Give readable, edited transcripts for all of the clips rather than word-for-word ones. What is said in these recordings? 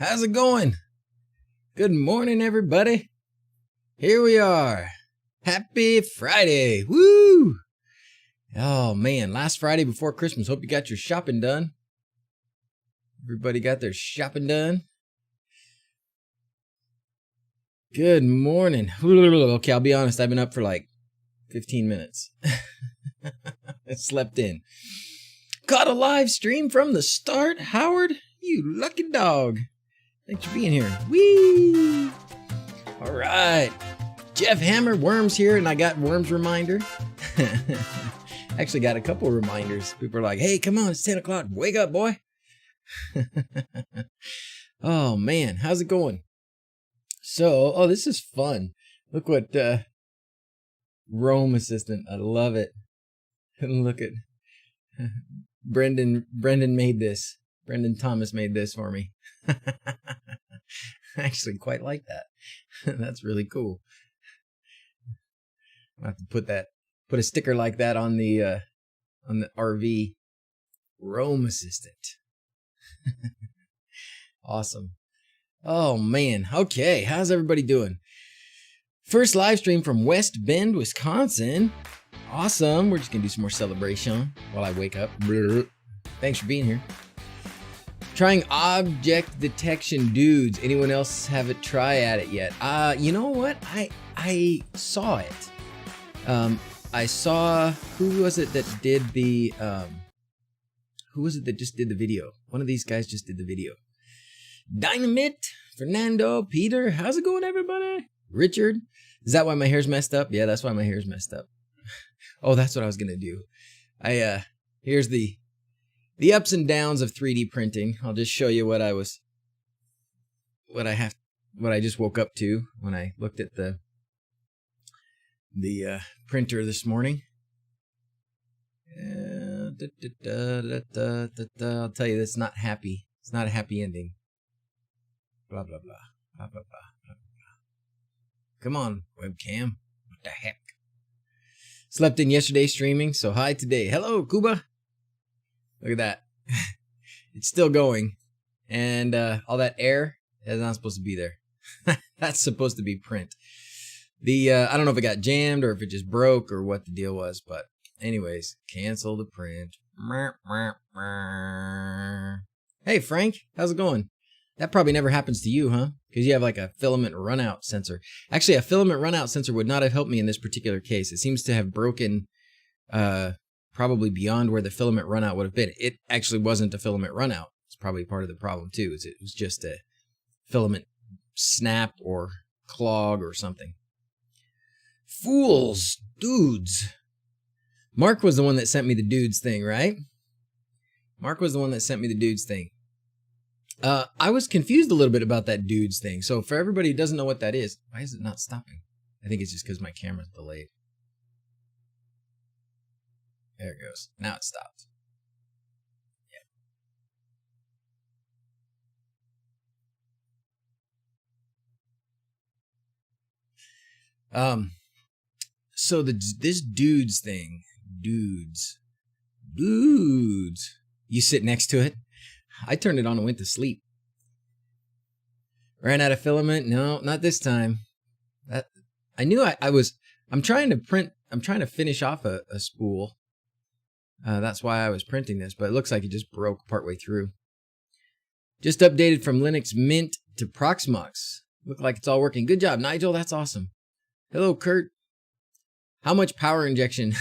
how's it going? Good morning, everybody. Here we are. Happy Friday. Woo! Oh, man, last Friday before Christmas. Hope you got your shopping done. Everybody got their shopping done? Good morning. Okay, I'll be honest. I've been up for like 15 minutes. I slept in. Caught a live stream from the start, Howard. You lucky dog. Thanks for being here. Whee! All right. Jeff Hammer, Worms here, and I got Worms reminder. Actually got a couple reminders. People are like, hey, come on, it's 10 o'clock. Wake up, boy. Oh, man. How's it going? So, this is fun. Look what Rome assistant. I love it. Look at Brendan made this. Brendan Thomas made this for me. I actually quite like that. That's really cool. I'll have to put a sticker like that on the RV. Rome assistant. Awesome. Oh man. Okay, how's everybody doing? First live stream from West Bend, Wisconsin. Awesome. We're just gonna do some more celebration while I wake up. Thanks for being here. Trying object detection, dudes. Anyone else have a try at it yet? You know what? I saw it. I saw, who was it that did the who was it that just did the video? One of these guys just did the video. Dynamite, Fernando, Peter, how's it going, everybody? Richard, is that why my hair's messed up? Yeah, that's why my hair's messed up. Oh, that's what I was gonna do. Here's the ups and downs of 3D printing. I'll just show you what I just woke up to when I looked at the printer this morning. I'll tell you, it's not happy. It's not a happy ending. Blah, blah, blah. Blah, blah, blah, blah, blah. Come on, webcam. What the heck? Slept in yesterday streaming, so hi today. Hello, Cuba. Look at that. It's still going. And all that air is not supposed to be there. That's supposed to be print. I don't know if it got jammed or if it just broke or what the deal was, but anyways, cancel the print. Hey, Frank, how's it going? That probably never happens to you, huh? Because you have like a filament runout sensor. Actually, a filament runout sensor would not have helped me in this particular case. It seems to have broken probably beyond where the filament runout would have been. It actually wasn't a filament runout. It's probably part of the problem too. It was just a filament snap or clog or something. Fools, dudes. Mark was the one that sent me the dudes thing, right? Mark was the one that sent me the dudes thing. I was confused a little bit about that dudes thing. So for everybody who doesn't know what that is, why is it not stopping? I think it's just because my camera's delayed. There it goes. Now it stopped. Yeah. So this dudes thing, dudes. You sit next to it. I turned it on and went to sleep. Ran out of filament. No, not this time. I knew I'm trying to finish off a spool. That's why I was printing this, but it looks like it just broke partway through. Just updated from Linux Mint to Proxmox. Look like it's all working. Good job, Nigel. That's awesome. Hello, Kurt. How much power injection?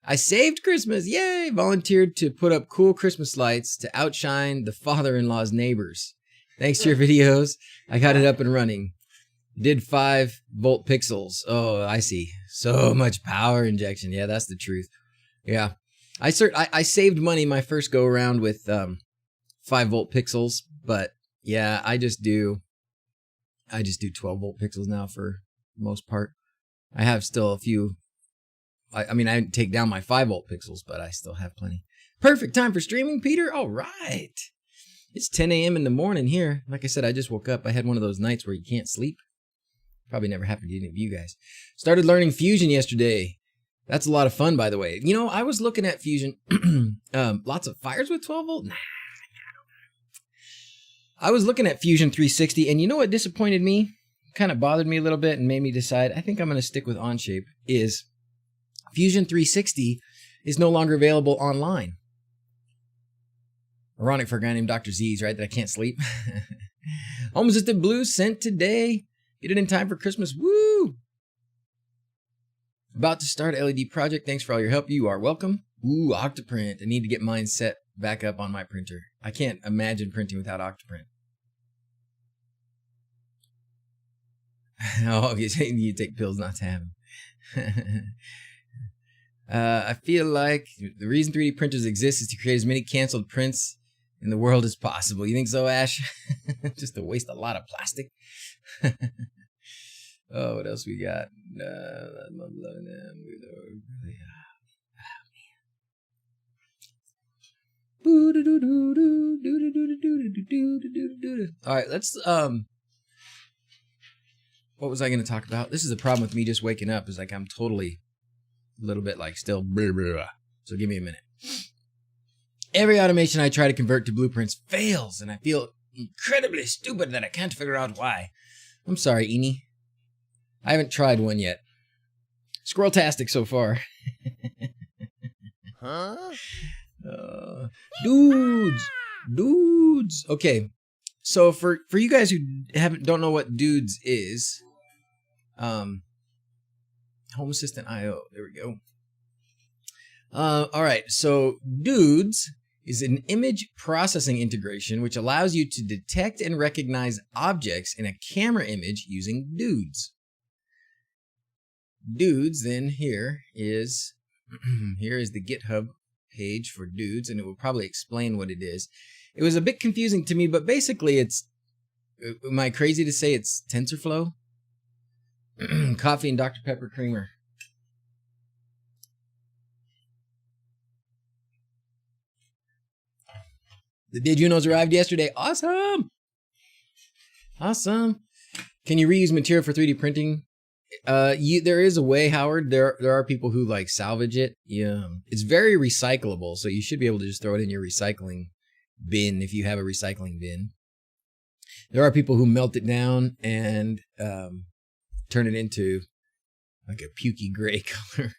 I saved Christmas. Yay! Volunteered to put up cool Christmas lights to outshine the father-in-law's neighbors. Thanks to your videos, I got it up and running. Did 5 volt pixels. Oh, I see. So much power injection. Yeah, that's the truth. Yeah. I saved money my first go around with 5 volt pixels, but yeah, I just do 12 volt pixels now for the most part. I have still a few. I mean, I didn't take down my 5 volt pixels, but I still have plenty. Perfect time for streaming, Peter. All right. It's 10 a.m. in the morning here. Like I said, I just woke up. I had one of those nights where you can't sleep. Probably never happened to any of you guys. Started learning Fusion yesterday. That's a lot of fun, by the way. You know, I was looking at Fusion. Lots of fires with 12 volt. Nah. I was looking at Fusion 360, and you know what disappointed me? Kind of bothered me a little bit and made me decide, I think I'm going to stick with Onshape, is Fusion 360 is no longer available online. Ironic for a guy named DrZzs, right? That I can't sleep. Home Assistant Blue sent today. Get it in time for Christmas. Woo! About to start LED project. Thanks for all your help. You are welcome. Ooh, Octoprint. I need to get mine set back up on my printer. I can't imagine printing without Octoprint. Oh, you take pills not to have them. I feel like the reason 3D printers exist is to create as many canceled prints in the world as possible. You think so, Ash? Just to waste a lot of plastic. Oh, what else we got? All right, let's what was I going to talk about? This is the problem with me just waking up, is like I'm totally a little bit like still blah, blah, blah. So give me a minute. Every automation I try to convert to blueprints fails, and I feel incredibly stupid that I can't figure out why. I'm sorry, Eni. I haven't tried one yet. Squirrel-tastic so far. Huh? Dudes. Okay, so for you guys who don't know what Dudes is, Home Assistant IO. There we go. All right, so Dudes is an image processing integration which allows you to detect and recognize objects in a camera image using Dudes. Dudes, then here is the GitHub page for Dudes, and it will probably explain what it is. It was a bit confusing to me, but basically it's, am I crazy to say it's TensorFlow? Coffee and Dr. Pepper creamer. The Did You Knows arrived yesterday. Awesome! Awesome. Can you reuse material for 3D printing? There is a way, Howard. There are people who like salvage it. Yeah, it's very recyclable, so you should be able to just throw it in your recycling bin if you have a recycling bin. There are people who melt it down and turn it into like a pukey gray color.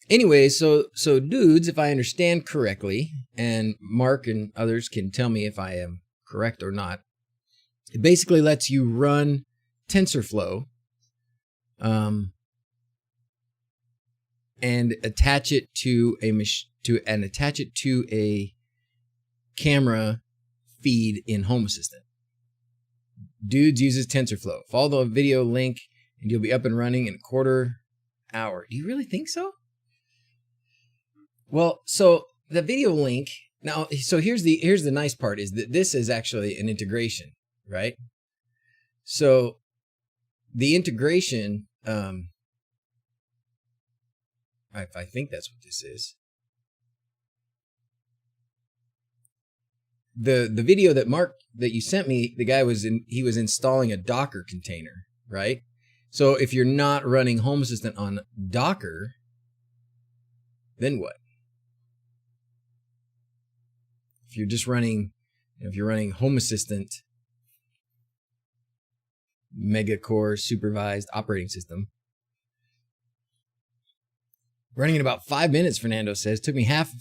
Anyway, so Dudes, if I understand correctly, and Mark and others can tell me if I am correct or not, it basically lets you run TensorFlow and attach it to a camera feed in Home Assistant. Dudes uses TensorFlow. Follow the video link and you'll be up and running in a quarter hour. Do you really think so? Well, so the video link now. So here's the nice part, is that this is actually an integration, right? So the integration, if I think that's what this is. The video that that you sent me, the guy was installing a Docker container, right? So if you're not running Home Assistant on Docker, then what? If you're just running, if you're running Home Assistant Mega Core supervised operating system, running in about 5 minutes, Fernando says. Took me half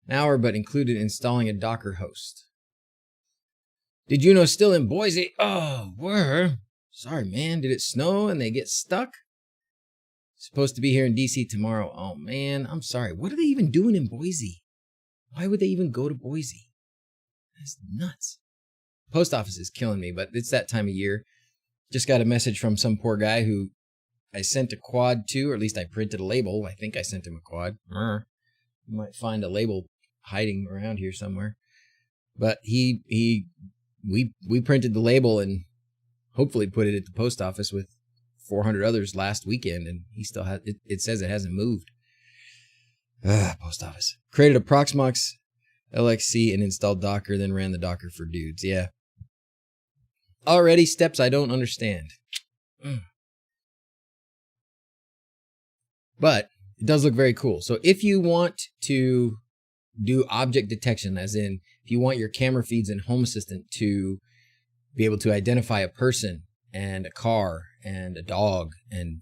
an hour, but included installing a Docker host. Did you know still in Boise? Oh, where? Sorry, man. Did it snow and they get stuck? Supposed to be here in DC tomorrow. Oh, man. I'm sorry. What are they even doing in Boise? Why would they even go to Boise? That's nuts. Post office is killing me, but it's that time of year. Just got a message from some poor guy who I sent a quad to, or at least I printed a label. I think I sent him a quad. You might find a label hiding around here somewhere. But we printed the label and hopefully put it at the post office with 400 others last weekend, and he still has it says it hasn't moved. Post office. Created a Proxmox LXC and installed Docker, then ran the Docker for Dudes. Yeah. Already steps I don't understand. But it does look very cool. So if you want to do object detection, as in if you want your camera feeds in Home Assistant to be able to identify a person and a car and a dog and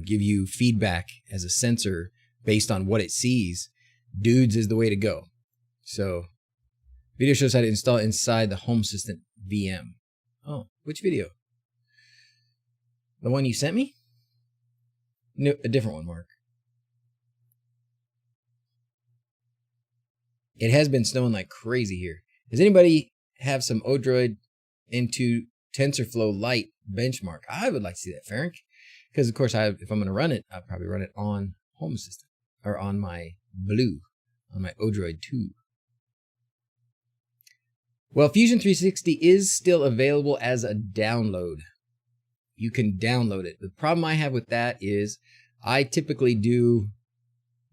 give you feedback as a sensor based on what it sees, DrZzs is the way to go. So video shows how to install it inside the Home Assistant VM. Oh, which video? The one you sent me? No, a different one, Mark. It has been snowing like crazy here. Does anybody have some Odroid into TensorFlow Lite benchmark? I would like to see that, Ferenc. Because, of course, if I'm going to run it, I'll probably run it on Home Assistant. Or on my Blue. On my Odroid 2. Well, Fusion 360 is still available as a download. You can download it. The problem I have with that is I typically do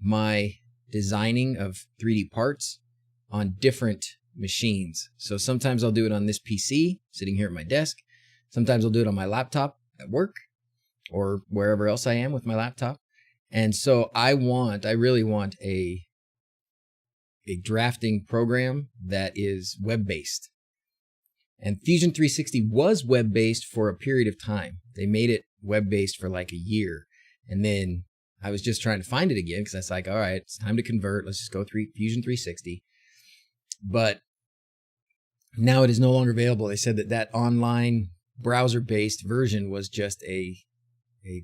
my designing of 3D parts on different machines. So sometimes I'll do it on this PC sitting here at my desk. Sometimes I'll do it on my laptop at work or wherever else I am with my laptop. And so I really want a drafting program that is web-based. And Fusion 360 was web-based for a period of time. They made it web-based for like a year. And then I was just trying to find it again because I was like, all right, it's time to convert. Let's just go through Fusion 360. But now it is no longer available. They said that online browser-based version was just a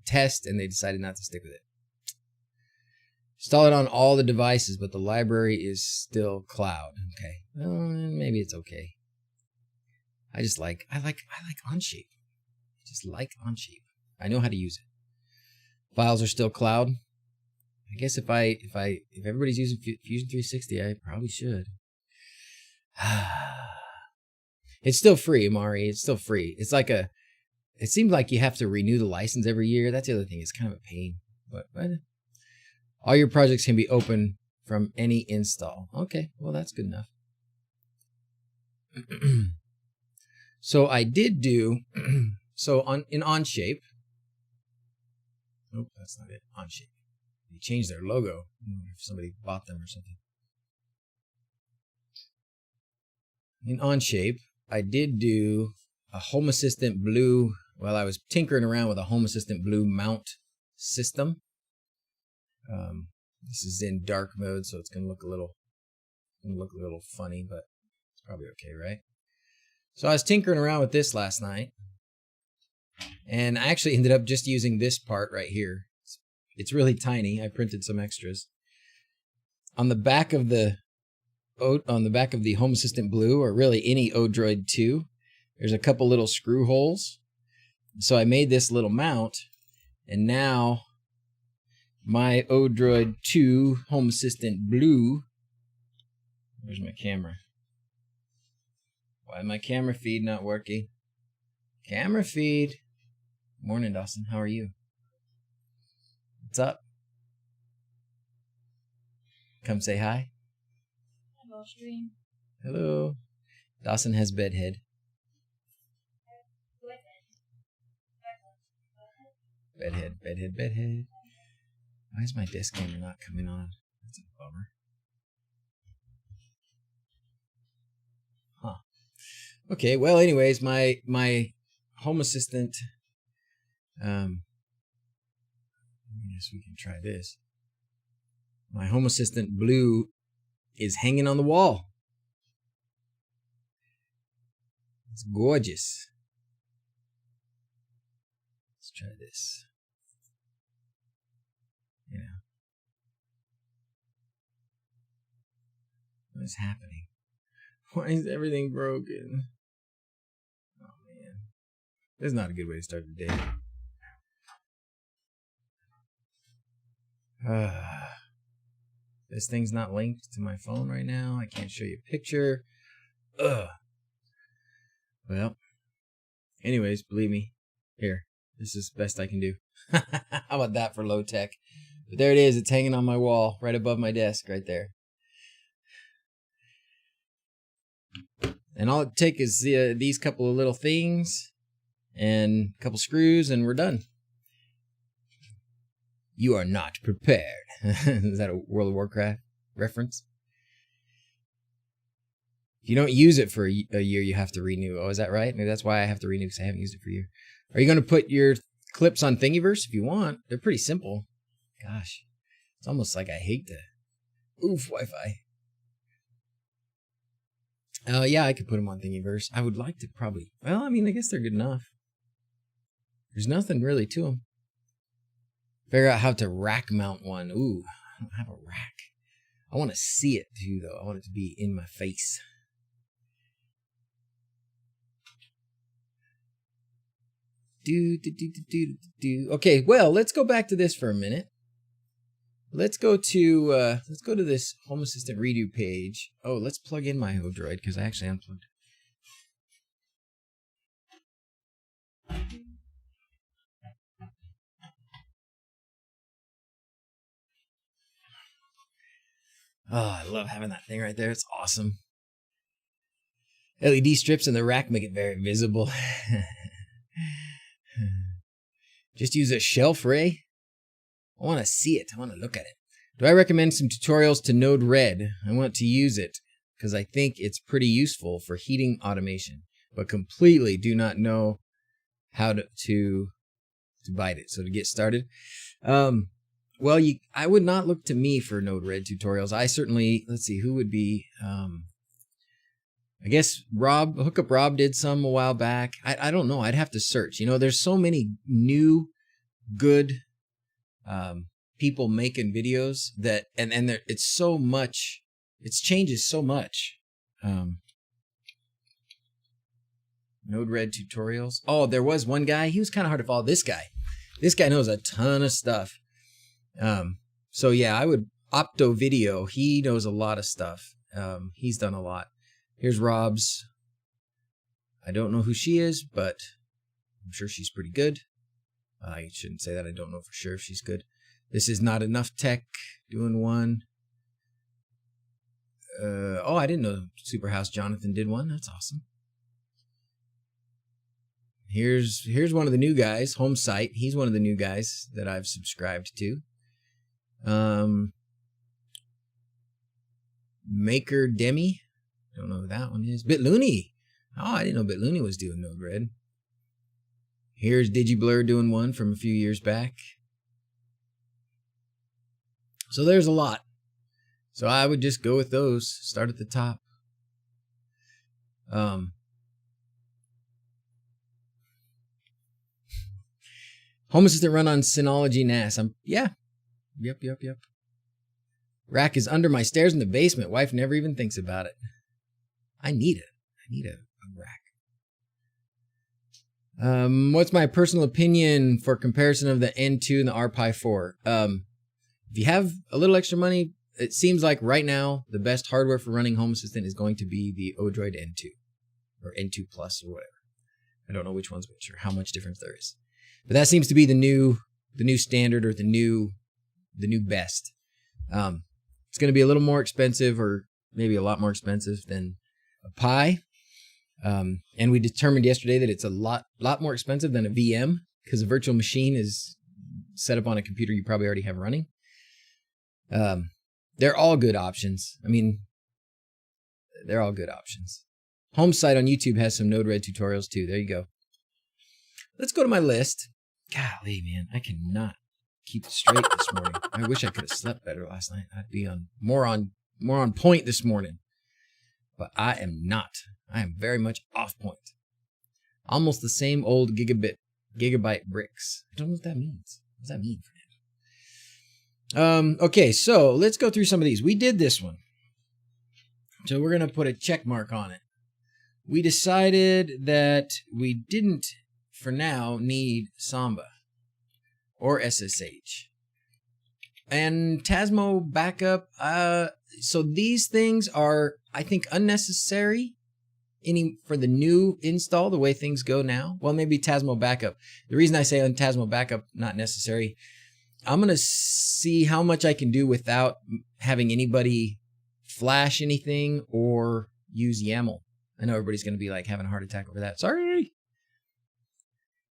test, and they decided not to stick with it. Install it on all the devices, but the library is still cloud. Okay, well, maybe it's okay. I like Onshape. I just like Onshape. I know how to use it. Files are still cloud. I guess if everybody's using Fusion 360, I probably should. It's still free, Amari. It's still free. It seems like you have to renew the license every year. That's the other thing. It's kind of a pain. But all your projects can be open from any install. Okay, well, that's good enough. So I did do, in Onshape, nope, that's not it, Onshape. They changed their logo. I wonder if somebody bought them or something. In Onshape, I did do a Home Assistant Blue, I was tinkering around with a Home Assistant Blue mount system. This is in dark mode, so it's going to look a little funny, but it's probably okay, right? So I was tinkering around with this last night, and I actually ended up just using this part right here. It's really tiny. I printed some extras. On the back of the Home Assistant Blue, or really any Odroid 2, there's a couple little screw holes. So I made this little mount, and now my Odroid 2 Home Assistant Blue. Where's my camera? Why my camera feed not working? Camera feed. Morning, Dawson. How are you? What's up? Come say hi. Hello, stream. Hello. Dawson has bedhead. Bedhead. Why is my desk camera not coming on? That's a bummer. Huh. Okay, well, anyways, my Home Assistant, I guess we can try this. My Home Assistant Blue is hanging on the wall. It's gorgeous. Let's try this. What is happening? Why is everything broken? Oh, man. This is not a good way to start the day. This thing's not linked to my phone right now. I can't show you a picture. Well, anyways, believe me. Here, this is the best I can do. How about that for low tech? But there it is. It's hanging on my wall right above my desk right there. And all it takes is these couple of little things and a couple screws, and we're done. You are not prepared. Is that a World of Warcraft reference. If you don't use it for a year, you have to renew. Oh, is that right? Maybe that's why I have to renew, because I haven't used it for a year. Are you going to put your clips on Thingiverse if you want? They're pretty simple. Gosh, it's almost like I hate to. Oof, Wi-Fi. Yeah, I could put them on Thingiverse. I would like to probably. Well, I mean, I guess they're good enough. There's nothing really to them. Figure out how to rack mount one. Ooh, I don't have a rack. I want to see it too, though. I want it to be in my face. Okay, well, let's go back to this for a minute. Let's go to this Home Assistant redo page. Oh, let's plug in my Odroid because I actually unplugged. Oh, I love having that thing right there. It's awesome. LED strips in the rack make it very visible. Just use a shelf ray. I want to see it. I want to look at it. Do I recommend some tutorials to Node-RED? I want to use it because I think it's pretty useful for heating automation, but completely do not know how to bite it. So to get started, well, I would not look to me for Node-RED tutorials. I certainly, let's see, who would be, I guess Hookup Rob did some a while back. I don't know. I'd have to search. You know, there's so many new, good people making videos that, and it's so much, it changes so much. Node-RED tutorials. Oh, there was one guy. He was kind of hard to follow. This guy knows a ton of stuff. So yeah, I would Opto Video. He knows a lot of stuff. He's done a lot. Here's Rob's. I don't know who she is, but I'm sure she's pretty good. I shouldn't say that. I don't know for sure if she's good. This is Not Enough Tech doing one. Oh, I didn't know Superhouse Jonathan did one. That's awesome. Here's one of the new guys, Home Site. He's one of the new guys that I've subscribed to. Maker Demi. Don't know who that one is. BitLooney. Oh, I didn't know BitLooney was doing Node-RED. Here's DigiBlur doing one from a few years back. So there's a lot. So I would just go with those. Start at the top. Home Assistant run on Synology NAS. Yeah. Yep. Rack is under my stairs in the basement. Wife never even thinks about it. I need it. I need a rack. What's my personal opinion for comparison of the N2 and the RPi 4? If you have a little extra money, it seems like right now the best hardware for running Home Assistant is going to be the Odroid N2 or N2 Plus or whatever. I don't know which one's which or how much difference there is, but that seems to be the new standard or the new best. It's going to be a little more expensive, or maybe a lot more expensive than a Pi. And we determined yesterday that it's a lot more expensive than a VM because a virtual machine is set up on a computer you probably already have running. They're all good options. I mean, they're all good options. Home Site on YouTube has some Node-RED tutorials too. There you go. Let's go to my list. Golly, man, I cannot keep it straight this morning. I wish I could have slept better last night. I'd be more on point this morning. But I am not. I am very much off point. Almost the same old gigabyte bricks. I don't know what that means. What does that mean, Fernando? Okay, so let's go through some of these. We did this one. So we're going to put a check mark on it. We decided that we didn't, for now, need Samba or SSH. And Tasmo backup. So these things are, I think, unnecessary for the new install, the way things go now. Well, maybe Tasmo backup. The reason I say on Tasmo backup, not necessary, I'm going to see how much I can do without having anybody flash anything or use YAML. I know everybody's going to be like having a heart attack over that. Sorry.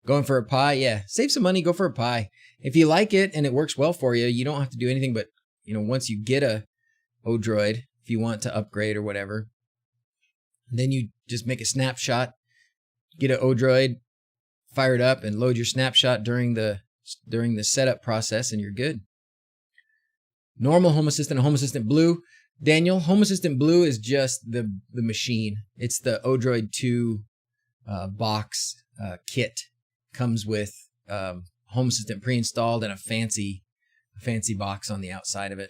Going for a Pi, yeah. Save some money, go for a Pi. If you like it and it works well for you, you don't have to do anything but, once you get a Odroid if you want to upgrade or whatever. Then you just make a snapshot, get an Odroid, fire it up, and load your snapshot during the setup process, and you're good. Normal Home Assistant and Home Assistant Blue. Daniel, Home Assistant Blue is just the machine. It's the Odroid 2 box kit. Comes with Home Assistant pre-installed and a fancy box on the outside of it.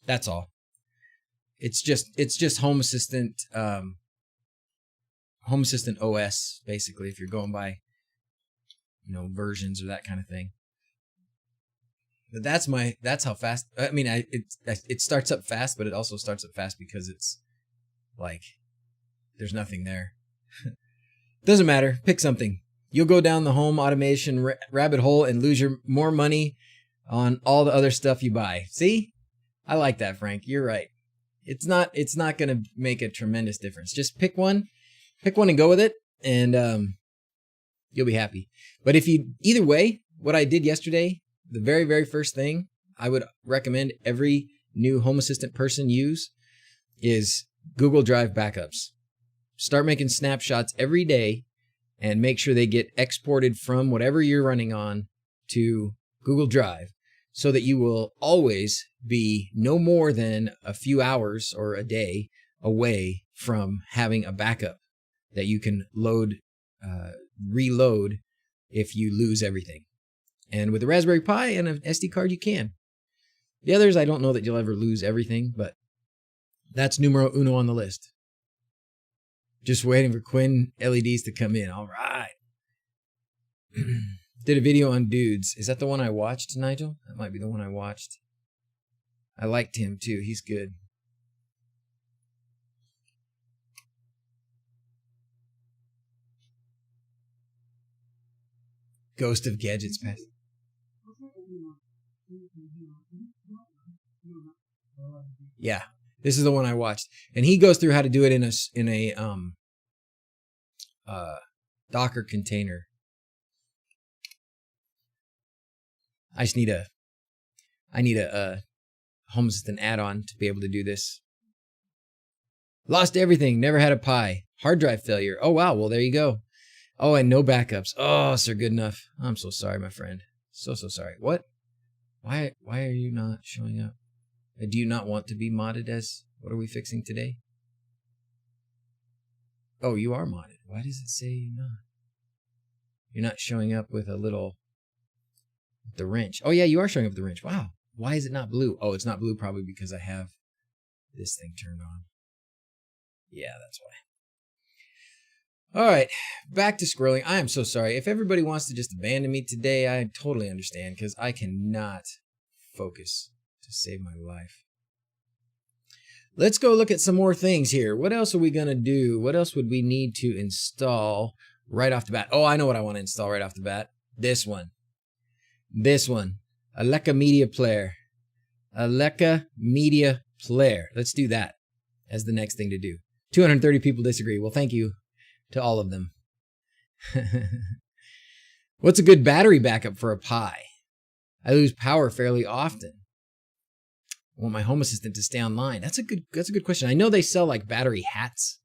That's all. It's just Home Assistant OS, basically, if you're going by versions or that kind of thing. But that's how fast. I mean, it starts up fast, but it also starts up fast because it's like there's nothing there. Doesn't matter. Pick something. You'll go down the home automation rabbit hole and lose more money on all the other stuff you buy. See? I like that, Frank. You're right. It's not going to make a tremendous difference. Just pick one and go with it, and you'll be happy. But either way, what I did yesterday, the very, very first thing I would recommend every new Home Assistant person use is Google Drive backups. Start making snapshots every day and make sure they get exported from whatever you're running on to Google Drive so that you will always be no more than a few hours or a day away from having a backup that you can reload if you lose everything. And with a Raspberry Pi and an SD card, you can. The others, I don't know that you'll ever lose everything, but that's numero uno on the list. Just waiting for Quinn LEDs to come in. All right. Did a video on dudes. Is that the one I watched, Nigel? That might be the one I watched. I liked him too. He's good. Ghost of Gadgets Past. Yeah, this is the one I watched, and he goes through how to do it in a Docker container. I need a Home Assistant add-on to be able to do this. Lost everything. Never had a Pi. Hard drive failure. Oh wow. Well, there you go. Oh, and no backups. Oh, sir, good enough. I'm so sorry, my friend. So sorry. What? Why are you not showing up? Do you not want to be modded as... What are we fixing today? Oh, you are modded. Why does it say you're not? You're not showing up with a little... The wrench. Oh, yeah, you are showing up with the wrench. Wow. Why is it not blue? Oh, it's not blue probably because I have this thing turned on. Yeah, that's why. All right, back to scrolling. I am so sorry. If everybody wants to just abandon me today, I totally understand because I cannot focus to save my life. Let's go look at some more things here. What else are we going to do? What else would we need to install right off the bat? Oh, I know what I want to install right off the bat. This one. Aleka Media Player. Aleka Media Player. Let's do that as the next thing to do. 230 people disagree. Well, thank you to all of them. What's a good battery backup for a Pi? I lose power fairly often. I want my Home Assistant to stay online. That's a good question. I know they sell like battery hats,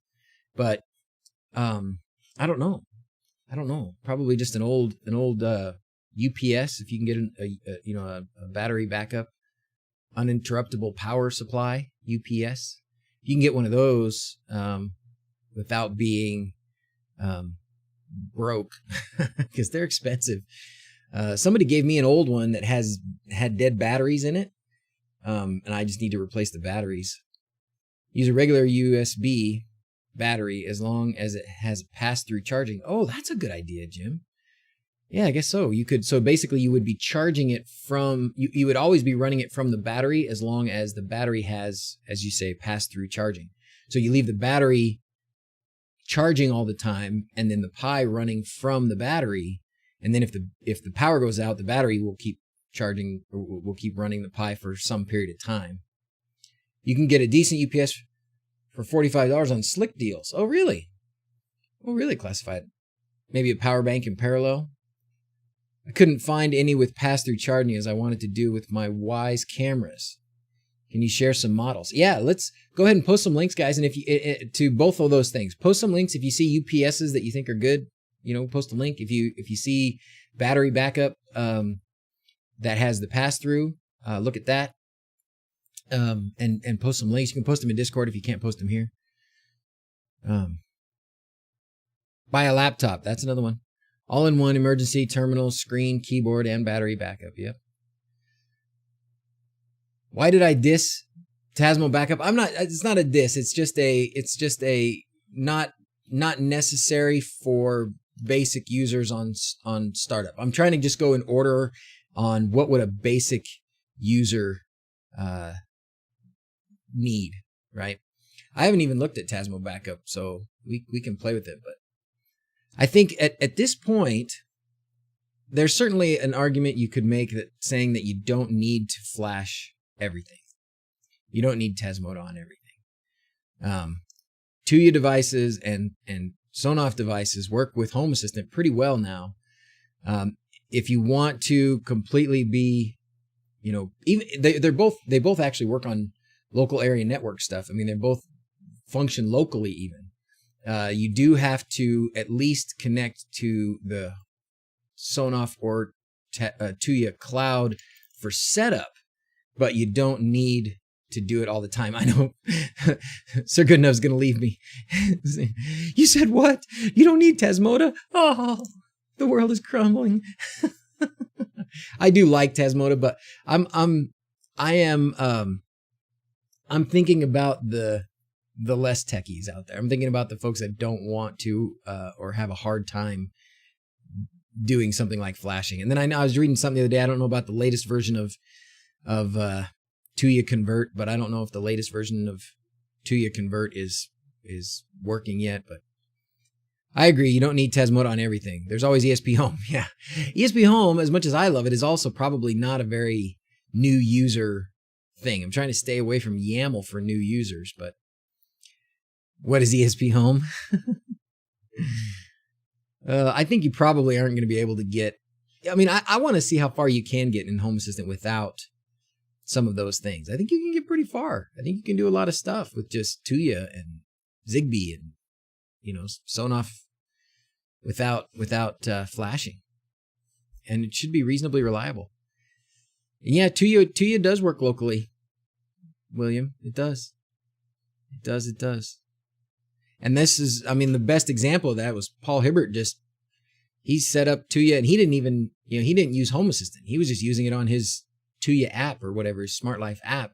but I don't know. Probably just an old UPS if you can get a battery backup, uninterruptible power supply UPS. You can get one of those without being broke because they're expensive. Somebody gave me an old one that had dead batteries in it, and I just need to replace the batteries. Use a regular USB battery as long as it has pass-through charging. Oh, that's a good idea, Jim. Yeah, I guess so. So basically you would be charging it from, you would always be running it from the battery as long as the battery has, as you say, pass-through charging. So you leave the battery charging all the time and then the Pi running from the battery. And then if the power goes out, the battery will keep charging, or will keep running the Pi for some period of time. You can get a decent UPS for $45 on Slick Deals. Oh, really? Oh, really? Classified. Maybe a power bank in parallel. I couldn't find any with pass-through charging as I wanted to do with my Wise cameras. Can you share some models? Yeah, let's go ahead and post some links, guys. And if you to both of those things, post some links. If you see UPSs that you think are good, post a link. If you see battery backup that has the pass through, look at that. And post some links. You can post them in Discord if you can't post them here. Buy a laptop. That's another one. All-in-one emergency terminal, screen, keyboard, and battery backup. Yep. Why did I diss Tasmo backup? It's not a diss. It's just a not necessary for basic users on startup. I'm trying to just go in order on what would a basic user need, right? I haven't even looked at Tasmo backup, so we can play with it. But I think at this point, there's certainly an argument you could make that saying that you don't need to flash everything. You don't need Tasmota on everything. Tuya devices and Sonoff devices work with Home Assistant pretty well now. If you want to completely be, even they both actually work on local area network stuff. I mean, they both function locally even. You do have to at least connect to the Sonoff or Tuya cloud for setup, but you don't need to do it all the time. I know Sir Goodenough's going to leave me. You said what? You don't need Tasmota? Oh, the world is crumbling. I do like Tasmota, but I'm thinking about the less techies out there. I'm thinking about the folks that don't want to or have a hard time doing something like flashing. And then I was reading something the other day. I don't know about the latest version of Tuya Convert, but I don't know if the latest version of Tuya Convert is working yet. But I agree, you don't need Tasmota on everything. There's always ESPHome. Yeah, ESPHome, as much as I love it, is also probably not a very new user thing. I'm trying to stay away from YAML for new users, but what is ESPHome? I think you probably aren't going to be able to get. I mean, I want to see how far you can get in Home Assistant without some of those things. I think you can get pretty far. I think you can do a lot of stuff with just Tuya and Zigbee and Sonoff without flashing, and it should be reasonably reliable. And yeah, Tuya does work locally, William. It does. It does. And this is, I mean, the best example of that was Paul Hibbert. He set up Tuya, and he didn't even, he didn't use Home Assistant. He was just using it on his Tuya app or whatever, his Smart Life app.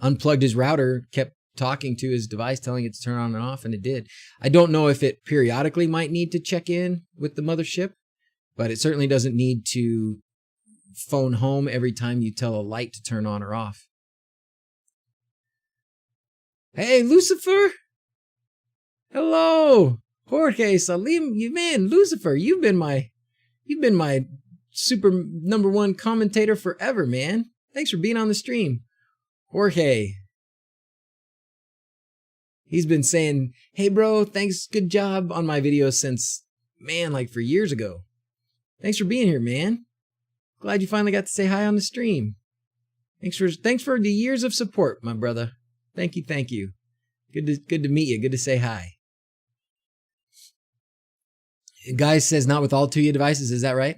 Unplugged his router, kept talking to his device, telling it to turn on and off, and it did. I don't know if it periodically might need to check in with the mothership, but it certainly doesn't need to phone home every time you tell a light to turn on or off. Hey, Lucifer! Hello! Jorge Salim, Lucifer, you've been my super #1 commentator forever, man. Thanks for being on the stream. Jorge. He's been saying, hey bro, thanks, good job on my videos since, like for years ago. Thanks for being here, man. Glad you finally got to say hi on the stream. Thanks for the years of support, my brother. Thank you. Good to meet you. Good to say hi. Guy says not with all Tuya devices. Is that right?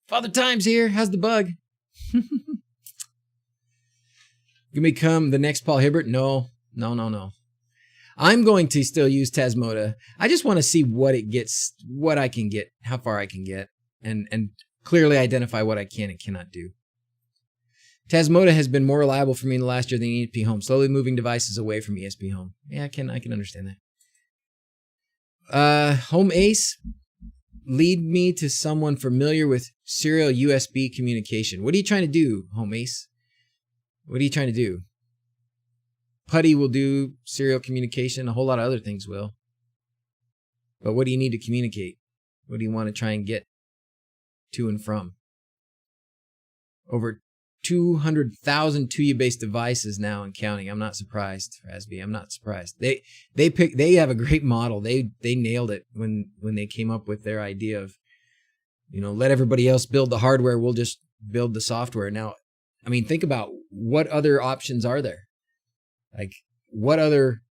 Father Time's here. How's the bug? You become the next Paul Hibbert? No. I'm going to still use Tasmota. I just want to see what it gets, what I can get, how far I can get, and clearly identify what I can and cannot do. Tasmota has been more reliable for me in the last year than ESPHome, slowly moving devices away from ESPHome. Yeah, I can understand that. Home Ace, lead me to someone familiar with serial USB communication. What are you trying to do, Home Ace? What are you trying to do? Putty will do serial communication. A whole lot of other things will. But what do you need to communicate? What do you want to try and get to and from? Over 200,000 Tuya-based devices now and counting. I'm not surprised, Rasby. I'm not surprised. They have a great model. They nailed it when they came up with their idea of, let everybody else build the hardware. We'll just build the software. Now, I mean, think about what other options are there? Like what other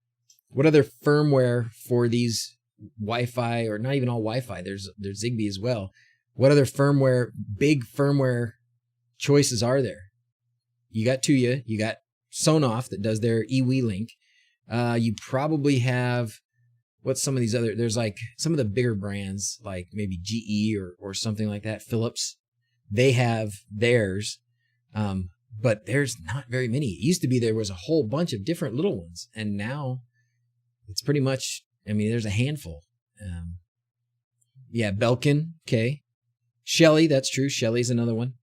firmware for these Wi-Fi, or not even all Wi-Fi, there's Zigbee as well. What other big firmware choices are there? You got Tuya, you got Sonoff that does their eWeLink. You probably have, what's some of these other, there's like some of the bigger brands, like maybe GE or something like that, Philips. They have theirs, but there's not very many. It used to be there was a whole bunch of different little ones, and now it's pretty much, I mean, there's a handful. Yeah, Belkin, okay. Shelly, that's true. Shelly's another one.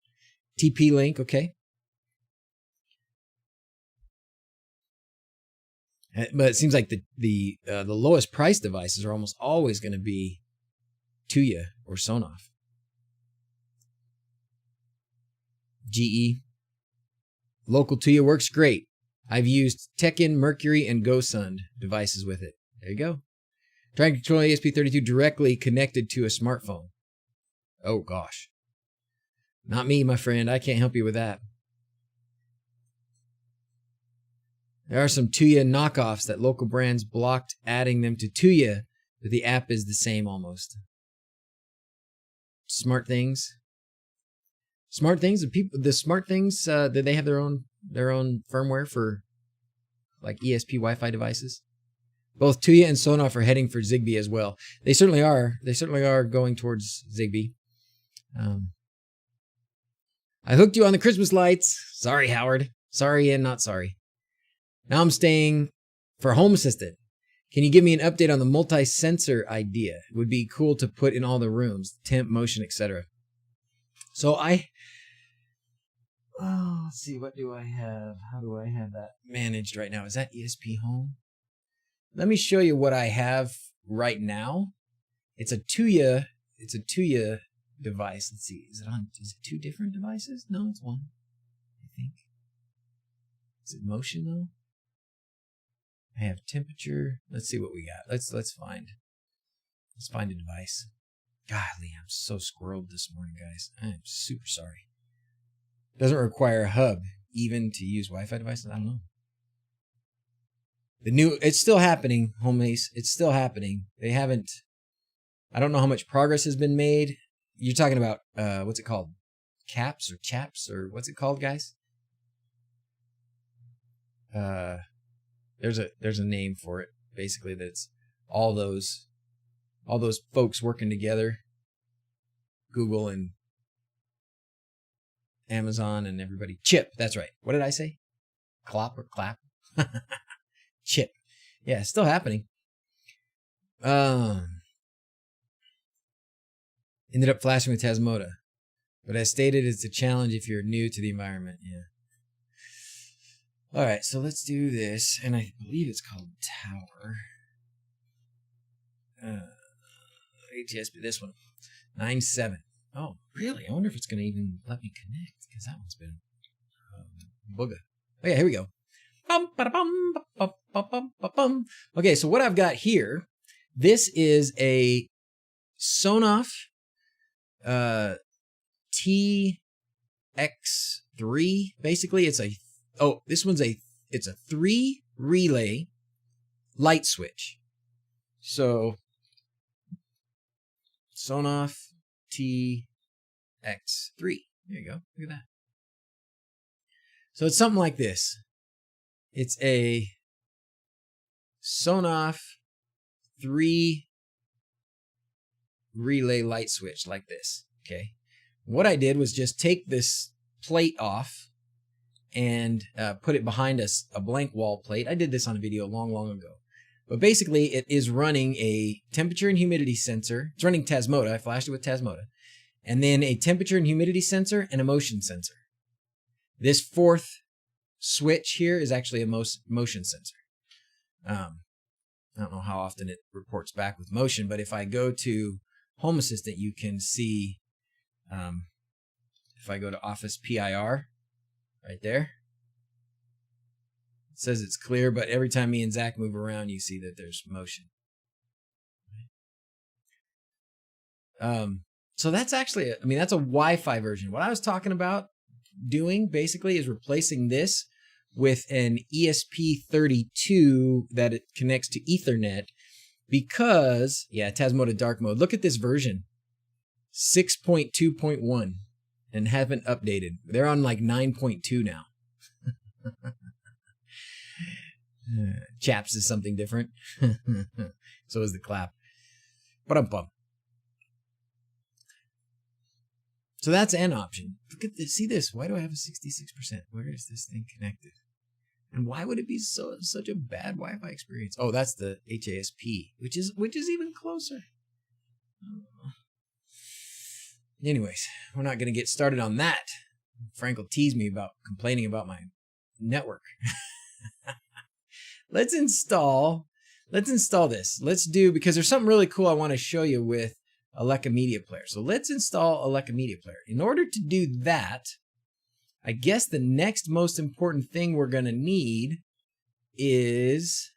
TP-Link, okay. But it seems like the lowest price devices are almost always going to be Tuya or Sonoff. GE. Local Tuya works great. I've used Tekken, Mercury, and GoSund devices with it. There you go. Trying to control ESP32 directly connected to a smartphone. Oh, gosh. Not me, my friend. I can't help you with that. There are some Tuya knockoffs that local brands blocked adding them to Tuya, but the app is the same almost. Smart Things. Smart Things, the Smart Things, did they have their own firmware for like ESP Wi-Fi devices? Both Tuya and Sonoff are heading for Zigbee as well. They certainly are. They certainly are going towards Zigbee. I hooked you on the Christmas lights. Sorry, Howard. Sorry and not sorry. Now I'm staying for Home Assistant. Can you give me an update on the multi-sensor idea? It would be cool to put in all the rooms, temp, motion, etc. So let's see, what do I have? How do I have that managed right now? Is that ESPHome? Let me show you what I have right now. It's a Tuya device. Let's see. Is it two different devices? No, it's one, I think. Is it motion though? I have temperature. Let's see what we got. Let's find a device. Golly, I'm so squirreled this morning, guys. I am super sorry. Doesn't require a hub even to use Wi-Fi devices. I don't know. It's still happening, Home Ace. It's still happening. They haven't. I don't know how much progress has been made. You're talking about what's it called? Caps or chaps or what's it called, guys? There's a name for it. Basically, that's all those folks working together. Google and Amazon and everybody. Chip, that's right. What did I say? Clop or clap? Chip. Yeah, it's still happening. Ended up flashing with Tasmota. But as stated, it's a challenge if you're new to the environment. Yeah. All right, so let's do this. And I believe it's called Tower. ATSP, this one. 9.7. Oh, really? I wonder if it's going to even let me connect, because that one's been booga. Oh, yeah, here we go. Okay, so what I've got here, this is a Sonoff TX3. Basically, it's a 3 relay light switch. So Sonoff TX3. There you go. Look at that. So it's something like this. It's a Sonoff 3 relay light switch like this. Okay. What I did was just take this plate off and put it behind a blank wall plate. I did this on a video long ago. But basically, it is running a temperature and humidity sensor. It's running Tasmota. I flashed it with Tasmota. And then a temperature and humidity sensor and a motion sensor. This fourth switch here is actually a motion sensor. I don't know how often it reports back with motion, but if I go to Home Assistant, you can see, if I go to Office PIR, right there, it says it's clear, but every time me and Zach move around, you see that there's motion. So that's actually, that's a Wi-Fi version. What I was talking about, doing basically is replacing this with an ESP32 that it connects to Ethernet because, yeah, Tasmota dark mode. Look at this version, 6.2.1, and haven't updated. They're on like 9.2 now. Chaps is something different. So is the clap. Ba-dum-bum. So that's an option. Look at this. See this? Why do I have a 66%? Where is this thing connected? And why would it be such a bad Wi-Fi experience? Oh, that's the HASP, which is even closer. Anyways, we're not going to get started on that. Frank will tease me about complaining about my network. Let's install this. Because there's something really cool I want to show you with Aleka Media Player. So let's install Aleka Media Player. In order to do that, I guess the next most important thing we're going to need is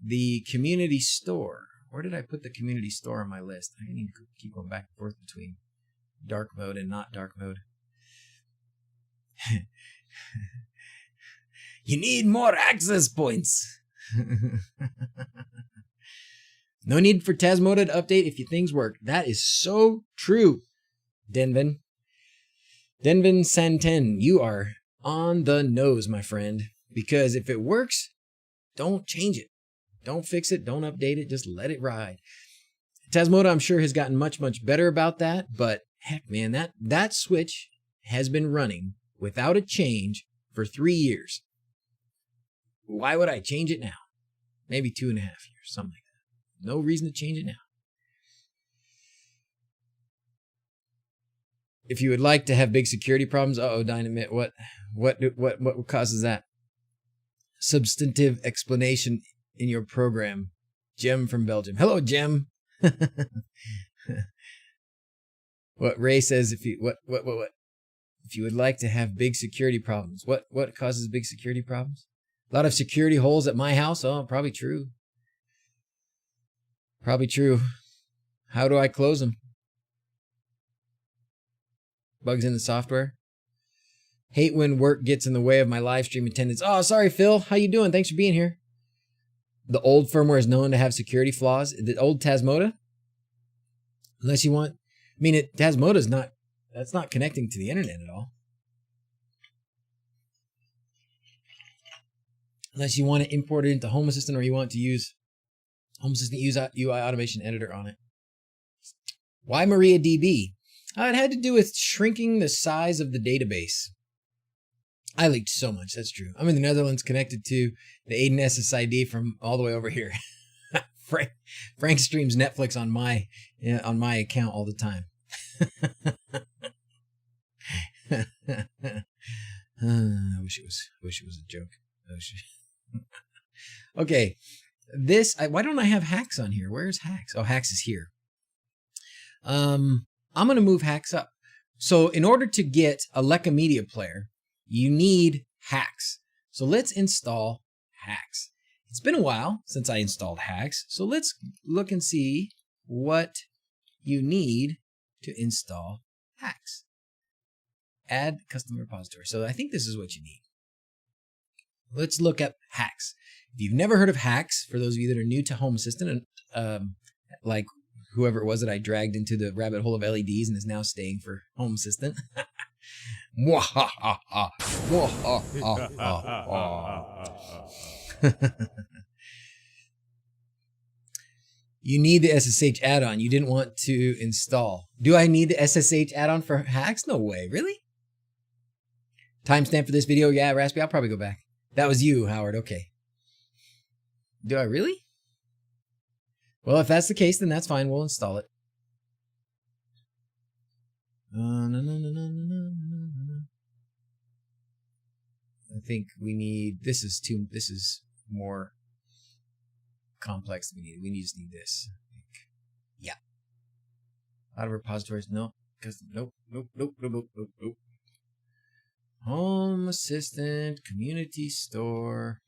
the community store. Where did I put the community store on my list? I need to keep going back and forth between dark mode and not dark mode. You need more access points. No need for Tasmota to update if your things work. That is so true, Denvin. Denvin Santen, you are on the nose, my friend. Because if it works, don't change it. Don't fix it. Don't update it. Just let it ride. Tasmota, I'm sure, has gotten much, much better about that. But heck, man, that switch has been running without a change for 3 years. Why would I change it now? Maybe 2.5 years, something like that. No reason to change it now. If you would like to have big security problems, Dynamite, what causes that? Substantive explanation in your program. Jem from Belgium. Hello, Jem. What Ray says, if you would like to have big security problems, what causes big security problems? A lot of security holes at my house. Oh, probably true. Probably true. How do I close them? Bugs in the software. Hate when work gets in the way of my live stream attendance. Oh, sorry, Phil. How you doing? Thanks for being here. The old firmware is known to have security flaws. The old Tasmota? Unless you want... I mean, Tasmota's not... That's not connecting to the internet at all. Unless you want to import it into Home Assistant or you want to use Home Assistant UI Automation Editor on it. Why MariaDB? It had to do with shrinking the size of the database. I leaked so much, that's true. I'm in the Netherlands connected to the Aiden SSID from all the way over here. Frank streams Netflix on my account all the time. I wish it was a joke. Okay, why don't I have HACS on here? Where's HACS? Oh, HACS is here. I'm going to move HACS up. So in order to get Aleka Media Player, you need HACS. So let's install HACS. It's been a while since I installed HACS, so let's look and see what you need to install HACS. Add custom repository. So I think this is what you need. Let's look at HACS. If you've never heard of HACS, for those of you that are new to Home Assistant, like whoever it was that I dragged into the rabbit hole of LEDs and is now staying for Home Assistant. You need the SSH add-on you didn't want to install. Do I need the SSH add-on for HACS? No way. Really? Timestamp for this video? Yeah, Raspy, I'll probably go back. That was you, Howard. Okay. Do I really? Well, if that's the case, then that's fine. We'll install it. I think we need... This is more complex than we need. We just need this. Yeah. A lot of repositories. Nope. Nope. Home Assistant, Community Store.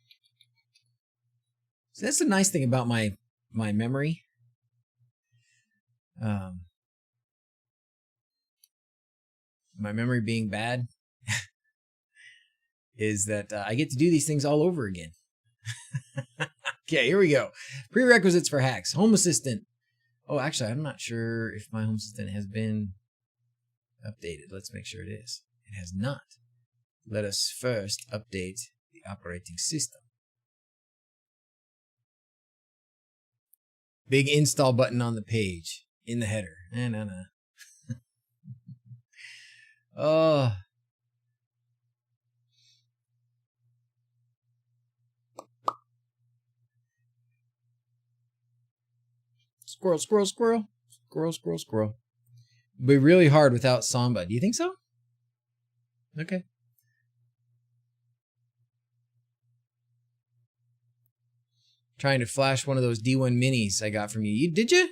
So that's the nice thing about my memory. my memory being bad, is that I get to do these things all over again. Okay, here we go. Prerequisites for HACS. Home Assistant. Oh, actually, I'm not sure if my Home Assistant has been updated. Let's make sure it is. It has not. Let us first update the operating system. Big install button on the page in the header. No. Oh. Squirrel, squirrel, squirrel. Squirrel, squirrel, squirrel. It'll be really hard without Samba. Do you think so? Okay. Trying to flash one of those D1 minis I got from you. Did you?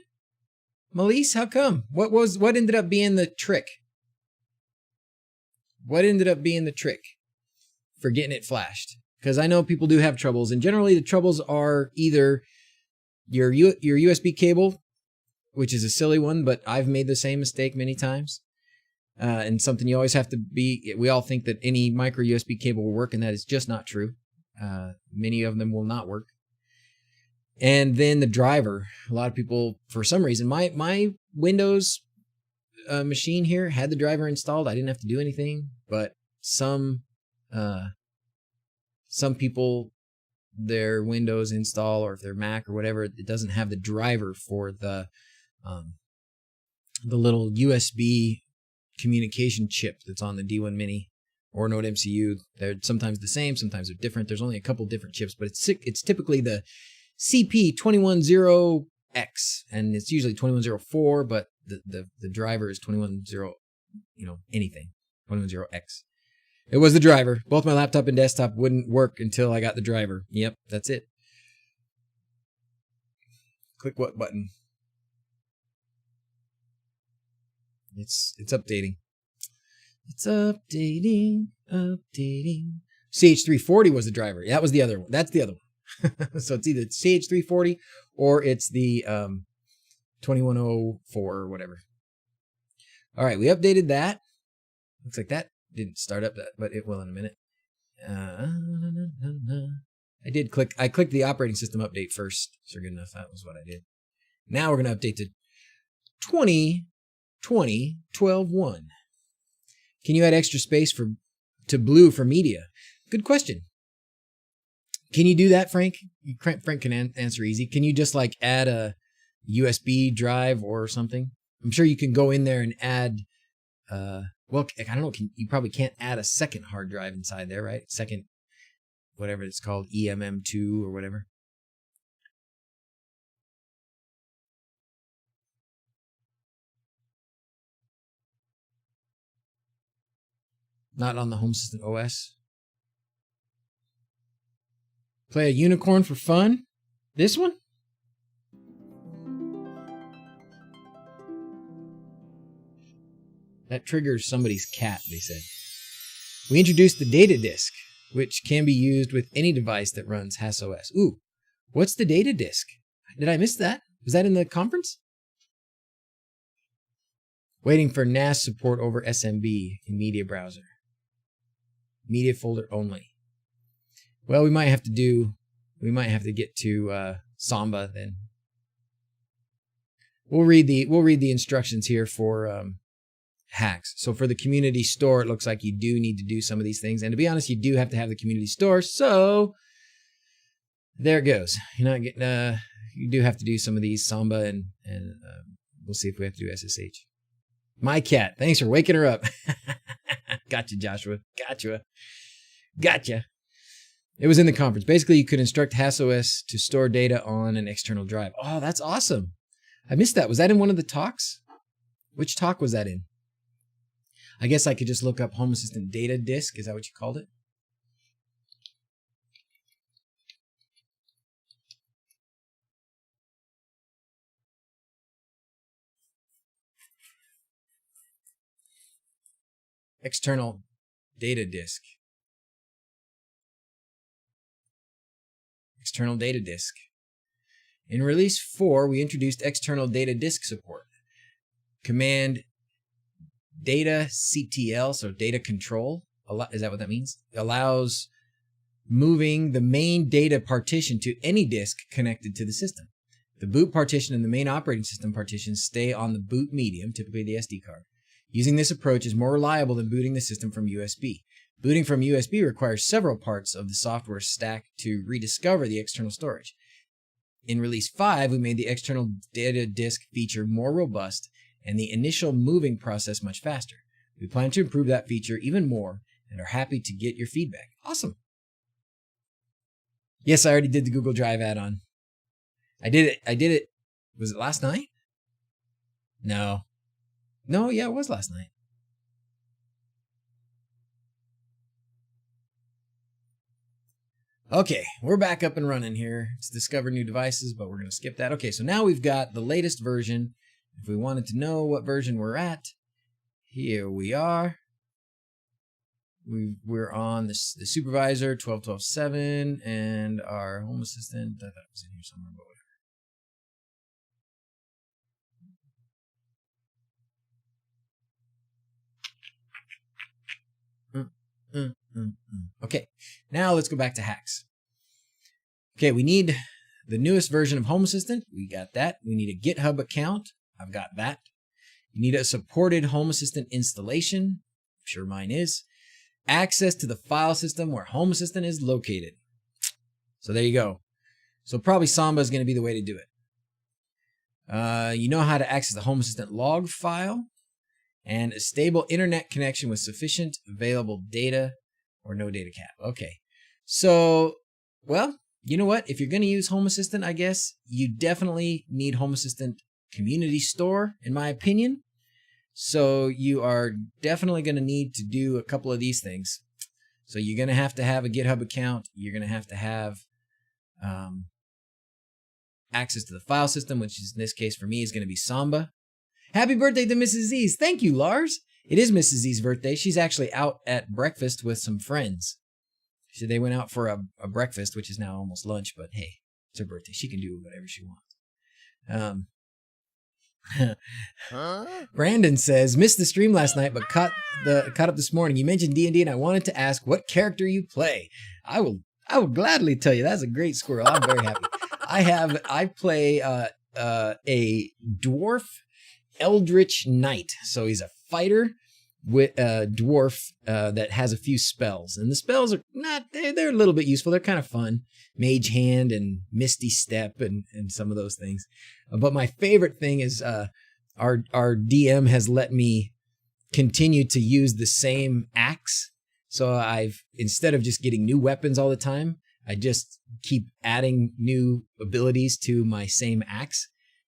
Melise, how come? What ended up being the trick? What ended up being the trick for getting it flashed? Because I know people do have troubles, and generally the troubles are either your USB cable, which is a silly one, but I've made the same mistake many times. And something you always have to be, we all think that any micro USB cable will work, and that is just not true. Many of them will not work. And then the driver. A lot of people, for some reason, my Windows machine here had the driver installed. I didn't have to do anything, but some people, their Windows install, or if they're Mac or whatever, it doesn't have the driver for the little USB communication chip that's on the D1 Mini or Node MCU. They're sometimes the same, sometimes they're different. There's only a couple different chips, but it's typically the CP210X, and it's usually 2104, but the driver is 210, anything, 210X. It was the driver. Both my laptop and desktop wouldn't work until I got the driver. Yep, that's it. Click what button? It's updating. It's updating. CH340 was the driver. That was the other one. That's the other one. So it's either CH340 or it's the 2104 or whatever. All right, we updated that. Looks like that didn't start up, but it will in a minute. I clicked the operating system update first. Sure, good enough. That was what I did. Now we're going to update to 2020-12.1. Can you add extra space to blue for media? Good question. Can you do that, Frank? Frank can answer easy. Can you just like add a USB drive or something? I'm sure you can go in there and add, well, I don't know. You probably can't add a second hard drive inside there, right? Second, whatever it's called, EMM2 or whatever. Not on the Home Assistant OS. Play a unicorn for fun? This one? That triggers somebody's cat, they said. We introduced the data disk, which can be used with any device that runs HACS OS. Ooh, what's the data disk? Did I miss that? Was that in the conference? Waiting for NAS support over SMB in media browser. Media folder only. Well, we might have to get to Samba then. We'll read the instructions here for HACS. So for the community store, it looks like you do need to do some of these things, and to be honest, you do have to have the community store. So there it goes. You're not getting. You do have to do some of these Samba, and we'll see if we have to do SSH. My cat. Thanks for waking her up. Gotcha, Joshua. Gotcha. It was in the conference. Basically, you could instruct HACS OS to store data on an external drive. Oh, that's awesome. I missed that. Was that in one of the talks? Which talk was that in? I guess I could just look up Home Assistant Data Disk. Is that what you called it? External Data Disk. External Data Disk. In Release 4, we introduced external data disk support. Command data CTL, so data control. Is that what that means? Allows moving the main data partition to any disk connected to the system. The boot partition and the main operating system partitions stay on the boot medium, typically the SD card. Using this approach is more reliable than booting the system from USB. Booting from USB requires several parts of the software stack to rediscover the external storage. In Release 5, we made the external data disk feature more robust and the initial moving process much faster. We plan to improve that feature even more and are happy to get your feedback. Awesome. Yes, I already did the Google Drive add-on. I did it. Was it last night? No, yeah, it was last night. Okay, we're back up and running here. It's discover new devices, but we're going to skip that. Okay, so now we've got the latest version. If we wanted to know what version we're at, here we are. We're on the supervisor 12.12.7 and our home assistant. I thought it was in here somewhere, but whatever. Okay, now let's go back to HACS. Okay, we need the newest version of Home Assistant. We got that. We need a GitHub account. I've got that. You need a supported Home Assistant installation. I'm sure mine is. Access to the file system where Home Assistant is located. So there you go. So probably Samba is going to be the way to do it. You know how to access the Home Assistant log file and a stable internet connection with sufficient available data or no data cap. Okay. So, well, you know what? If you're going to use Home Assistant, I guess you definitely need Home Assistant Community Store, in my opinion. So you are definitely going to need to do a couple of these things. So you're going to have a GitHub account. You're going to have access to the file system, which is in this case for me is going to be Samba. Happy birthday to Mrs. Z's. Thank you, Lars. It is Mrs. Z's birthday. She's actually out at breakfast with some friends. So they went out for a breakfast, which is now almost lunch, but hey, it's her birthday. She can do whatever she wants. Brandon says, missed the stream last night, but caught up this morning. You mentioned D&D, and I wanted to ask what character you play. I will gladly tell you. That's a great squirrel. I'm very happy. I play a dwarf eldritch knight. So he's a fighter with a dwarf that has a few spells, and the spells are they're a little bit useful. They're kind of fun. Mage Hand and Misty Step and some of those things. But my favorite thing is our DM has let me continue to use the same axe. So instead of just getting new weapons all the time, I just keep adding new abilities to my same axe.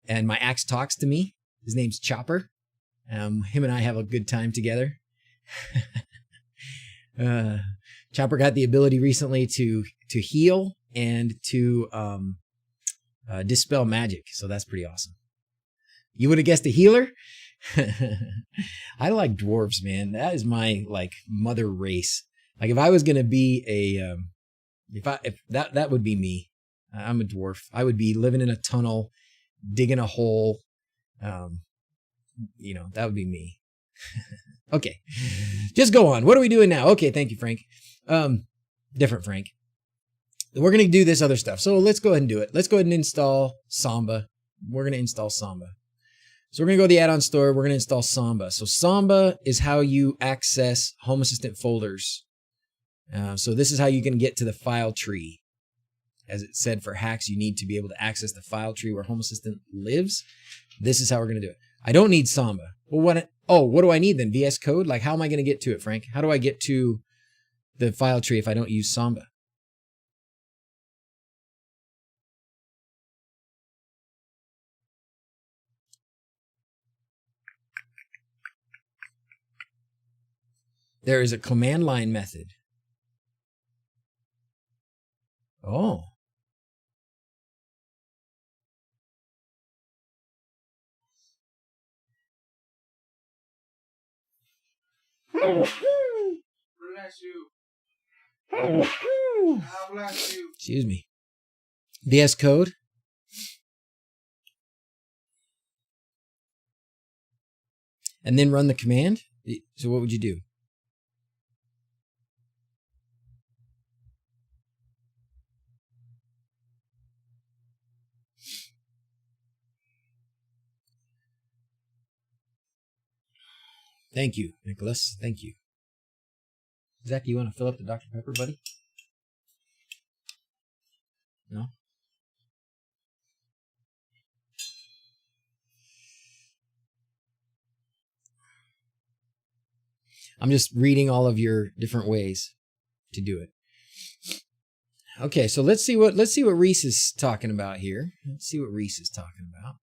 And my axe talks to me. His name's Chopper. Him and I have a good time together. Chopper got the ability recently to heal and to dispel magic, so that's pretty awesome. You would have guessed a healer? I like dwarves, man. That is my mother race. Like if I was gonna be if that would be me. I'm a dwarf. I would be living in a tunnel, digging a hole. That would be me. Okay, just go on. What are we doing now? Okay, thank you, Frank. Different Frank. We're going to do this other stuff. So let's go ahead and do it. Let's go ahead and install Samba. We're going to install Samba. So we're going to go to the add-on store. We're going to install Samba. So Samba is how you access Home Assistant folders. So this is how you can get to the file tree. As it said for HACS, you need to be able to access the file tree where Home Assistant lives. This is how we're going to do it. I don't need Samba. Well, what do I need then? VS Code? Like, how am I going to get to it, Frank? How do I get to the file tree if I don't use Samba? There is a command line method. Oh. Bless you. Bless you. Excuse me. VS Code. And then run the command. So what would you do? Thank you, Nicholas. Thank you. Zach, you want to fill up the Dr. Pepper, buddy? No? I'm just reading all of your different ways to do it. Okay, so let's see what Reese is talking about here. Let's see what Reese is talking about.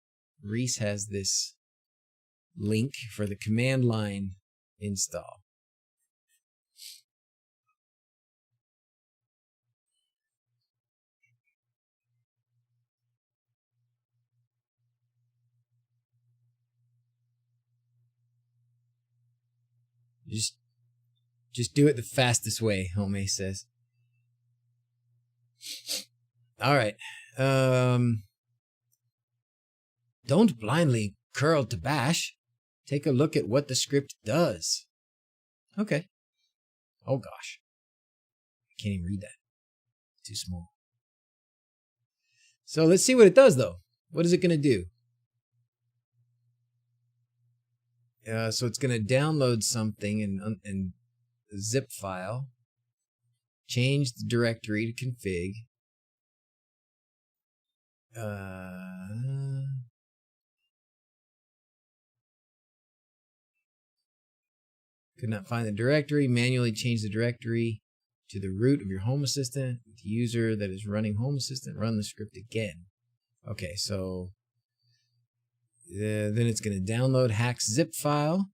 Reese has this link for the command line install. Just do it the fastest way, Home says. All right. Don't blindly curl to bash. Take a look at what the script does. Okay. Oh gosh. I can't even read that. It's too small. So let's see what it does though. What is it going to do? So it's going to download something in a zip file, change the directory to config. Could not find the directory. Manually change the directory to the root of your Home Assistant. The user that is running Home Assistant, run the script again. Okay, so then it's going to download HACS zip file,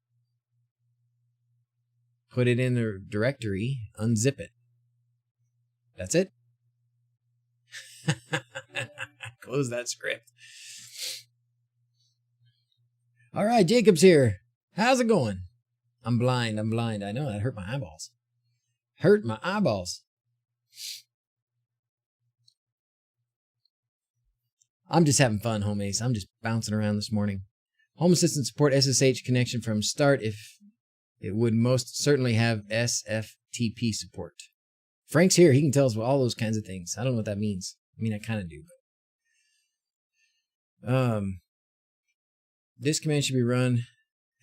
put it in the directory, unzip it. That's it. Close that script. All right, Jacob's here. How's it going? I'm blind. I know, that hurt my eyeballs. Hurt my eyeballs. I'm just having fun, Home Ace. I'm just bouncing around this morning. Home Assistant support SSH connection from start if it would most certainly have SFTP support. Frank's here. He can tell us all those kinds of things. I don't know what that means. I mean, I kind of do. But this command should be run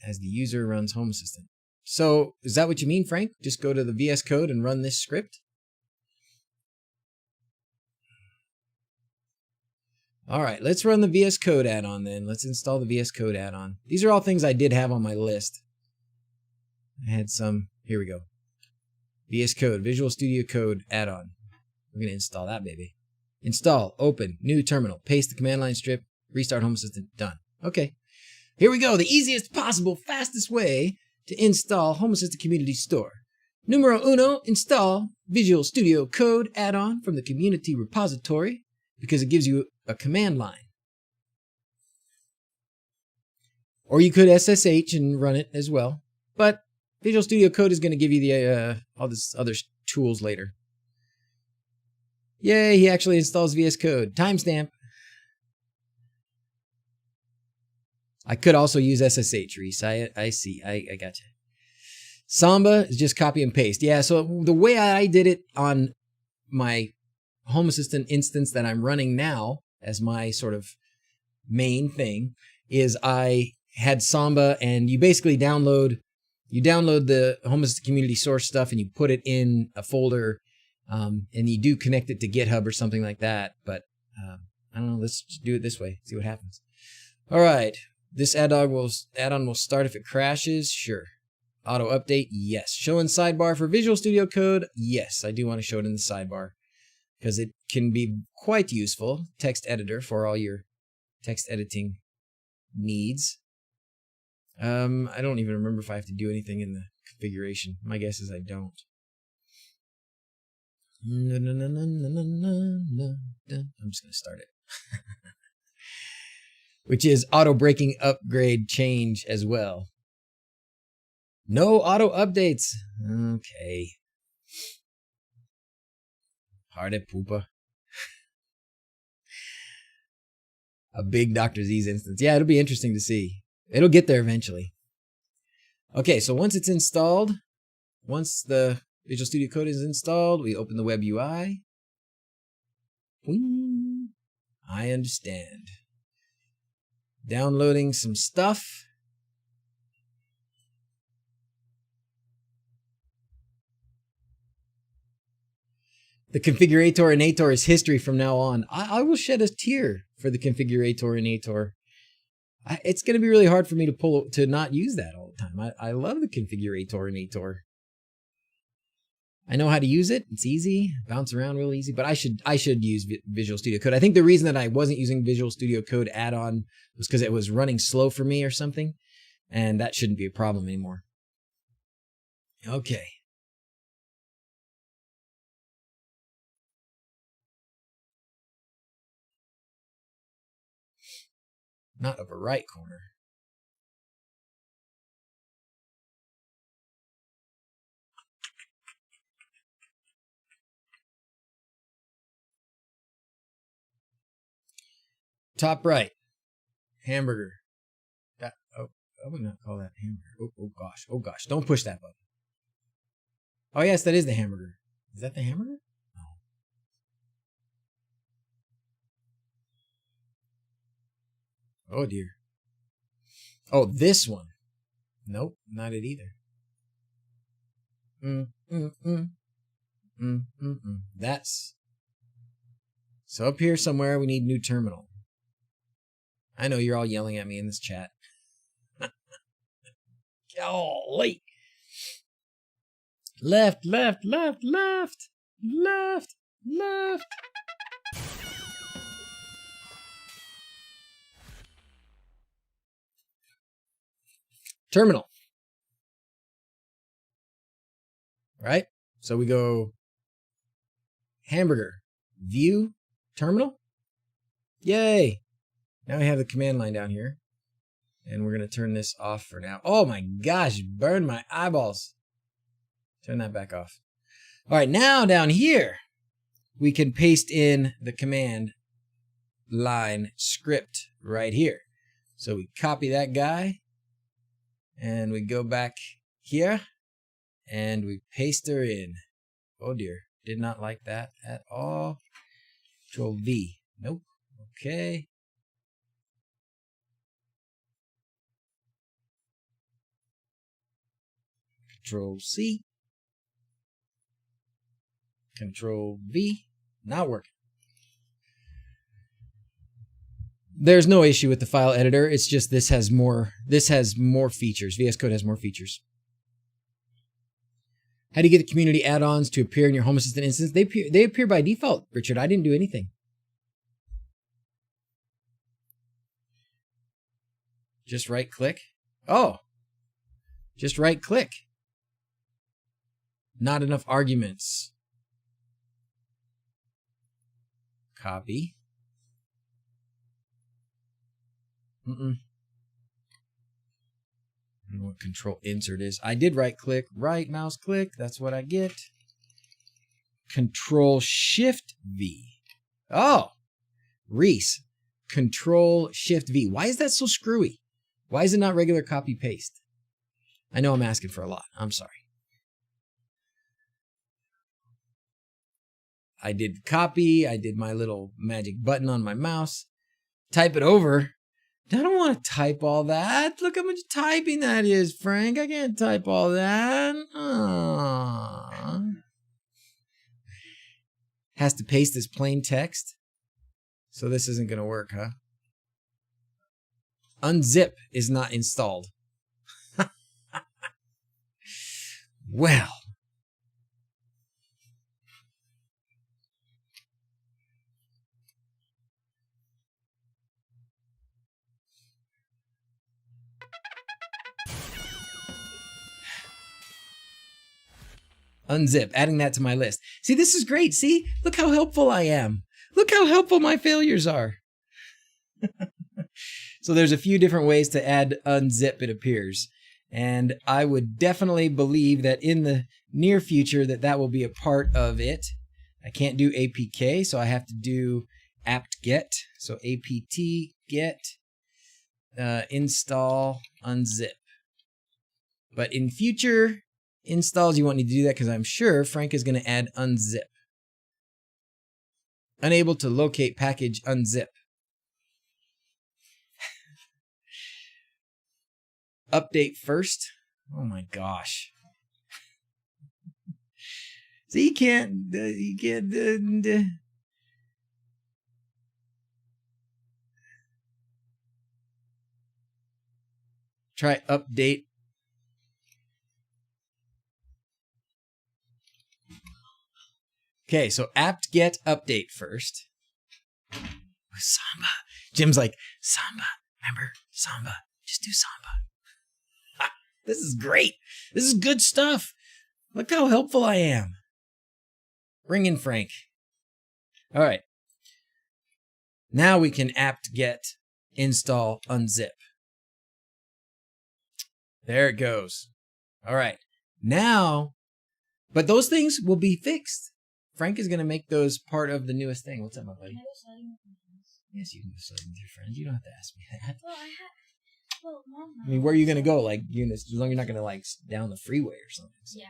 as the user runs Home Assistant. So is that what you mean, Frank? Just go to the VS Code and run this script? All right, let's run the VS Code add-on then. Let's install the VS Code add-on. These are all things I did have on my list. I had some. Here we go. VS Code, Visual Studio Code add-on. We're going to install that, baby. Install, open, new terminal, paste the command line strip, restart Home Assistant, done. Okay, here we go. The easiest possible, fastest way to install Home Assistant Community Store. Numero uno, install Visual Studio Code add-on from the community repository because it gives you a command line. Or you could SSH and run it as well. But Visual Studio Code is going to give you the all this other tools later. Yay, he actually installs VS Code. Timestamp. I could also use SSH, Reese. I see. I got you. Samba is just copy and paste. Yeah, so the way I did it on my Home Assistant instance that I'm running now as my sort of main thing is I had Samba, and you basically download the Home Assistant community source stuff and you put it in a folder, and you do connect it to GitHub or something like that. But I don't know. Let's just do it this way. See what happens. All right. This add-on will start if it crashes. Sure. Auto update. Yes. Show in sidebar for Visual Studio Code. Yes, I do want to show it in the sidebar because it can be quite useful. Text editor for all your text editing needs. I don't even remember if I have to do anything in the configuration. My guess is I don't. I'm just going to start it. Which is auto breaking upgrade change as well. No auto updates. Okay. Harde poopa. A big DrZzs instance. Yeah, it'll be interesting to see. It'll get there eventually. Okay, so once it's installed, once the Visual Studio Code is installed, we open the web UI. Boing. I understand. Downloading some stuff. The configurator is history from now on. I will shed a tear for the configurator. It's going to be really hard for me to not use that all the time. I love the configurator. I know how to use it. It's easy, bounce around real easy, but I should use Visual Studio Code. I think the reason that I wasn't using Visual Studio Code add-on was because it was running slow for me or something, and that shouldn't be a problem anymore. Okay. Not upper right corner. Top right. Hamburger. I would not call that hamburger. Oh gosh. Oh gosh. Don't push that button. Oh yes, that is the hamburger. Is that the hamburger? No. Oh dear. Oh, this one. Nope, not it either. That's... So up here somewhere we need new terminal. I know you're all yelling at me in this chat. Golly. Left. Terminal. Right? So we go hamburger, view, terminal. Yay. Now we have the command line down here. And we're going to turn this off for now. Oh my gosh, burned my eyeballs. Turn that back off. All right, now down here, we can paste in the command line script right here. So we copy that guy. And we go back here. And we paste her in. Oh dear, did not like that at all. Control V. Nope. Okay. Control C. Control V. Not working. There's no issue with the file editor. It's just this has more features. VS Code has more features. How do you get the community add-ons to appear in your Home Assistant instance? They appear by default, Richard. I didn't do anything. Just right click. Oh. Just right click. Not enough arguments. Copy. I don't know what control insert is. I did right click, right mouse click. That's what I get. Control Shift V. Oh, Reese. Control Shift V. Why is that so screwy? Why is it not regular copy paste? I know I'm asking for a lot. I'm sorry. I did copy. I did my little magic button on my mouse. Type it over. I don't want to type all that. Look how much typing that is, Frank. I can't type all that. Aww. Has to paste as plain text. So this isn't going to work, huh? Unzip is not installed. Well. Unzip, adding that to my list. See, this is great. See, look how helpful I am. Look how helpful my failures are. So there's a few different ways to add unzip, it appears. And I would definitely believe that in the near future that will be a part of it. I can't do APK, so I have to do apt-get. So apt-get install unzip. But in future installs, you won't need to do that because I'm sure Frank is going to add unzip. Unable to locate package unzip. Update first. Oh my gosh. So you can't try update. Okay, so apt-get update first. Samba. Jim's like, Samba. Remember? Samba. Just do Samba. This is great. This is good stuff. Look how helpful I am. Bring in Frank. All right. Now we can apt-get install unzip. There it goes. All right. Now, but those things will be fixed. Frank is going to make those part of the newest thing. What's up, my buddy? Can I go sledding with my friends? Yes, you can go sledding with your friends. You don't have to ask me that. Well, Mom. I mean, where are you going to go? Like, as long as you're not going to, like, down the freeway or something. So Yeah,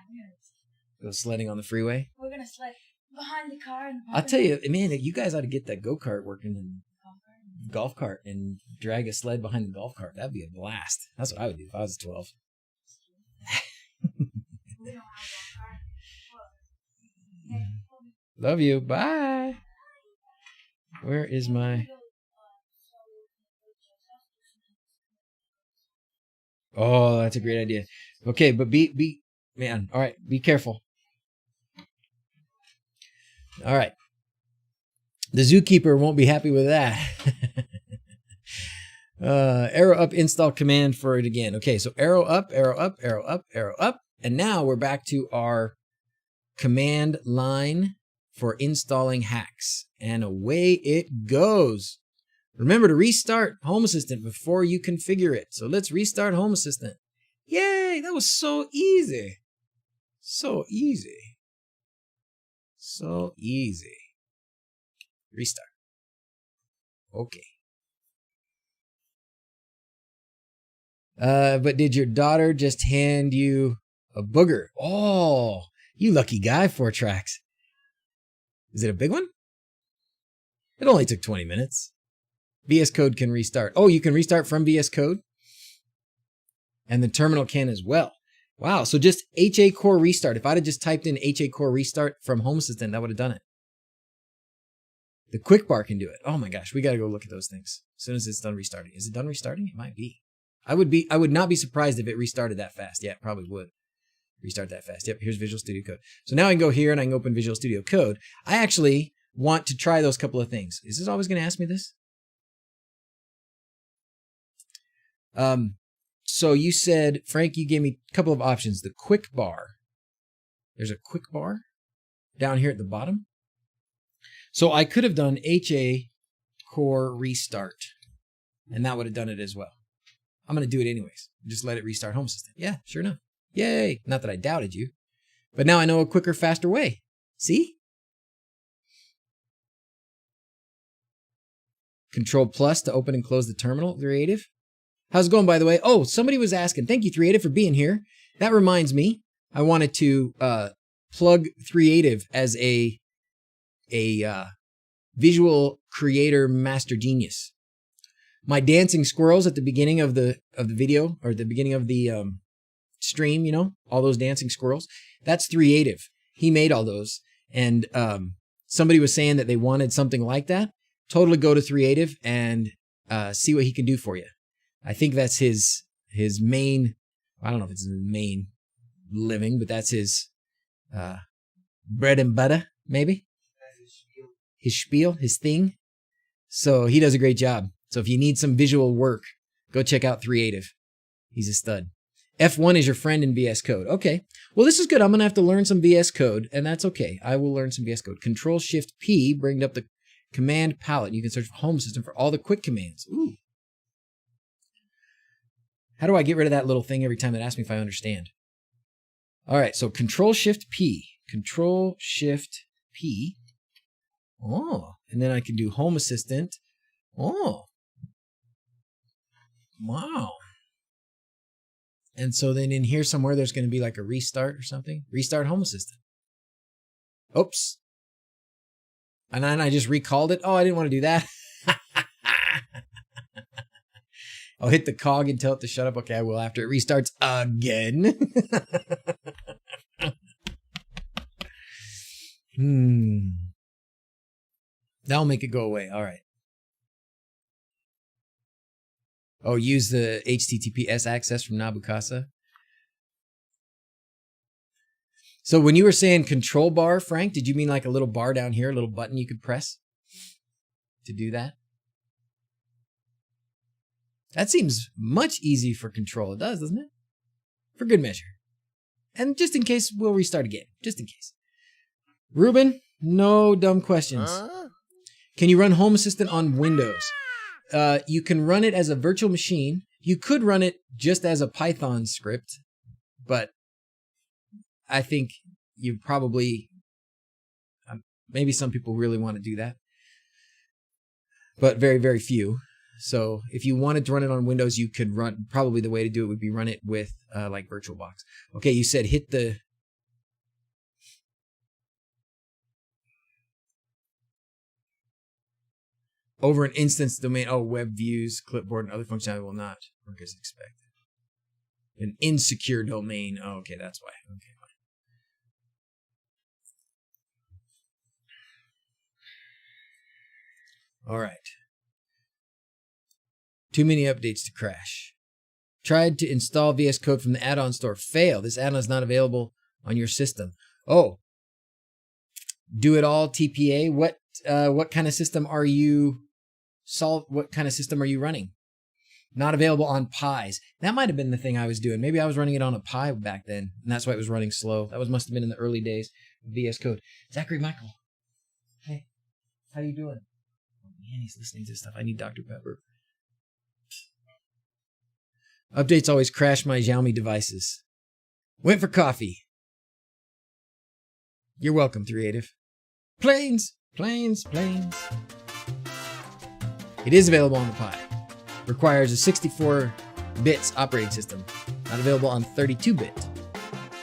go sledding on the freeway? we're gonna sled behind the car. And I'll tell you, man, you guys ought to get that go-kart working in golf cart and drag a sled behind the golf cart. That'd be a blast. That's what I would do if I was 12. We don't have a car. Okay. Love you. Bye. Where is my... Oh, that's a great idea. Okay, but man, all right, be careful. All right. The zookeeper won't be happy with that. Arrow up install command for it again. Okay, so arrow up, arrow up, arrow up, arrow up. And now we're back to our command line for installing HACS. And away it goes. Remember to restart Home Assistant before you configure it. So let's restart Home Assistant. Yay, that was so easy. So easy. So easy. Restart. Okay. But did your daughter just hand you a booger? Oh, you lucky guy, 4 tracks. Is it a big one? It only took 20 minutes. VS Code can restart. Oh, you can restart from VS Code? And the terminal can as well. Wow, so just HA Core restart. If I'd have just typed in HA Core restart from Home Assistant, that would have done it. The quick bar can do it. Oh my gosh, we got to go look at those things as soon as it's done restarting. Is it done restarting? It might be. I would not be surprised if it restarted that fast. Yeah, it probably would restart that fast. Yep, here's Visual Studio Code. So now I can go here and I can open Visual Studio Code. I actually want to try those couple of things. Is this always going to ask me this? So you said, Frank, you gave me a couple of options. The quick bar. There's a quick bar down here at the bottom. So I could have done HA Core restart, and that would have done it as well. I'm going to do it anyways. Just let it restart Home Assistant. Yeah, sure enough. Yay. Not that I doubted you, but now I know a quicker, faster way. See? Control plus to open and close the terminal, Creative. How's it going, by the way? Oh, somebody was asking. Thank you, Creative, for being here. That reminds me, I wanted to plug Creative as a visual creator master genius. My dancing squirrels at the beginning of the video, or the beginning of the stream, you know, all those dancing squirrels, that's Creative. He made all those. And somebody was saying that they wanted something like that. Totally go to Creative and see what he can do for you. I think that's his main, I don't know if it's his main living, but that's his bread and butter, maybe. His spiel, his thing. So he does a great job. So if you need some visual work, go check out Creative. He's a stud. F1 is your friend in VS Code. Okay. Well, this is good. I'm going to have to learn some VS Code, and that's okay. I will learn some VS Code. Control-Shift-P, bring up the command palette. You can search for Home Assistant for all the quick commands. Ooh. How do I get rid of that little thing every time it asks me if I understand? All right, so Control-Shift-P. Control-Shift-P. Oh, and then I can do Home Assistant. Oh. Wow. And so then in here somewhere, there's going to be like a restart or something. Restart Home Assistant. Oops. And then I just recalled it. Oh, I didn't want to do that. I'll hit the cog and tell it to shut up. Okay, I will after it restarts again. That'll make it go away. All right. Oh, use the HTTPS access from Nabukasa. So when you were saying control bar, Frank, did you mean like a little bar down here, a little button you could press to do that? That seems much easy for control. It does, doesn't it? For good measure. And just in case, we'll restart again. Just in case. Ruben, no dumb questions. Can you run Home Assistant on Windows? You can run it as a virtual machine. You could run it just as a Python script, but I think you probably, maybe some people really want to do that, but very, very few. So if you wanted to run it on Windows, you could run, probably the way to do it would be run it with like VirtualBox. Okay, you said hit the, over an instance domain, oh, web views, clipboard, and other functionality will not work as expected. An insecure domain, oh, okay, that's why, okay. All right. Too many updates to crash. Tried to install VS Code from the add-on store. Failed. This add-on is not available on your system. Oh. Do it all TPA. What kind of system are you what kind of system are you running? Not available on Pis. That might have been the thing I was doing. Maybe I was running it on a Pi back then, and that's why it was running slow. That must have been in the early days of VS Code. Zachary Michael. Hey, how you doing? Man, he's listening to stuff. I need Dr. Pepper. Updates always crash my Xiaomi devices. Went for coffee. You're welcome, Creative. Planes, planes, planes. It is available on the Pi. Requires a 64 bits operating system. Not available on 32-bit.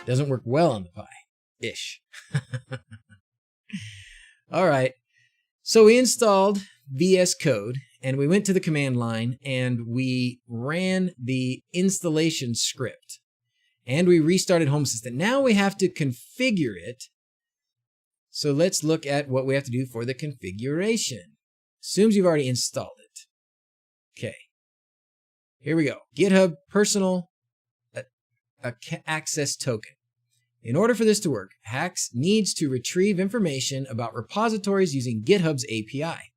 Doesn't work well on the Pi. Ish. All right. So we installed VS Code, and we went to the command line, and we ran the installation script, and we restarted Home Assistant. Now we have to configure it. So let's look at what we have to do for the configuration. Assumes you've already installed it. Okay. Here we go. GitHub personal access token. In order for this to work, HACS needs to retrieve information about repositories using GitHub's API.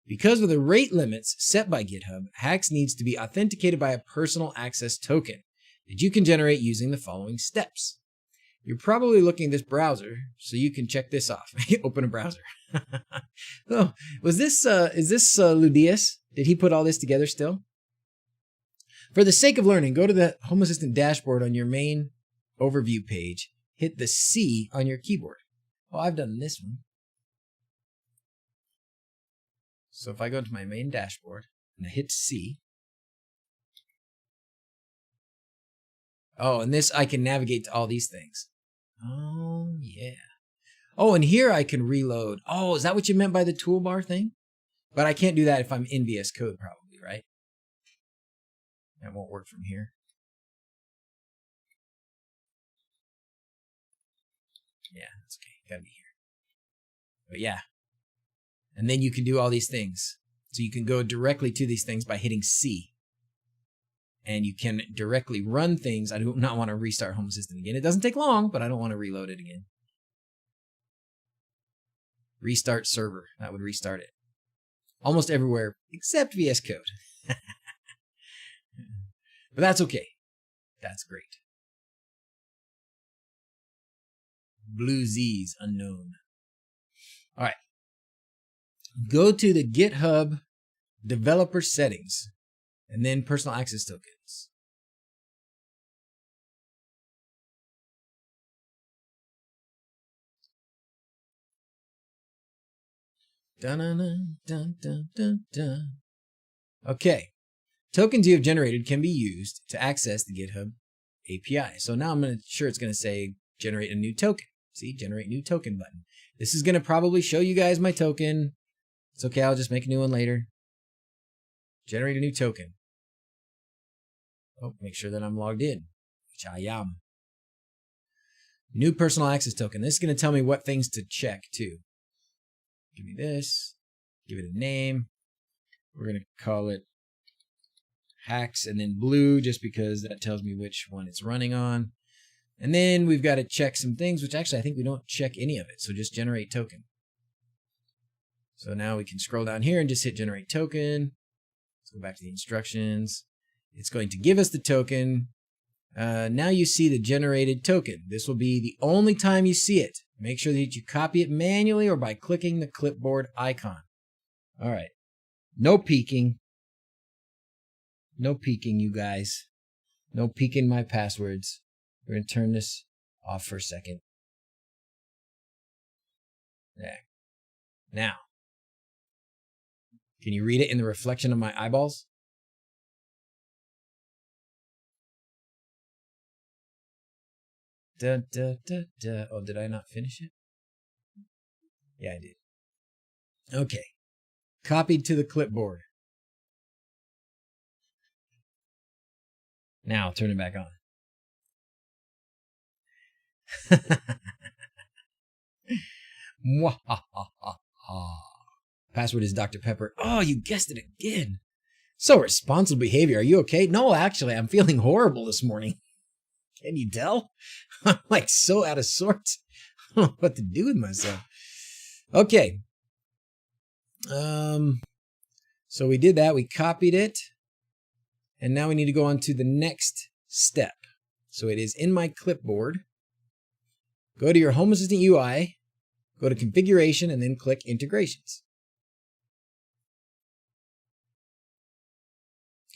Because of the rate limits set by GitHub, HACS needs to be authenticated by a personal access token that you can generate using the following steps. You're probably looking at this browser, so you can check this off. Open a browser. Oh, is this Ludius? Did he put all this together still? For the sake of learning, go to the Home Assistant dashboard on your main overview page. Hit the C on your keyboard. Oh, I've done this one. So if I go to my main dashboard and I hit C. Oh, and this, I can navigate to all these things. Oh, yeah. Oh, and here I can reload. Oh, is that what you meant by the toolbar thing? But I can't do that if I'm in VS Code probably, right? That won't work from here. Yeah, that's okay. Gotta be here. But yeah. And then you can do all these things. So you can go directly to these things by hitting C. And you can directly run things. I do not want to restart Home Assistant again. It doesn't take long, but I don't want to reload it again. Restart server. That would restart it. Almost everywhere except VS Code. But that's okay. That's great. DrZzs unknown. All right. Go to the GitHub developer settings and then personal access tokens. Dun, dun, dun, dun, dun, dun. Okay. Tokens you have generated can be used to access the GitHub API. So now I'm sure it's going to say generate a new token. See, generate new token button. This is going to probably show you guys my token. It's okay, I'll just make a new one later. Generate a new token. Oh, make sure that I'm logged in, which I am. New personal access token. This is going to tell me what things to check too. Give me this. Give it a name. We're going to call it HACS and then blue just because that tells me which one it's running on. And then we've got to check some things, which actually I think we don't check any of it. So just generate token. So now we can scroll down here and just hit generate token. Let's go back to the instructions. It's going to give us the token. Now you see the generated token. This will be the only time you see it. Make sure that you copy it manually or by clicking the clipboard icon. All right. No peeking. No peeking, you guys. No peeking my passwords. We're going to turn this off for a second. There. Now, can you read it in the reflection of my eyeballs? Da, da, da, da. Oh, did I not finish it? Yeah, I did. Okay. Copied to the clipboard. Now, I'll turn it back on. Password is Dr. Pepper. Oh, you guessed it again. So responsible behavior. Are you okay? No, actually, I'm feeling horrible this morning. Can you tell? I'm like so out of sorts. I don't know what to do with myself. Okay. So we did that. We copied it. And now we need to go on to the next step. So it is in my clipboard. Go to your Home Assistant UI, go to Configuration, and then click Integrations.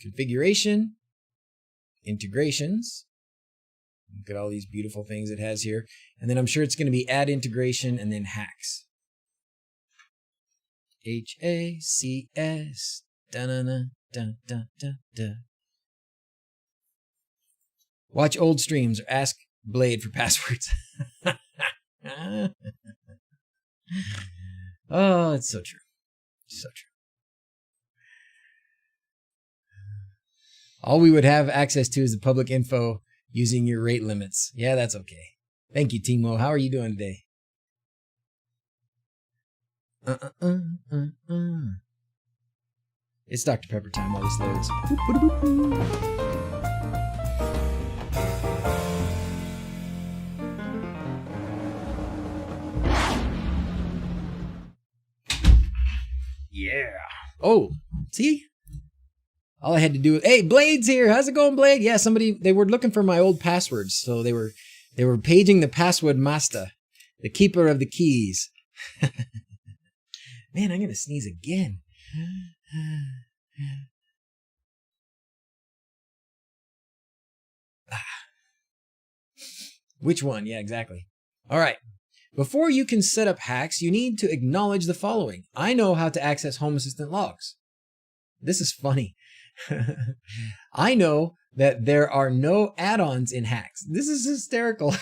Configuration, Integrations. Look at all these beautiful things it has here. And then I'm sure it's going to be Add Integration and then HACS. HACS. Da-na-na-da-da-da-da. Watch old streams or ask Blade for passwords. Oh, it's so true. So true. All we would have access to is the public info using your rate limits. Yeah, that's okay. Thank you, Timo. How are you doing today? It's Dr. Pepper time while this loads. Yeah. Oh, see? All I had to do, hey, Blade's here. How's it going, Blade? Yeah, they were looking for my old passwords. So they were paging the password master, the keeper of the keys. Man, I'm going to sneeze again. Which one? Yeah, exactly. All right. Before you can set up HACS, you need to acknowledge the following. I know how to access Home Assistant logs. This is funny. I know that there are no add-ons in HACS. This is hysterical.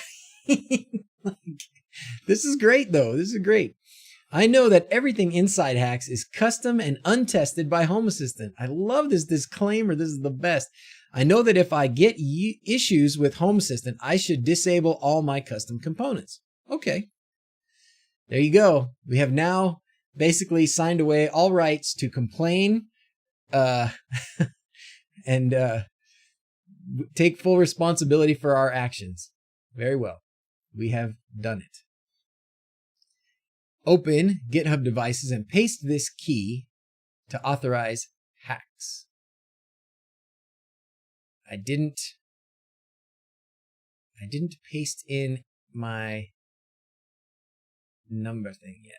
This is great, though. This is great. I know that everything inside HACS is custom and untested by Home Assistant. I love this disclaimer. This is the best. I know that if I get issues with Home Assistant, I should disable all my custom components. Okay. There you go. We have now basically signed away all rights to complain and take full responsibility for our actions. Very well. We have done it. Open GitHub Devices and paste this key to authorize HACS. I didn't paste in my number thing yet.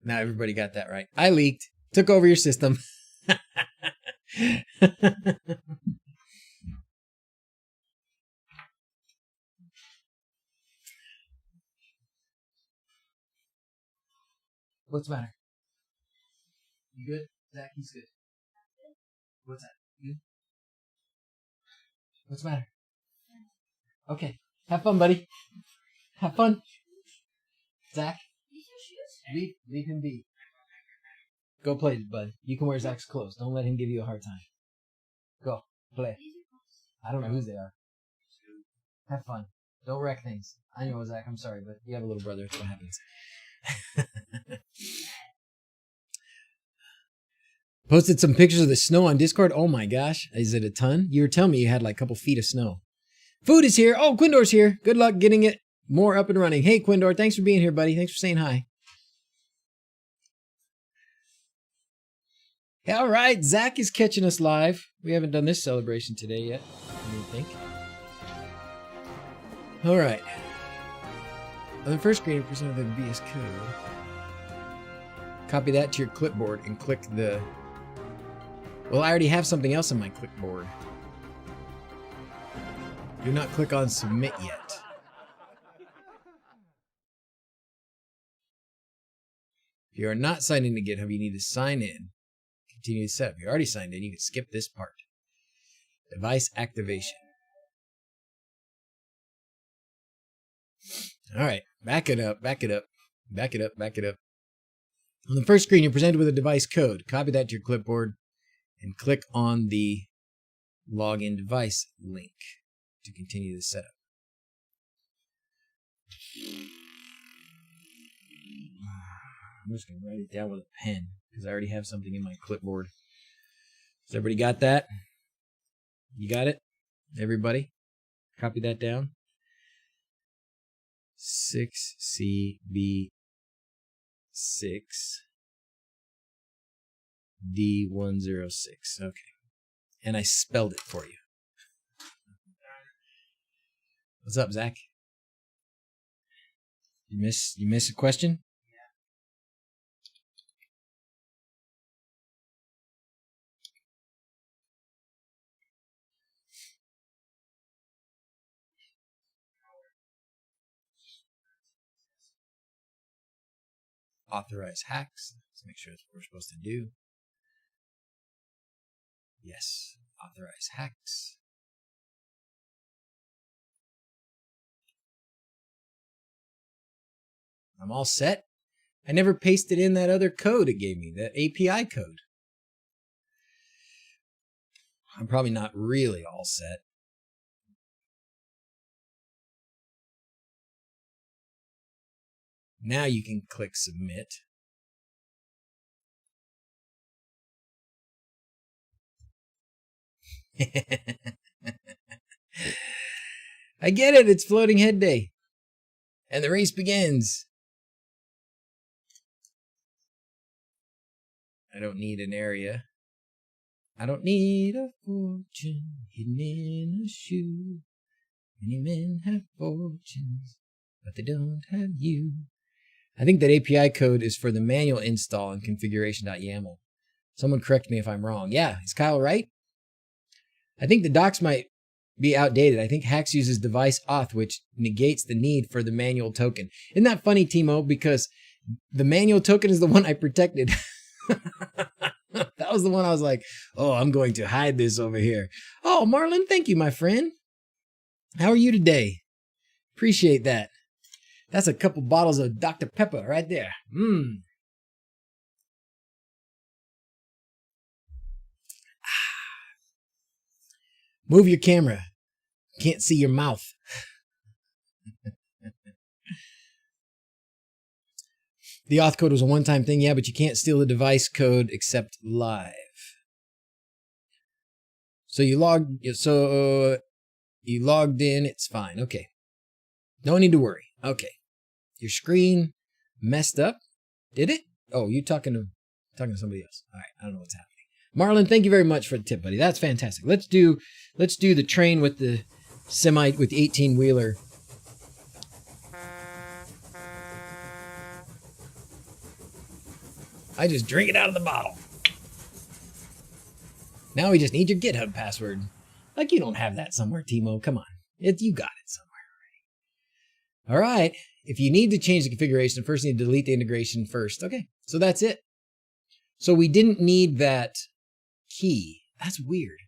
Now everybody got that right. I leaked, took over your system. What's the matter? You good? Zach, he's good. What's that? You? What's the matter? Okay. Have fun, buddy. Have fun. Zach, leave him be. Go play, bud. You can wear Zach's clothes. Don't let him give you a hard time. Go. Play. I don't know whose they are. Have fun. Don't wreck things. I know, Zach. I'm sorry, but you have a little brother. It's what happens. Posted some pictures of the snow on Discord. Oh my gosh. Is it a ton? You were telling me you had like a couple feet of snow. Food is here. Oh, Quindor's here. Good luck getting it more up and running. Hey, Quindor. Thanks for being here, buddy. Thanks for saying hi. All right. Zach is catching us live. We haven't done this celebration today yet, I don't think. All right. On the first screen, present the VS Code. Copy that to your clipboard and click the... Well, I already have something else on my clipboard. Do not click on submit yet. If you are not signed into GitHub, you need to sign in. Continue to set up. If you're already signed in, you can skip this part. Device activation. All right, back it up, back it up, back it up, back it up. On the first screen, you're presented with a device code. Copy that to your clipboard and click on the login device link to continue the setup. I'm just going to write it down with a pen because I already have something in my clipboard. Has everybody got that? You got it? Everybody? Copy that down. 6CB6 D106. Okay. And I spelled it for you. What's up, Zach? You miss a question? Authorize HACS. Let's make sure that's what we're supposed to do. Yes, authorize HACS. I'm all set. I never pasted in that other code it gave me, that API code. I'm probably not really all set. Now you can click submit. I get it. It's floating head day. And the race begins. I don't need an area. I don't need a fortune hidden in a shoe. Many men have fortunes, but they don't have you. I think that API code is for the manual install in configuration.yaml. Someone correct me if I'm wrong. Yeah, is Kyle right? I think the docs might be outdated. I think HACS uses device auth, which negates the need for the manual token. Isn't that funny, Timo? Because the manual token is the one I protected. That was the one I was like, oh, I'm going to hide this over here. Oh, Marlon, thank you, my friend. How are you today? Appreciate that. That's a couple bottles of Dr. Pepper right there. Move your camera. Can't see your mouth. The auth code was a one-time thing, yeah, but you can't steal the device code except live. So you logged in, it's fine. Okay. No need to worry. Okay. Your screen messed up. Did it? Oh, you talking to somebody else. All right, I don't know what's happening. Marlon, thank you very much for the tip, buddy. That's fantastic. Let's do the train with the semi with the 18-wheeler. I just drink it out of the bottle. Now we just need your GitHub password. Like you don't have that somewhere, Timo. Come on. You got it somewhere already. All right. If you need to change the configuration, first you need to delete the integration first. Okay, so that's it. So we didn't need that key. That's weird.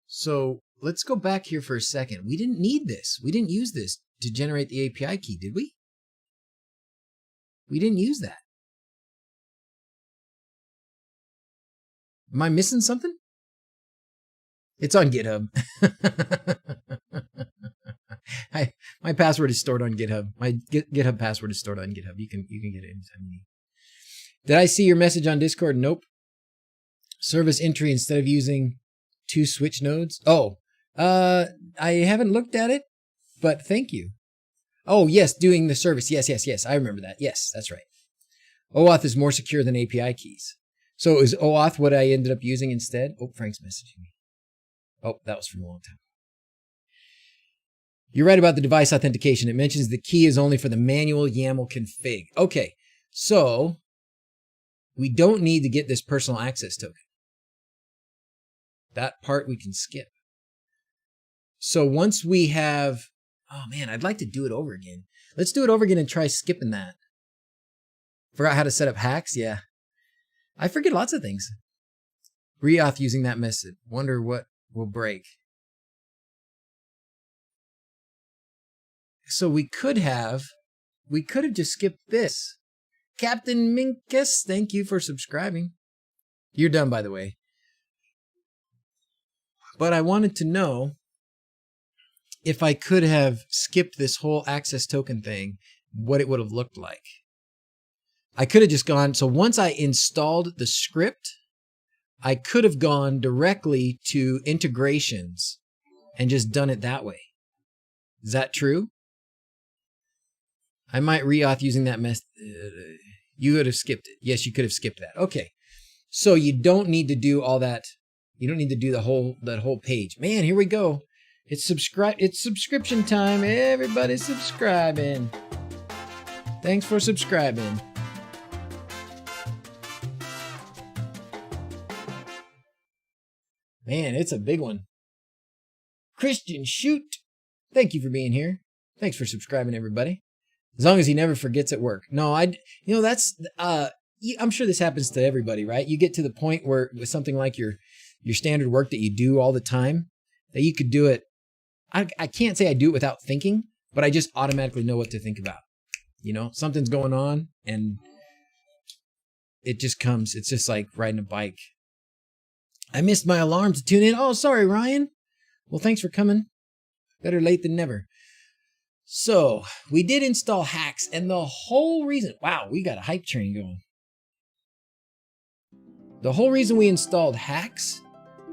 So let's go back here for a second. We didn't need this. We didn't use this to generate the API key, did we? We didn't use that. Am I missing something? It's on GitHub. My password is stored on GitHub. My GitHub password is stored on GitHub. You can get it anytime you need. Did I see your message on Discord? Nope. Service entry instead of using 2 switch nodes. Oh, I haven't looked at it, but thank you. Oh, yes, doing the service. Yes. I remember that. Yes, that's right. OAuth is more secure than API keys. So is OAuth what I ended up using instead? Oh, Frank's messaging me. Oh, that was from a long time. You're right about the device authentication. It mentions the key is only for the manual YAML config. Okay, so we don't need to get this personal access token. That part we can skip. So once we have, oh man, I'd like to do it over again. Let's do it over again and try skipping that. Forgot how to set up HACS? Yeah. I forget lots of things. Reauth using that method. Wonder what will break. So we could have just skipped this. Captain Minkus, thank you for subscribing. You're done, by the way. But I wanted to know if I could have skipped this whole access token thing, what it would have looked like. I could have just gone, so once I installed the script, I could have gone directly to integrations and just done it that way. Is that true? I might reauth using that method. You would have skipped it. Yes, you could have skipped that. Okay. So you don't need to do all that. You don't need to do that whole page. Man, here we go. It's subscription time. Everybody's subscribing. Thanks for subscribing. Man, it's a big one. Christian Shoot. Thank you for being here. Thanks for subscribing, everybody. As long as he never forgets at work. No, that's, I'm sure this happens to everybody, right? You get to the point where with something like your standard work that you do all the time, that you could do it. I can't say I do it without thinking, but I just automatically know what to think about. You know, something's going on and it just comes. It's just like riding a bike. I missed my alarm to tune in. Oh, sorry, Ryan. Well, thanks for coming. Better late than never. So we did install HACS, and the whole reason, wow, we got a hype train going. The whole reason we installed HACS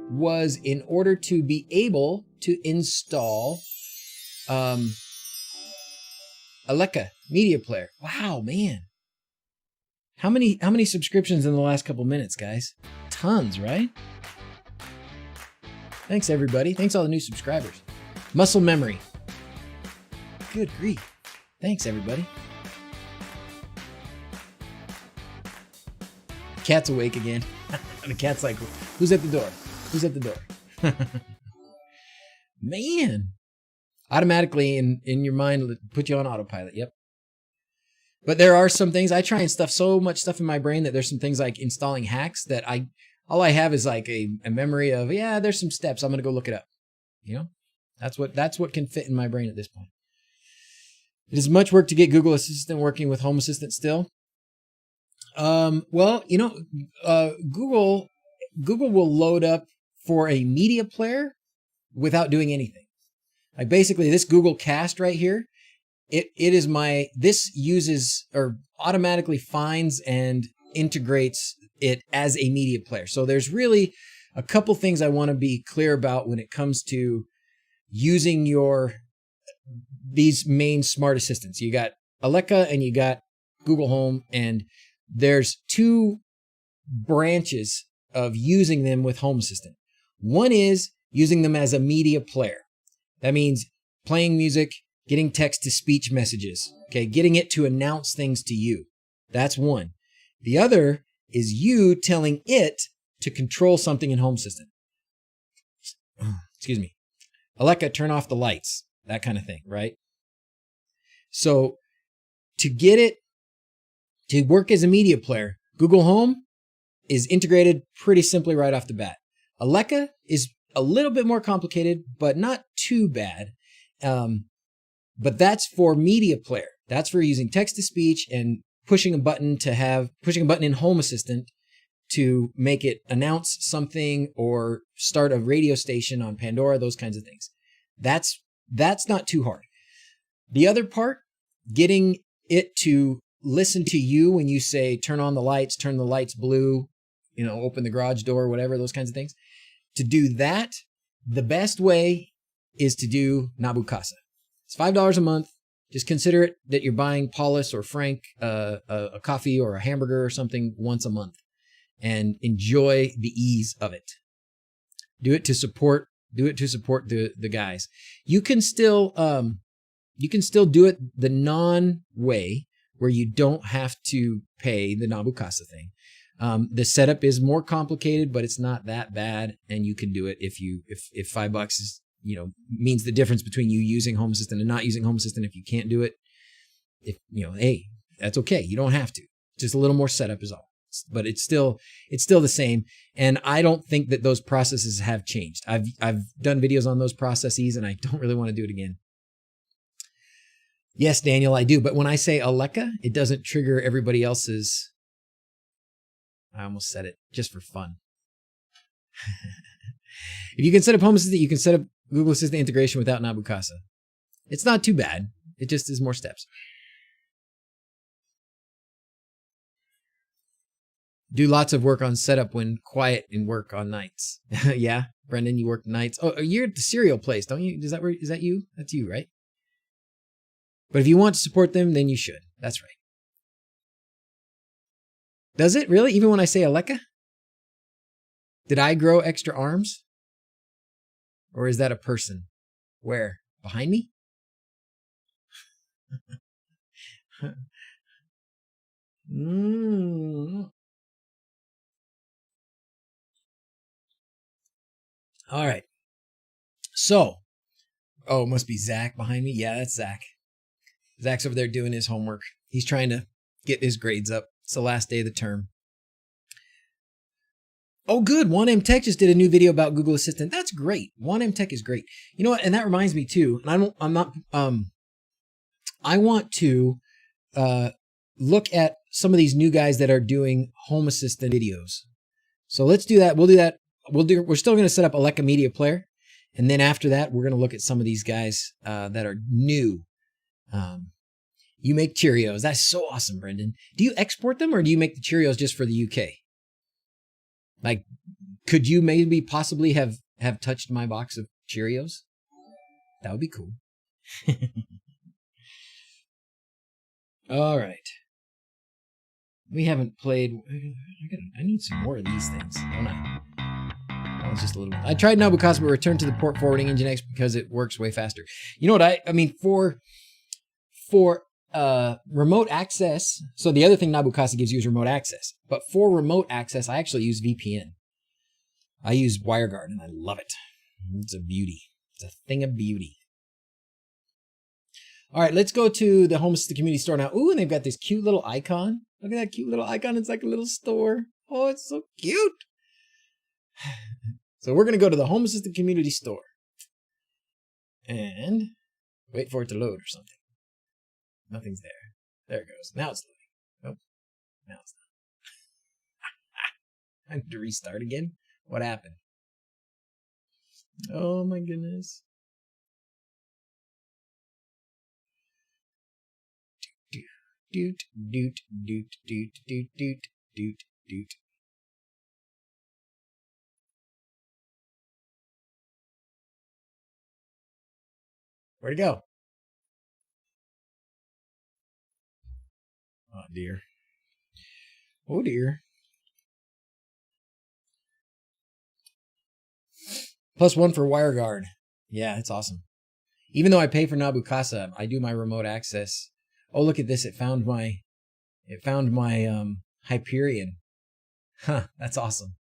was in order to be able to install Aleka media player. Wow, man. How many subscriptions in the last couple minutes, guys? Tons, right? Thanks, everybody. Thanks all the new subscribers. Muscle memory. Good grief. Thanks, everybody. The cat's awake again. The cat's like, who's at the door? Who's at the door? Man. Automatically in your mind, put you on autopilot. Yep. But there are some things, I try and stuff so much stuff in my brain that there's some things like installing HACS that all I have is like a memory of, yeah, there's some steps. I'm going to go look it up. You know, that's what can fit in my brain at this point. It is much work to get Google Assistant working with Home Assistant still. Well, you know, Google will load up for a media player without doing anything. Like basically this Google Cast right here, this uses or automatically finds and integrates it as a media player. So there's really a couple things I want to be clear about when it comes to using these main smart assistants. You got Aleka and you got Google Home, and there's two branches of using them with Home Assistant. One is using them as a media player. That means playing music, getting text-to-speech messages, okay, getting it to announce things to you. That's one. The other is you telling it to control something in Home Assistant. Excuse me. Aleka, turn off the lights. That kind of thing, right? So to get it to work as a media player, Google Home is integrated pretty simply right off the bat. Aleka is a little bit more complicated, but not too bad. But that's for media player. That's for using text to speech and pushing a button in Home Assistant to make it announce something or start a radio station on Pandora, those kinds of things. That's not too hard. The other part, getting it to listen to you when you say, turn on the lights, turn the lights blue, open the garage door, whatever, those kinds of things. To do that, the best way is to do Nabu Casa. It's $5 a month. Just consider it that you're buying Paulus or Frank a coffee or a hamburger or something once a month, and enjoy the ease of it. Do it to support the guys. You can still do it the non-way where you don't have to pay the Nabu Casa thing. The setup is more complicated, but it's not that bad, and you can do it if $5 is means the difference between you using Home Assistant and not using Home Assistant. If you can't do it, hey, that's okay. You don't have to. Just a little more setup is all. But it's still the same. And I don't think that those processes have changed. I've done videos on those processes, and I don't really want to do it again. Yes, Daniel, I do. But when I say Aleka, it doesn't trigger everybody else's. I almost said it just for fun. If you can set up Home Assistant, you can set up Google Assistant integration without Nabu Casa. It's not too bad. It just is more steps. Do lots of work on setup when quiet and work on nights. Yeah, Brendan, you work nights. Oh, you're at the cereal place, don't you? Is that you? That's you, right? But if you want to support them, then you should. That's right. Does it really? Even when I say Aleka? Did I grow extra arms? Or is that a person? Where? Behind me? All right. So, it must be Zach behind me. Yeah, that's Zach. Zach's over there doing his homework. He's trying to get his grades up. It's the last day of the term. Oh, good. 1M Tech just did a new video about Google Assistant. That's great. 1M Tech is great. You know what? And that reminds me too. And I want to look at some of these new guys that are doing Home Assistant videos. So let's do that. We'll do that. We're still going to set up Aleka Media Player. And then after that, we're going to look at some of these guys that are new. You make Cheerios. That's so awesome, Brendan. Do you export them, or do you make the Cheerios just for the UK? Like, could you maybe possibly have touched my box of Cheerios? That would be cool. All right. We haven't played. I need some more of these things, don't I? That was just a little. I tried Nabu Casa, but returned to the port forwarding Nginx because it works way faster. You know what? I mean, for remote access. So the other thing Nabu Casa gives you is remote access. But for remote access, I actually use VPN. I use WireGuard, and I love it. It's a beauty. It's a thing of beauty. All right, let's go to the Home Assistant Community Store now. Ooh, and they've got this cute little icon. Look at that cute little icon. It's like a little store. Oh, it's so cute. So we're going to go to the Home Assistant Community Store. And wait for it to load or something. Nothing's there. There it goes. Now it's loading. Nope. Now it's not. I need to restart again. What happened? Oh my goodness. Doot, doot, doot, doot, doot, doot, doot, doot. Where'd it go? Oh dear. Oh dear. +1 for WireGuard. Yeah, it's awesome. Even though I pay for Nabu Casa, I do my remote access. Oh, look at this. It found my Hyperion. Huh, that's awesome.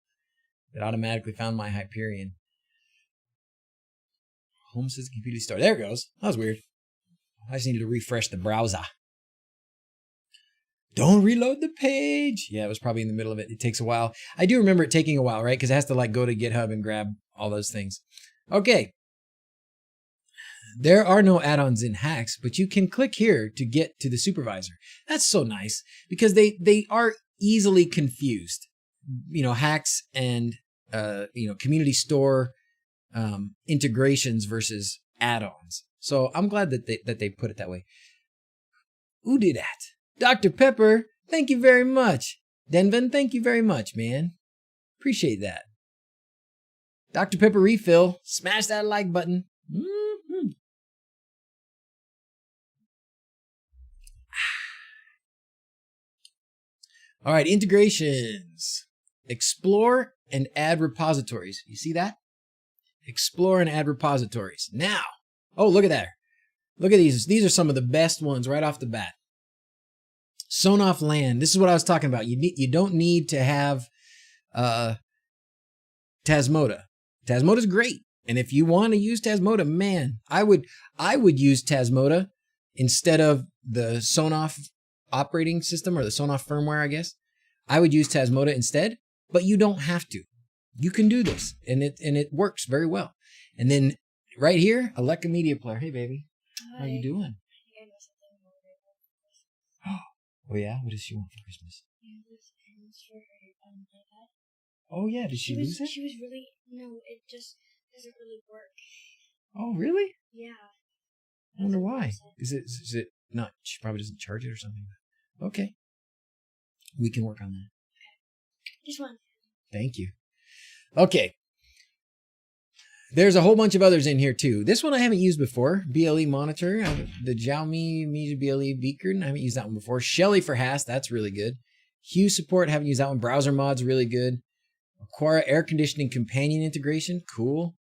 It automatically found my Hyperion. Home Assistant Computer Store. There it goes. That was weird. I just needed to refresh the browser. Don't reload the page. Yeah, it was probably in the middle of it. It takes a while. I do remember it taking a while, right? Because it has to like go to GitHub and grab all those things. Okay. There are no add-ons in HACS, but you can click here to get to the supervisor. That's so nice because they are easily confused. You know, HACS and community store integrations versus add-ons. So I'm glad that they put it that way. Who did that? Dr. Pepper, thank you very much. Denvin, thank you very much, man. Appreciate that. Dr. Pepper refill. Smash that like button. Mm-hmm. All right, integrations. Explore and add repositories. You see that? Explore and add repositories. Now, oh, look at that. Look at these. These are some of the best ones right off the bat. Sonoff land. This is what I was talking about. You don't need to have Tasmota. Tasmota is great. And if you want to use Tasmota, man, I would use Tasmota instead of the Sonoff operating system or the Sonoff firmware, I guess. I would use Tasmota instead, but you don't have to. You can do this, and it works very well. And then right here, Aleka Media Player. Hey, baby. Hi. How you doing? Oh, yeah? What does she want for Christmas? Oh, yeah. Did she lose it? She was really... No, it just doesn't really work. Oh, really? Yeah. I wonder why. Is it not? She probably doesn't charge it or something. Okay. We can work on that. Just one. Thank you. Okay. There's a whole bunch of others in here too. This one I haven't used before. BLE monitor. The Xiaomi Media BLE beacon. I haven't used that one before. Shelly for HACS. That's really good. Hue support. Haven't used that one. Browser mods. Really good. Aquara air conditioning companion integration. Cool.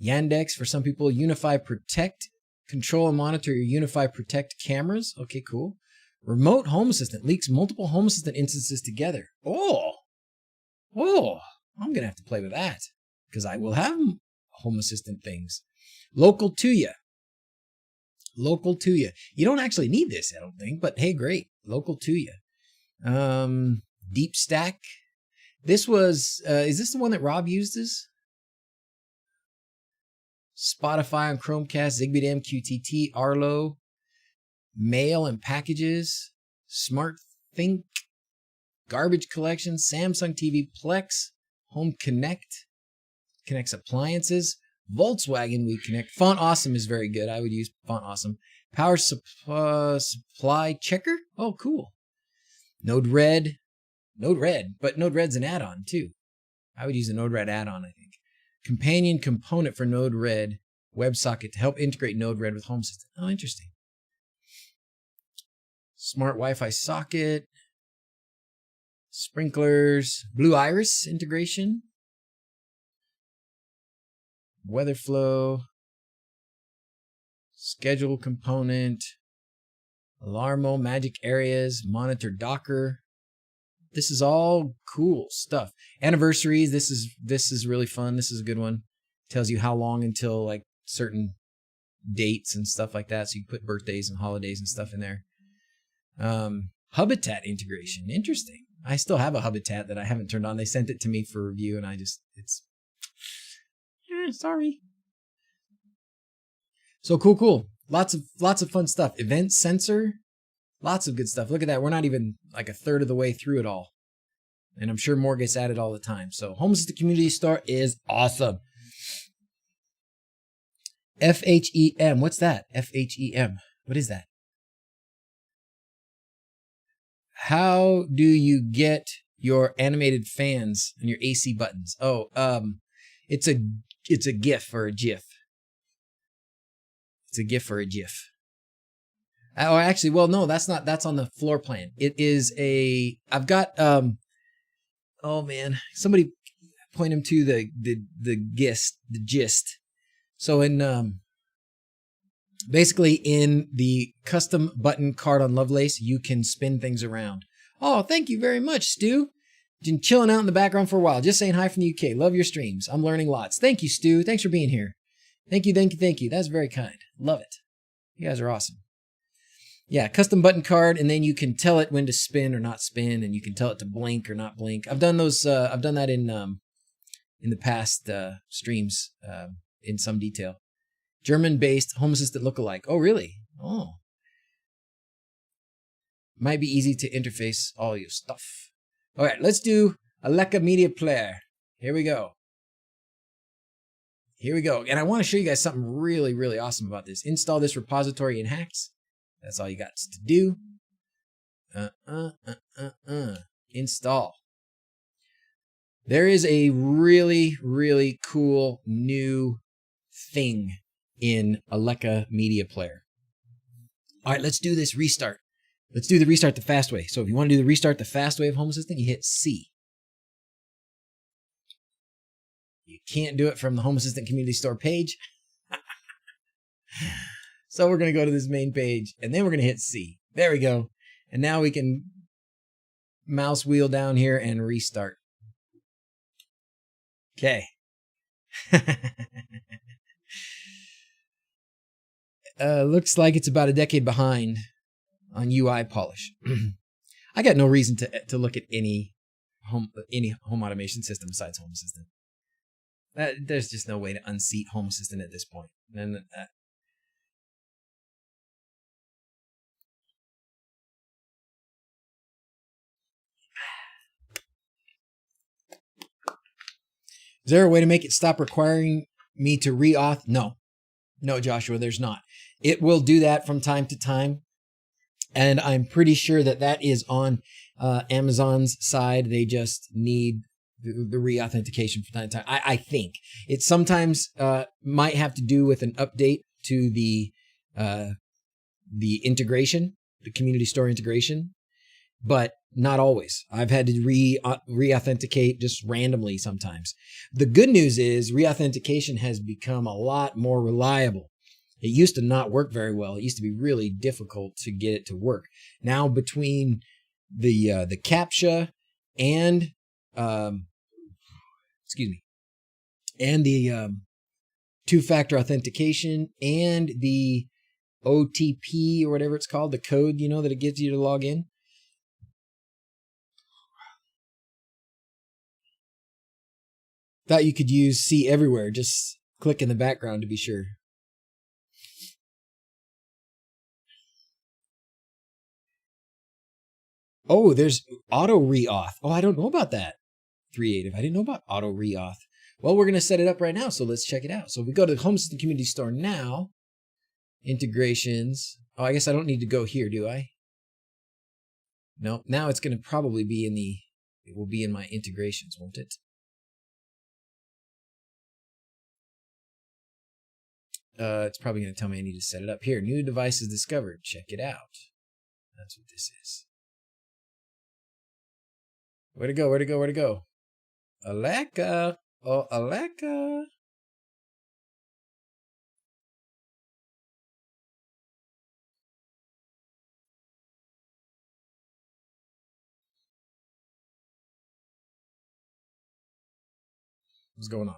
Yandex for some people. Unify Protect. Control and monitor your Unify Protect cameras. Okay, cool. Remote Home Assistant. Links multiple Home Assistant instances together. Oh, I'm going to have to play with that because I will have Home Assistant things. Local to you. You don't actually need this, I don't think, but hey, great. Local to you. Deep Stack. This was, is this the one that Rob uses? Spotify on Chromecast, Zigbee to MQTT, Arlo, mail and packages, Smart Think, garbage collection, Samsung TV Plex, Home Connect, connects appliances, Volkswagen We Connect. Font Awesome is very good. I would use Font Awesome. Power Supply Checker. Oh, cool. Node-RED, but Node-RED's an add-on too. I would use a Node-RED add-on, I think. Companion component for Node-RED WebSocket to help integrate Node-RED with Home Assistant. Oh, interesting. Smart Wi-Fi socket. Sprinklers. Blue Iris integration. Weather flow. Schedule component. Alarmo, Magic Areas, Monitor Docker. This is all cool stuff. Anniversaries. This is really fun. This is a good one. Tells you how long until like certain dates and stuff like that. So you can put birthdays and holidays and stuff in there. Habitat integration. Interesting. I still have a Habitat that I haven't turned on. They sent it to me for review and sorry. So cool. Lots of fun stuff. Event sensor. Lots of good stuff. Look at that. We're not even like a third of the way through it all. And I'm sure more gets added all the time. So Home Assistant Community Store is awesome. FHEM. What's that? FHEM. What is that? How do you get your animated fans and your AC buttons? Oh, it's a GIF or a GIF. It's a GIF or a GIF. Oh, actually, well, no, that's not. That's on the floor plan. It is I've got. Oh man, somebody point him to the gist. So in basically in the custom button card on Lovelace, you can spin things around. Oh, thank you very much, Stu. Been chilling out in the background for a while. Just saying hi from the UK. Love your streams. I'm learning lots. Thank you, Stu. Thanks for being here. Thank you, thank you, thank you. That's very kind. Love it. You guys are awesome. Yeah, custom button card, and then you can tell it when to spin or not spin, and you can tell it to blink or not blink. I've done those. I've done that in the past streams in some detail. German-based Home Assistant lookalike. Oh, really? Oh, might be easy to interface all your stuff. All right, let's do Aleka Media Player. Here we go. Here we go. And I want to show you guys something really, really awesome about this. Install this repository in HACS. That's all you got to do. Install. There is a really, really cool new thing in Aleka Media Player. All right, let's do this restart. Let's do the restart the fast way. So if you want to do the restart the fast way of Home Assistant, you hit C. You can't do it from the Home Assistant Community Store page. So we're going to go to this main page, and then we're going to hit C. There we go. And now we can mouse wheel down here and restart. Okay. Looks like it's about a decade behind on UI polish. I got no reason to look at any home automation system besides Home Assistant. There's just no way to unseat Home Assistant at this point. And is there a way to make it stop requiring me to re-auth? No, Joshua, there's not. It will do that from time to time. And I'm pretty sure that is on Amazon's side. They just need the re-authentication from time to time. I think it sometimes might have to do with an update to the integration, the community store integration, but not always. I've had to re-authenticate just randomly sometimes. The good news is re-authentication has become a lot more reliable. It used to not work very well. It used to be really difficult to get it to work. Now between the CAPTCHA and and the two-factor authentication and the OTP or whatever it's called, the code, that it gives you to log in. Thought you could use C everywhere. Just click in the background to be sure. Oh, there's auto re-auth. Oh, I don't know about that. 3.8. I didn't know about auto re-auth. Well, we're going to set it up right now, so let's check it out. So if we go to the Home Assistant Community Store now, integrations. Oh, I guess I don't need to go here, do I? No, now it's going to probably be it will be in my integrations, won't it? It's probably going to tell me I need to set it up here. New devices discovered. Check it out. That's what this is. Where'd it go? Where'd it go? Where'd it go? Aleka. Oh, Aleka. What's going on?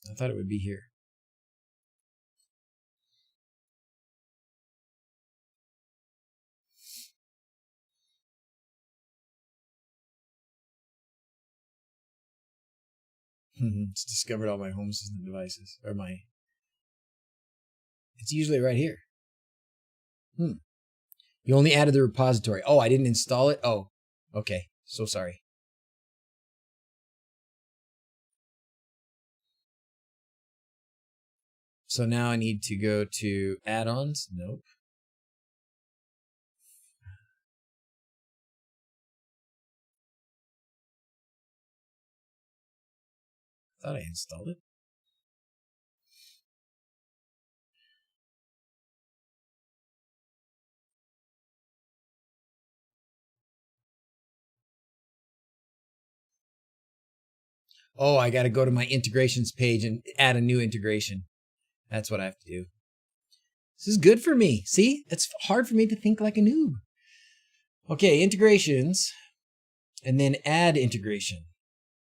I thought it would be here. It's discovered all my Home Assistant devices, or it's usually right here. You only added the repository. Oh, I didn't install it? Oh, okay. So sorry. So now I need to go to add-ons. Nope. I thought I installed it. Oh, I got to go to my integrations page and add a new integration. That's what I have to do. This is good for me. See, it's hard for me to think like a noob. Okay, integrations, and then add integration,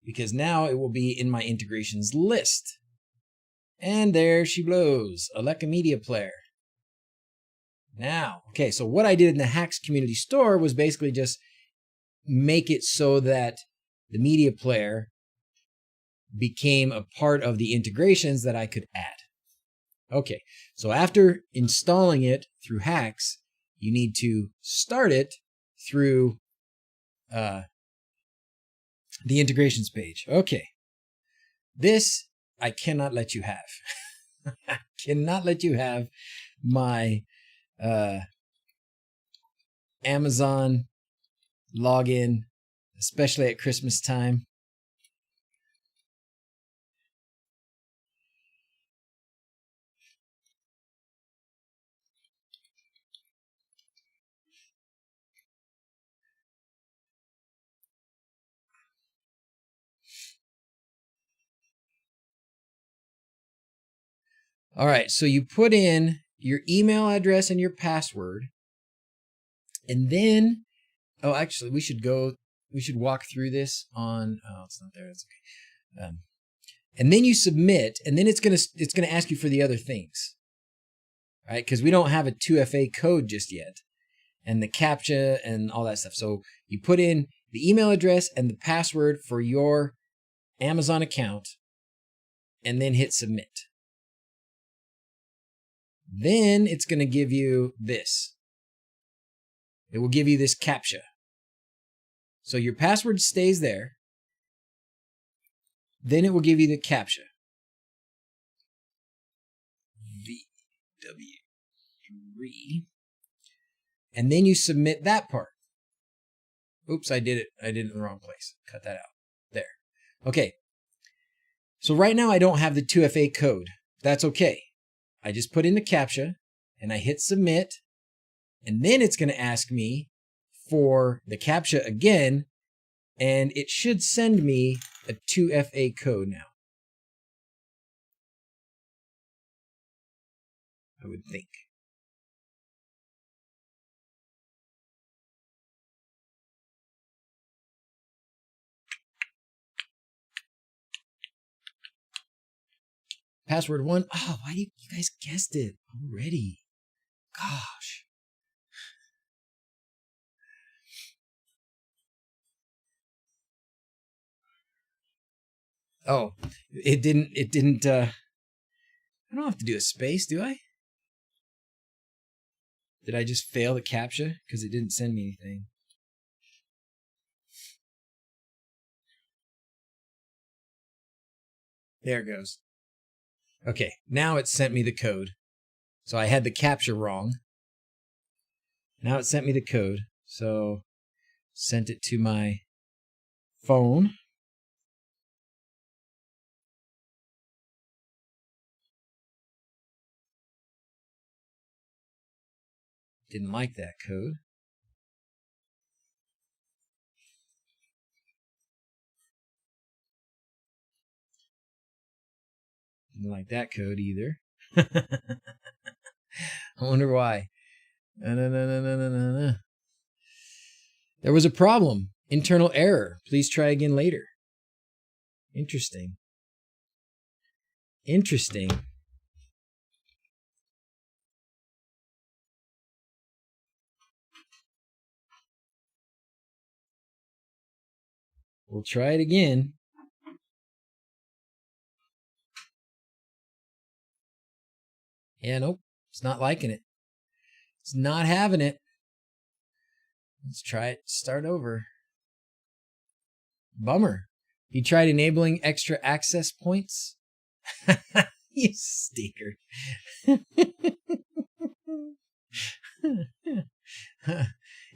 because now it will be in my integrations list. And there she blows, Aleka Media Player. Now, okay, so what I did in the HACS community store was basically just make it so that the media player became a part of the integrations that I could add. Okay, so after installing it through HACS, you need to start it through the integrations page. Okay, this I cannot let you have. I cannot let you have my Amazon login, especially at Christmas time. All right, so you put in your email address and your password, and then, oh, actually, we should walk through this on, oh, it's not there, it's okay. And then you submit, and then it's gonna ask you for the other things, right? Because we don't have a 2FA code just yet, and the CAPTCHA and all that stuff. So you put in the email address and the password for your Amazon account, and then hit submit. Then it's going to give you this. It will give you this CAPTCHA. So your password stays there. Then it will give you the CAPTCHA. VW3. And then you submit that part. Oops, I did it in the wrong place. Cut that out. There. Okay. So right now I don't have the 2FA code. That's okay. I just put in the CAPTCHA and I hit submit, and then it's going to ask me for the CAPTCHA again, and it should send me a 2FA code now. I would think. Password 1. Oh, why do you guys guessed it already? Gosh. Oh, it didn't, I don't have to do a space, do I? Did I just fail the CAPTCHA? Because it didn't send me anything. There it goes. Okay, now it sent me the code. So I had the CAPTCHA wrong. Now it sent me the code. So sent it to my phone. Didn't like that code. Didn't like that code either. I wonder why. No. There was a problem. Internal error. Please try again later. Interesting. Interesting. We'll try it again. Yeah, nope. It's not liking it. It's not having it. Let's try it. Start over. Bummer. You tried enabling extra access points? You stinker.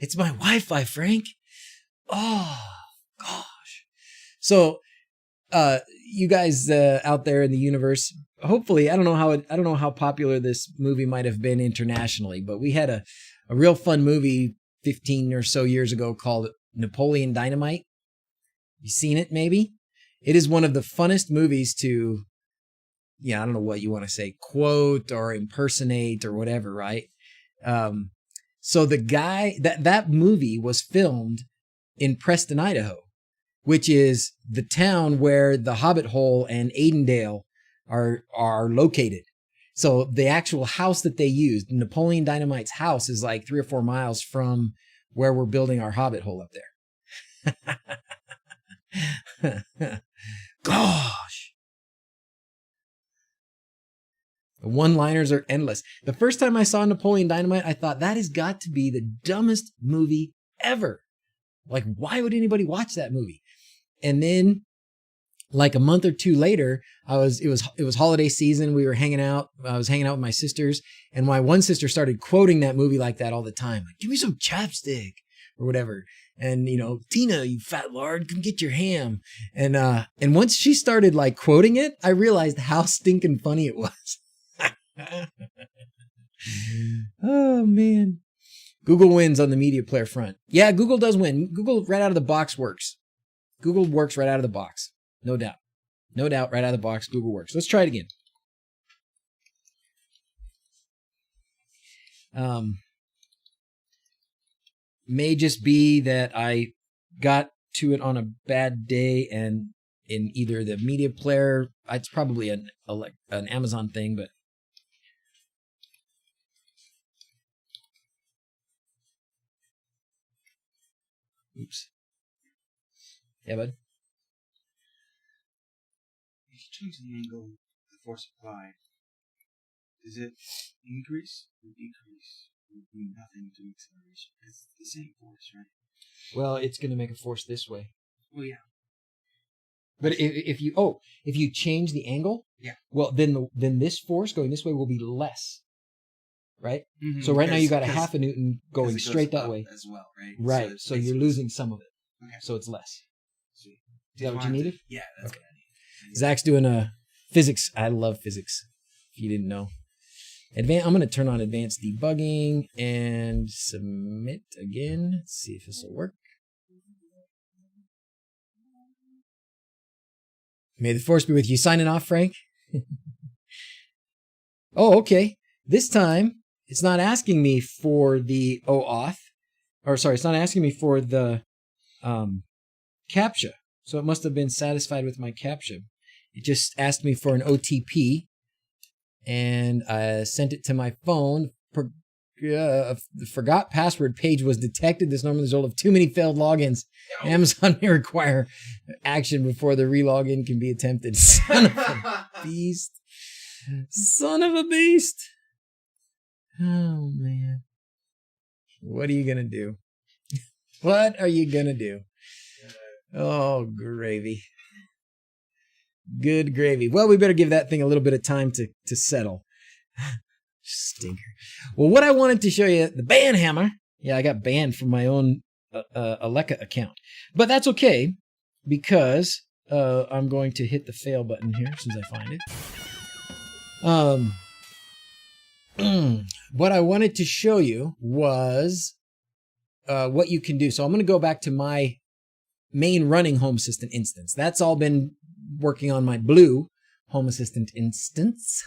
It's my Wi-Fi, Frank. Oh, gosh. So, you guys out there in the universe, hopefully, I don't know how popular this movie might have been internationally, but we had a real fun movie 15 or so years ago called Napoleon Dynamite. You seen it, maybe? It is one of the funnest movies to I don't know what you want to say, quote or impersonate or whatever, right? So the guy, that movie was filmed in Preston, Idaho, which is the town where the Hobbit hole and Aidendale are located. So the actual house that they used, Napoleon Dynamite's house, is like 3 or 4 miles from where we're building our Hobbit hole up there. Gosh. The one-liners are endless. The first time I saw Napoleon Dynamite, I thought that has got to be the dumbest movie ever. Like, why would anybody watch that movie? And then, like a month or two later, it was holiday season. We were hanging out. I was hanging out with my sisters, and my one sister started quoting that movie like that all the time. Like, give me some chapstick or whatever. And, Tina, you fat lard, come get your ham. And once she started like quoting it, I realized how stinking funny it was. Oh man. Google wins on the media player front. Yeah, Google does win. Google right out of the box works. Google works right out of the box. No doubt. No doubt, right out of the box, Google works. Let's try it again. May just be that I got to it on a bad day, and in either the media player, it's probably an Amazon thing, but oops. Yeah, bud. If you change the angle of the force applied, does it increase or decrease? It would do nothing to acceleration. It's the same force, right? Well, it's going to make a force this way. Well, yeah. But if you change the angle, yeah. Well, then this force going this way will be less, right? Mm-hmm. So right now you got a half a Newton going straight that way as well, right? Right. So you're losing some of it. Okay. So it's less. Sweet. Is that what you needed? Yeah, that's okay. what I need. Zach's doing physics. I love physics. If you didn't know. I'm going to turn on advanced debugging and submit again. Let's see if this will work. May the force be with you. Signing off, Frank. Oh, okay. This time, it's not asking me for the OAuth. It's not asking me for the CAPTCHA. So it must have been satisfied with my CAPTCHA. It just asked me for an OTP. And I sent it to my phone. The forgot password page was detected. This normally is the result of too many failed logins. Amazon may require action before the relogin can be attempted. Son of a beast. Son of a beast. Oh, man. What are you going to do? What are you going to do? Oh, gravy. Good gravy. Well, we better give that thing a little bit of time to settle. Stinker. Well, what I wanted to show you, the ban hammer. Yeah, I got banned from my own Aleka account. But that's okay, because I'm going to hit the fail button here as soon as I find it. What I wanted to show you was what you can do. So I'm going to go back to my main running Home Assistant instance. That's all been working on my blue Home Assistant instance.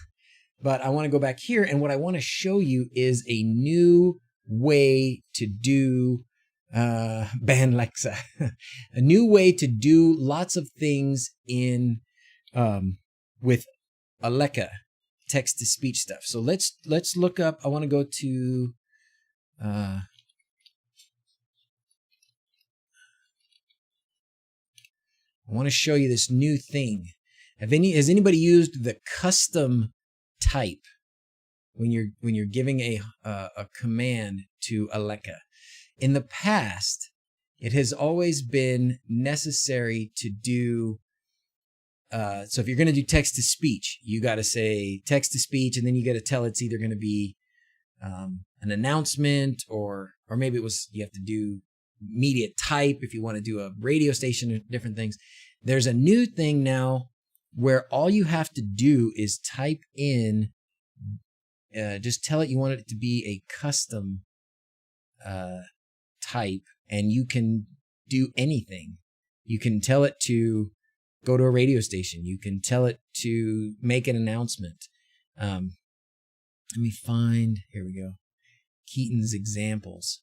But I want to go back here, and what I want to show you is a new way to do ban Lexa. A new way to do lots of things in with Aleka text-to-speech stuff. So let's look up. I want to go to I want to show you this new thing. Has anybody used the custom type when you're giving a command to Aleka? In the past, it has always been necessary to do. So if you're going to do text to speech, you got to say text to speech, and then you got to tell it's either going to be an announcement or maybe you have to do media type if you want to do a radio station or different things. There's a new thing now where all you have to do is type in, just tell it you want it to be a custom type, and you can do anything. You can tell it to go to a radio station. You can tell it to make an announcement. Let me find, here we go, Keaton's examples.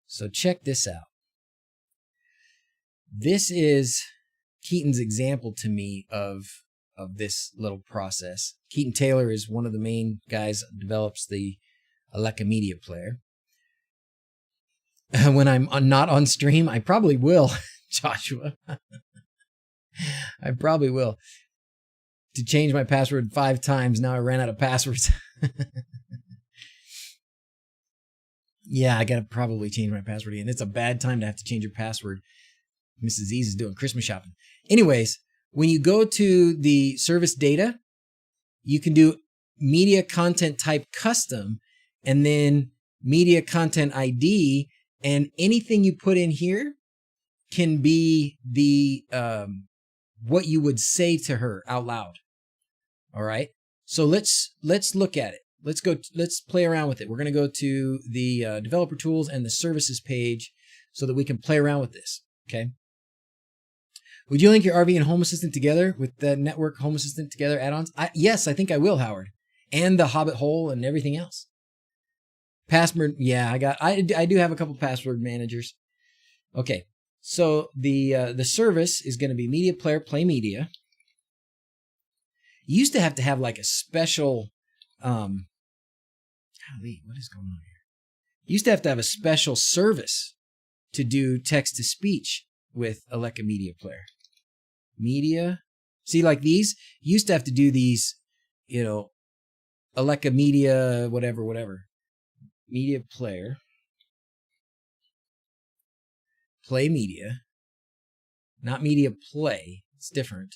So check this out. This is Keaton's example to me of this little process. Keaton Taylor is one of the main guys that develops the Aleka media player. When I'm not on stream, I probably will, Joshua. I probably will. To change my password 5 times, now I ran out of passwords. Yeah, I gotta probably change my password again. It's a bad time to have to change your password. Mrs. Z's is doing Christmas shopping. Anyways, when you go to the service data, you can do media content type custom and then media content ID, and anything you put in here can be the what you would say to her out loud. All right. So let's look at it. Let's play around with it. We're going to go to the developer tools and the services page so that we can play around with this. Okay. Would you link your RV and Home Assistant together with the network Home Assistant together add-ons? Yes, I think I will, Howard. And the Hobbit hole and everything else. Password. Yeah, I do have a couple password managers. Okay. So the service is going to be media player, play media. You used to have like a special, golly, what is going on here? You used to have a special service to do text to speech with Aleka media player. Media, see, like these, you used to have to do these, you know, Aleka media, whatever. Media player, play media, not media play. It's different.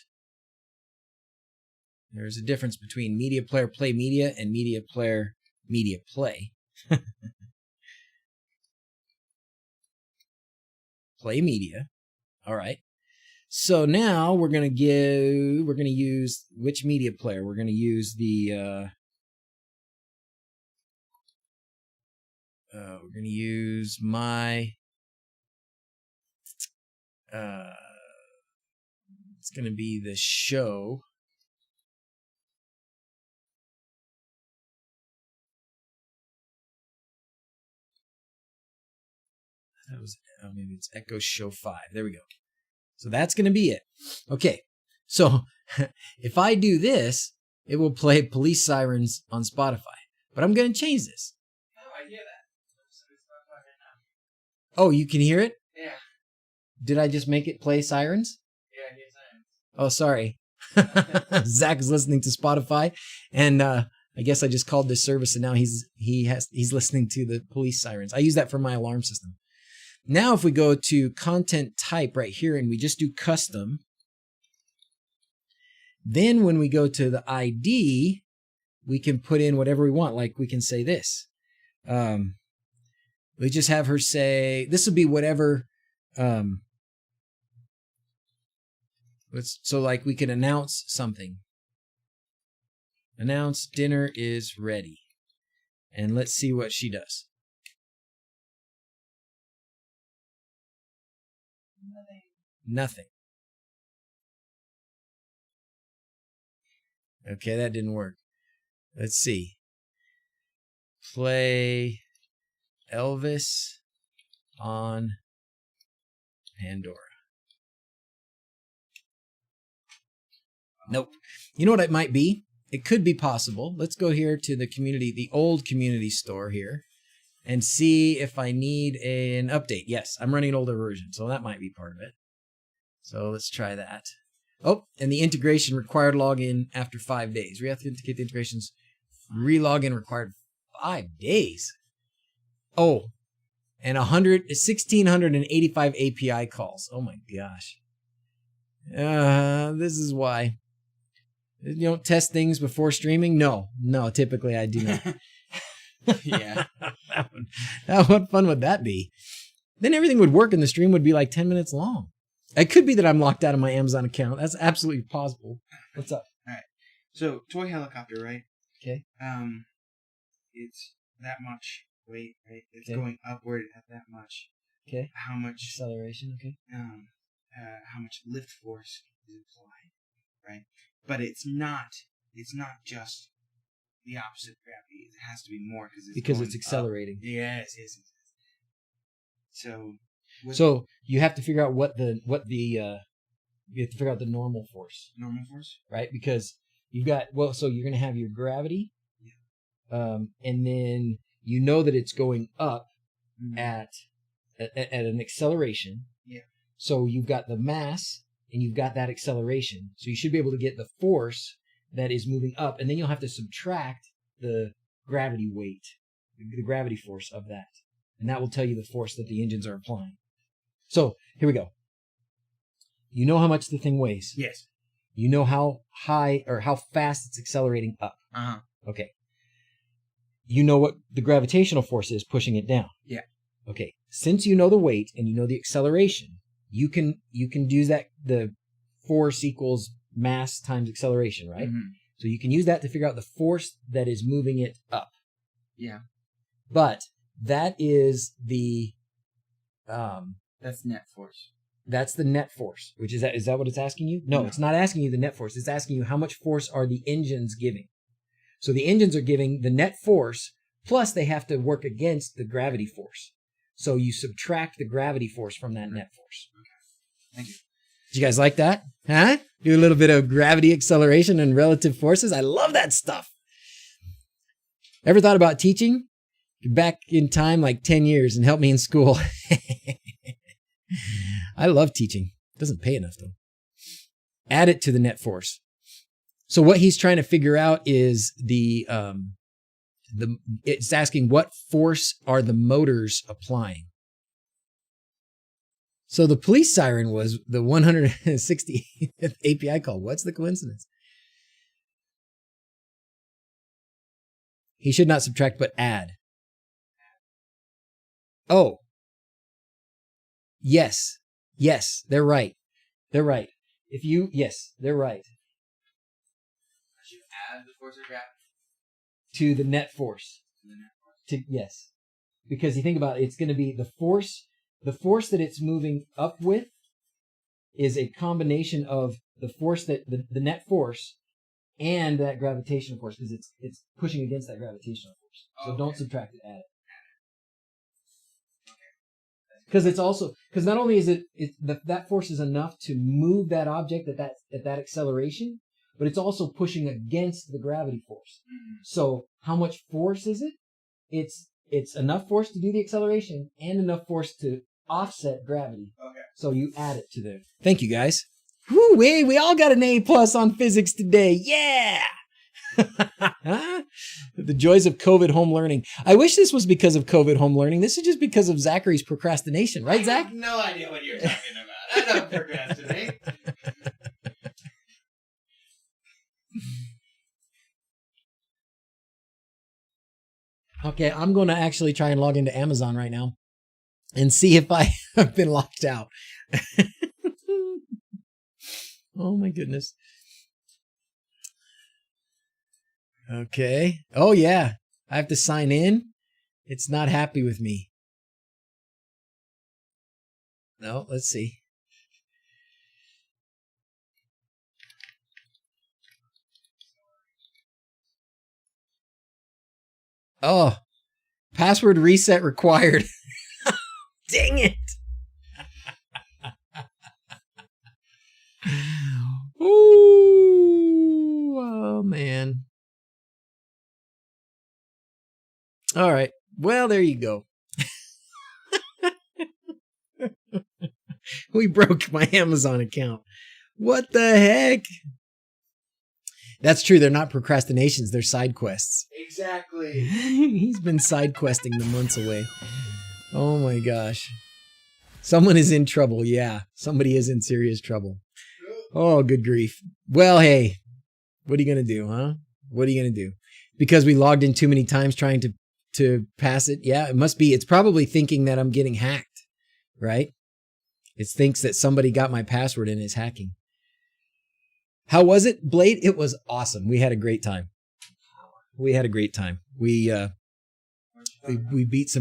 There's a difference between media player, play media, and media player, media play. Play media. All right. So now we're going to use which media player? We're going to use the, we're going to use my, it's going to be the show. That was, maybe it's Echo Show 5. There we go. So that's going to be it. Okay. So if I do this, it will play police sirens on Spotify. But I'm going to change this. How do I hear that? Oh, you can hear it? Yeah. Did I just make it play sirens? Yeah, I hear sirens. Oh, sorry. Zach is listening to Spotify, and I guess I just called this service, and now he's listening to the police sirens. I use that for my alarm system. Now, if we go to content type right here, and we just do custom, then when we go to the ID, we can put in whatever we want. Like we can say this. We just have her say, this would be whatever. So like we can announce something. Announce dinner is ready. And let's see what she does. Nothing. Okay, that didn't work. Let's see. Play Elvis on Pandora. Nope. You know what it might be? It could be possible. Let's go here to the community, the old community store here, and see if I need an update. Yes, I'm running an older version, so that might be part of it. So let's try that. Oh, and the integration required login after 5 days. Reauthenticate the integrations. Re-login required 5 days. Oh, and 1,685 API calls. Oh my gosh. This is why. You don't test things before streaming? No, typically I do not. Yeah. What fun would that be? Then everything would work and the stream would be like 10 minutes long. It could be that I'm locked out of my Amazon account. That's absolutely possible. What's up? All right. So, toy helicopter, right? Okay. It's that much weight, right? It's Okay. going upward at that much. Okay. How much Acceleration, okay. how how much lift force is applied, right? But it's not just the opposite of gravity. It has to be more because it's accelerating. Yes. So you have to figure out you have to figure out the normal force. Normal force, right? Because so you're going to have your gravity, and then you know that it's going up at an acceleration. Yeah. So you've got the mass and you've got that acceleration. So you should be able to get the force that is moving up, and then you'll have to subtract the gravity weight, the gravity force of that, and that will tell you the force that the engines are applying. So here we go. You know how much the thing weighs. Yes. You know how high or how fast it's accelerating up. Uh-huh. Okay. You know what the gravitational force is pushing it down. Yeah. Okay. Since you know the weight and you know the acceleration, you can do that. The force equals mass times acceleration, right? Mm-hmm. So you can use that to figure out the force that is moving it up. Yeah. But that is that's net force. That's the net force, which is that what it's asking you? No, it's not asking you the net force. It's asking you how much force are the engines giving. So the engines are giving the net force, plus they have to work against the gravity force. So you subtract the gravity force from that net force. Okay. Thank you. Did you guys like that? Huh? Do a little bit of gravity, acceleration, and relative forces. I love that stuff. Ever thought about teaching? Back in time, like 10 years, and help me in school. I love teaching. Doesn't pay enough though. Add it to the net force. So what he's trying to figure out is it's asking what force are the motors applying. So the police siren was the 160th API call. What's the coincidence? He should not subtract, but add. Oh. Yes, they're right. They're right. They're right. I should add the force of gravity to the net force. Yes. Because you think about it, it's going to be the force that it's moving up with is a combination of the force that the net force and that gravitational force, because it's pushing against that gravitational force. So Don't subtract it, add it. Because not only is that force is enough to move that object at that acceleration, but it's also pushing against the gravity force. Mm-hmm. So how much force is it? It's enough force to do the acceleration and enough force to offset gravity. Okay. So you add it to there. Thank you, guys. Woo, we all got an A+ on physics today. Yeah. The joys of COVID home learning. I wish this was because of COVID home learning. This is just because of Zachary's procrastination, right, Zach? I have no idea what you're talking about. I don't procrastinate. Okay, I'm going to actually try and log into Amazon right now and see if I have been locked out. Oh my goodness. Okay. Oh yeah. I have to sign in. It's not happy with me. No, let's see. Oh, password reset required. Dang it. Ooh, oh man. All right. Well, there you go. We broke my Amazon account. What the heck? That's true. They're not procrastinations. They're side quests. Exactly. He's been side questing the months away. Oh my gosh. Someone is in trouble. Yeah. Somebody is in serious trouble. Oh, good grief. Well, hey, what are you going to do, huh? What are you going to do? Because we logged in too many times trying to pass it. Yeah, it must be. It's probably thinking that I'm getting hacked, right? It thinks that somebody got my password and is hacking. How was it, Blade? It was awesome. We had a great time. We beat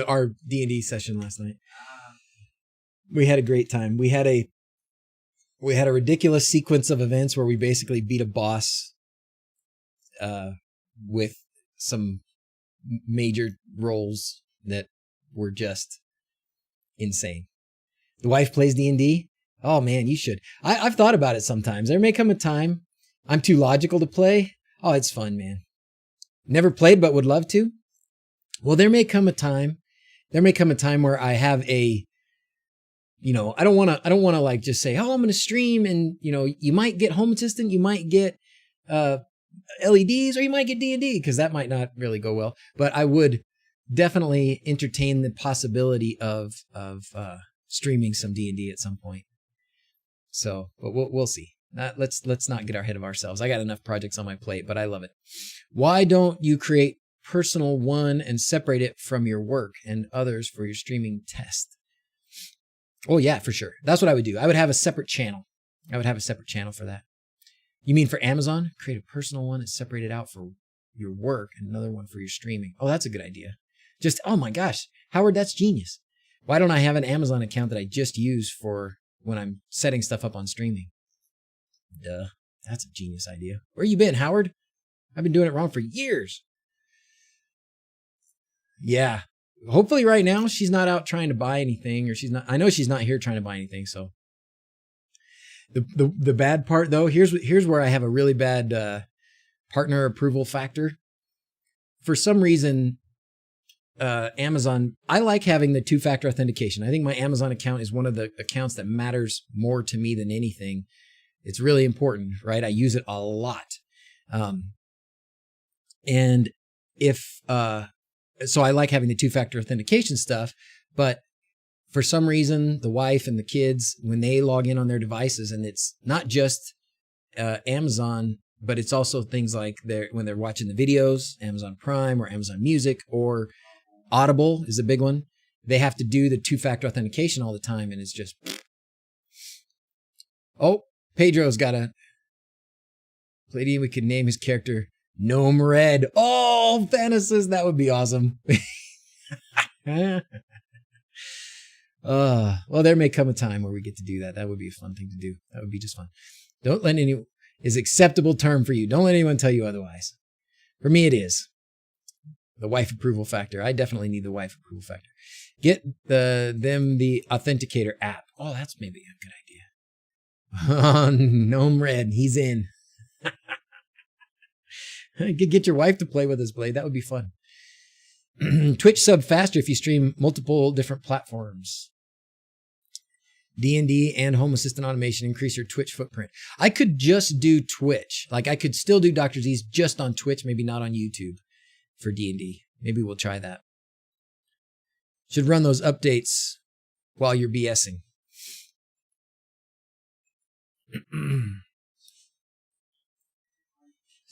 our D&D session last night. We had a great time. We had a We had a ridiculous sequence of events where we basically beat a boss with some major rolls that were just insane. The wife plays D&D. Oh man, you should. I've thought about it sometimes. There may come a time I'm too logical to play. Oh, it's fun, man. Never played, but would love to. Well, there may come a time where I have a, I don't want to like just say, oh, I'm going to stream and, you might get Home Assistant, you might get LEDs, or you might get D&D, because that might not really go well. But I would definitely entertain the possibility of streaming some D&D at some point. So, but we'll see. Let's not get ahead of ourselves. I got enough projects on my plate, but I love it. Why don't you create personal one and separate it from your work and others for your streaming test? Oh yeah, for sure. That's what I would do. I would have a separate channel. I would have a separate channel for that. You mean for Amazon? Create a personal one and separate it out for your work and another one for your streaming. Oh, that's a good idea. Oh my gosh, Howard, that's genius. Why don't I have an Amazon account that I just use for when I'm setting stuff up on streaming? Duh. That's a genius idea. Where you been, Howard? I've been doing it wrong for years. Yeah. Hopefully right now she's not out trying to buy anything, or I know she's not here trying to buy anything. So the bad part though, here's where I have a really bad partner approval factor. For some reason, Amazon, I like having the 2-factor authentication. I think my Amazon account is one of the accounts that matters more to me than anything. It's really important, right? I use it a lot. And so I like having the 2-factor authentication stuff, but for some reason, the wife and the kids, when they log in on their devices, and it's not just Amazon, but it's also things like when they're watching the videos, Amazon Prime or Amazon Music or Audible is a big one. They have to do the 2-factor authentication all the time, and it's just, oh, Pedro's got a lady. We could name his character Gnome Red. Oh, Fantasist, that would be awesome. Well, there may come a time where we get to do that. That would be a fun thing to do. That would be just fun. Don't let anyone is acceptable term for you. Don't let anyone tell you otherwise. For me, it is. The wife approval factor. I definitely need the wife approval factor. Get the Authenticator app. Oh, that's maybe a good idea. Gnome Red, he's in. Get your wife to play with us, Blade. That would be fun. Twitch sub faster if you stream multiple different platforms. D&D and Home Assistant automation increase your Twitch footprint. I could just do Twitch. Like I could still do DrZzs just on Twitch, maybe not on YouTube for D&D. Maybe we'll try that. Should run those updates while you're BSing.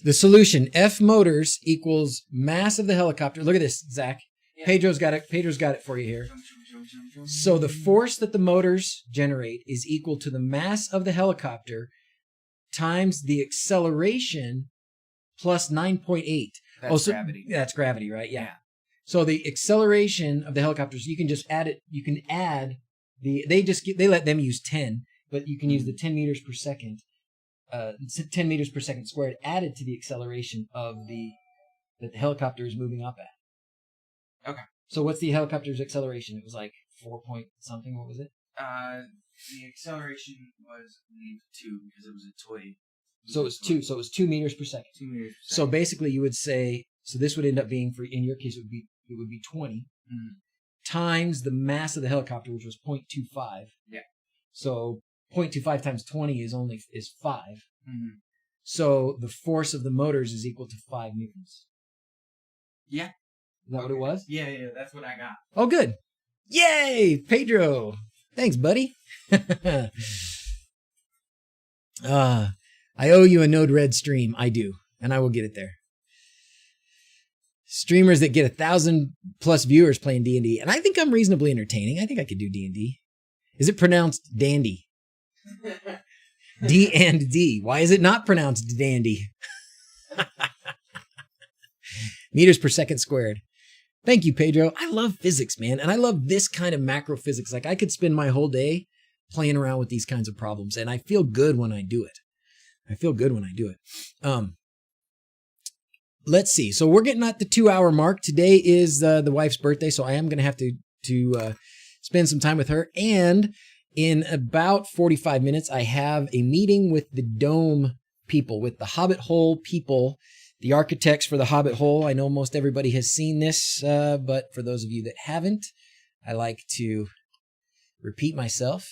The solution, F motors equals mass of the helicopter. Look at this, Zach. Yeah. Pedro's got it for you here. So the force that the motors generate is equal to the mass of the helicopter times the acceleration plus 9.8. That's gravity. That's gravity, right? Yeah. So the acceleration of the helicopters, you can just add it. You can add they let them use 10, but you can use the 10 meters per second. 10 meters per second squared added to the acceleration of that the helicopter is moving up at. Okay. So what's the helicopter's acceleration? It was like 4 point something. What was it? The acceleration was, I believe, 2 because it was a toy. So it was 2. So it was 2 meters per second. 2 meters per second. So basically, you would say, so this would end up being in your case, it would be 20 times the mass of the helicopter, which was 0.25. Yeah. So 0.25 times 20 is 5. Mm-hmm. So the force of the motors is equal to 5 newtons. Yeah. Is that what it was? Yeah, that's what I got. Oh, good. Yay, Pedro. Thanks, buddy. I owe you a Node Red stream. I do, and I will get it there. Streamers that get 1,000+ viewers playing D&D, and I think I'm reasonably entertaining. I think I could do D&D. Is it pronounced dandy? D and D. Why is it not pronounced dandy? Meters per second squared. Thank you, Pedro. I love physics, man. And I love this kind of macro physics. Like I could spend my whole day playing around with these kinds of problems, and I feel good when I do it. Let's see. So we're getting at the 2-hour mark. Today is the wife's birthday, so I am going to have to spend some time with her. And in about 45 minutes, I have a meeting with the Dome people, with the Hobbit Hole people, the architects for the Hobbit Hole. I know most everybody has seen this, but for those of you that haven't, I like to repeat myself.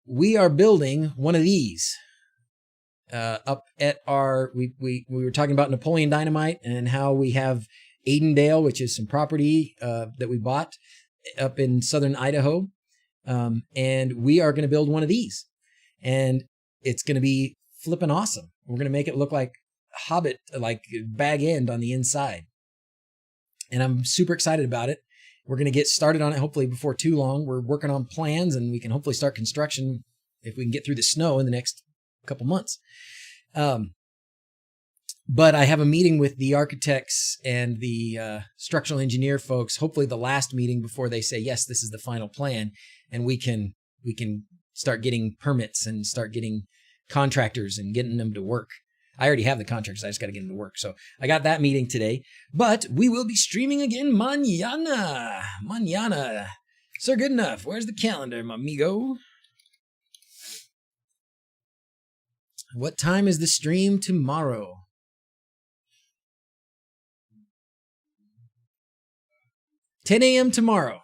We are building one of these up at we were talking about Napoleon Dynamite and how we have Aidendale, which is some property that we bought up in southern Idaho. And we are going to build one of these. And it's going to be flipping awesome. We're going to make it look like Hobbit, like Bag End on the inside. And I'm super excited about it. We're going to get started on it hopefully before too long. We're working on plans, and we can hopefully start construction if we can get through the snow in the next couple months. But I have a meeting with the architects and the structural engineer folks, hopefully the last meeting before they say, yes, this is the final plan. And we can start getting permits and start getting contractors and getting them to work. I already have the contractors. I just got to get them to work. So I got that meeting today, but we will be streaming again mañana. Sir Good Enough, where's the calendar, my amigo? What time is the stream tomorrow? 10 a.m. tomorrow.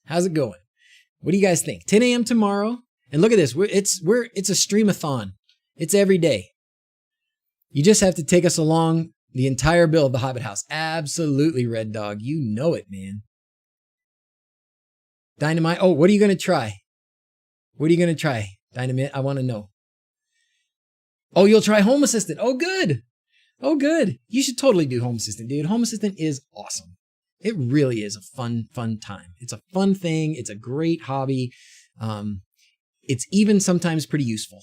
How's it going? What do you guys think? 10 a.m. tomorrow. And look at this. It's a streamathon. It's every day. You just have to take us along the entire build of the Hobbit house. Absolutely, Red Dog. You know it, man. Dynamite. Oh, what are you going to try? What are you going to try? Dynamite, I want to know. Oh, you'll try Home Assistant. Oh, good. Oh, good. You should totally do Home Assistant, dude. Home Assistant is awesome. It really is a fun time. It's a fun thing. It's a great hobby. It's even sometimes pretty useful.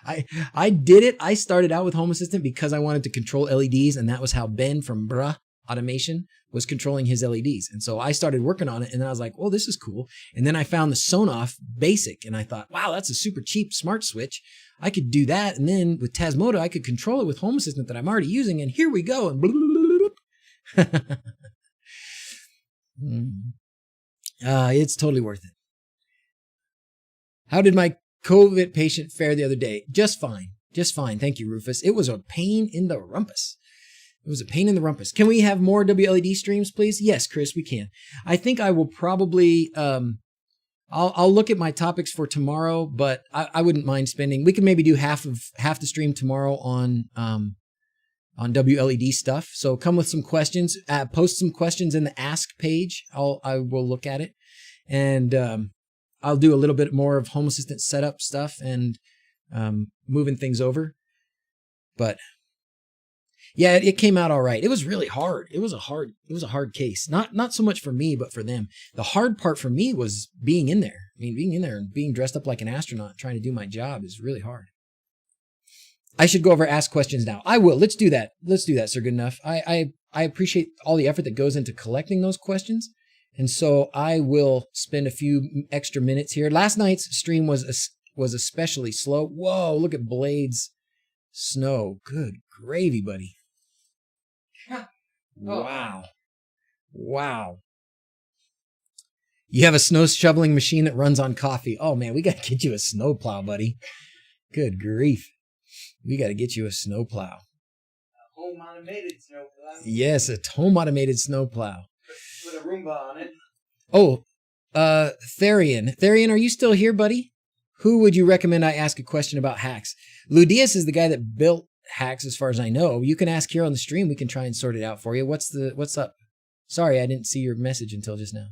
I did it. I started out with Home Assistant because I wanted to control LEDs, and that was how Ben from Bruh Automation was controlling his LEDs. And so I started working on it, and then I was like, well, this is cool. And then I found the Sonoff Basic, and I thought, wow, that's a super cheap smart switch. I could do that, and then with Tasmota, I could control it with Home Assistant that I'm already using, and here we go. And it's totally worth it. How did my COVID patient fare the other day? Just fine. Just fine. Thank you, Rufus. It was a pain in the rumpus. It was a pain in the rumpus. Can we have more WLED streams, please? Yes, Chris, we can. I think I will probably, I'll look at my topics for tomorrow, but I wouldn't mind spending, we can maybe do half the stream tomorrow on WLED stuff. So come with some questions, post some questions in the Ask page. I will look at it, and I'll do a little bit more of Home Assistant setup stuff and moving things over. But yeah, it came out all right. It was really hard. It was a hard case. Not so much for me, but for them. The hard part for me was being in there. I mean, being in there and being dressed up like an astronaut trying to do my job is really hard. I should go over Ask Questions now. I will. Let's do that. Sir Good Enough. I appreciate all the effort that goes into collecting those questions. And so I will spend a few extra minutes here. Last night's stream was especially slow. Whoa, look at Blade's snow. Good gravy, buddy. Wow. You have a snow shoveling machine that runs on coffee. Oh, man, we got to get you a snowplow, buddy. Good grief. We got to get you a snowplow. Home automated snowplow. Yes, a home automated snowplow. With a Roomba on it. Oh, Therian. Therian, are you still here, buddy? Who would you recommend I ask a question about HACS? Ludius is the guy that built HACS, as far as I know. You can ask here on the stream. We can try and sort it out for you. What's up? Sorry, I didn't see your message until just now.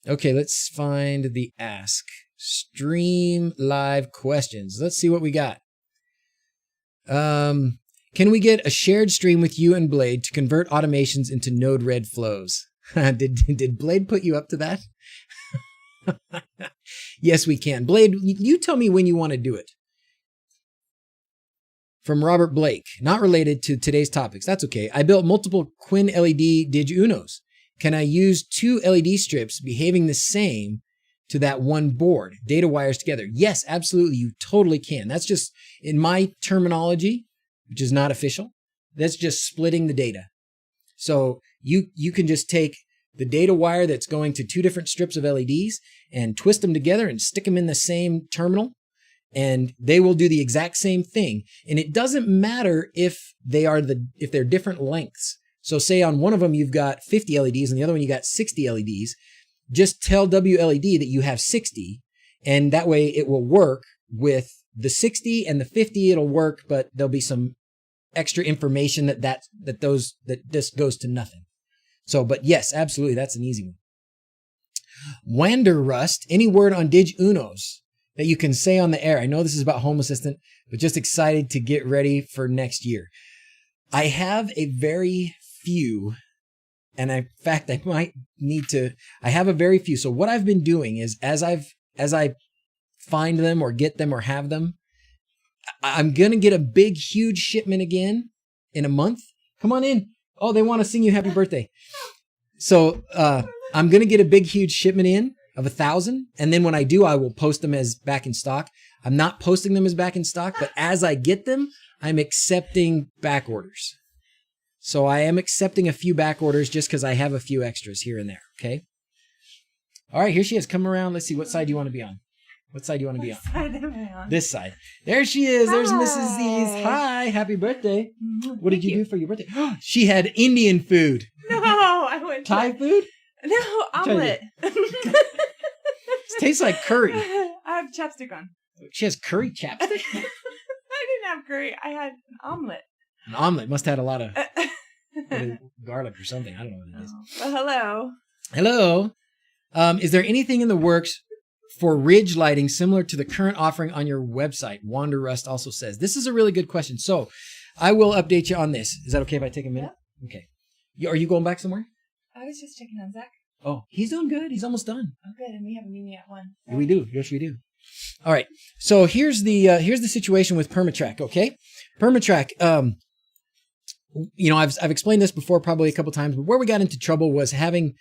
Okay, let's find the Ask Stream Live questions. Let's see what we got. Can we get a shared stream with you and Blade to convert automations into Node-RED flows? Did Blade put you up to that? Yes, we can. Blade, you tell me when you want to do it. from Robert Blake, not related to today's topics. That's okay. I built multiple Quinn LED DrZzs. Can I use 2 LED strips behaving the same to that one board, data wires together? Yes, absolutely. You totally can. That's just, in my terminology, which is not official, that's just splitting the data. So you can just take the data wire that's going to 2 different strips of LEDs and twist them together and stick them in the same terminal, and they will do the exact same thing. And it doesn't matter if they're different lengths. So say on one of them you've got 50 LEDs and the other one you got 60 LEDs. Just tell WLED that you have 60, and that way it will work with the 60 and the 50. It'll work, but there'll be some extra information that this goes to nothing. So, but yes, absolutely, that's an easy one. Wanderrust, any word on DrZzs that you can say on the air? I know this is about Home Assistant, but just excited to get ready for next year. I have a very few, and in fact, I might need to, I have a very few. So what I've been doing is as I find them or get them or have them, I'm going to get a big, huge shipment again in a month. Come on in. Oh, they want to sing you happy birthday. So I'm going to get a big, huge shipment in of 1,000. And then when I do, I will post them as back in stock. I'm not posting them as back in stock, but as I get them, I'm accepting back orders. So I am accepting a few back orders just because I have a few extras here and there. Okay. All right, here she is. Come around. Let's see. What side do you want to be on? What side do you want to be on? Side am I on? This side. There she is. Hi. There's Mrs. Z's. Hi. Happy birthday. What did Thank you do for your birthday? She had Indian food. No, I went Thai food? No, omelet. It tastes like curry. I have chapstick on. She has curry chapstick? I didn't have curry. I had an omelet. An omelet must have had a lot of garlic or something. I don't know what it is. Well, hello. Hello. Is there anything in the works for ridge lighting similar to the current offering on your website? Wanderrust also says. This is a really good question. So I will update you on this. Is that okay if I take a minute? Yeah. Okay. Are you going back somewhere? I was just checking on Zach. Oh, he's doing good. He's almost done. Oh, good. And we have a meeting at 1. We do. Yes, we do. All right. So here's the situation with Permatrack. Okay. Permatrack. I've explained this before probably a couple times, but where we got into trouble was having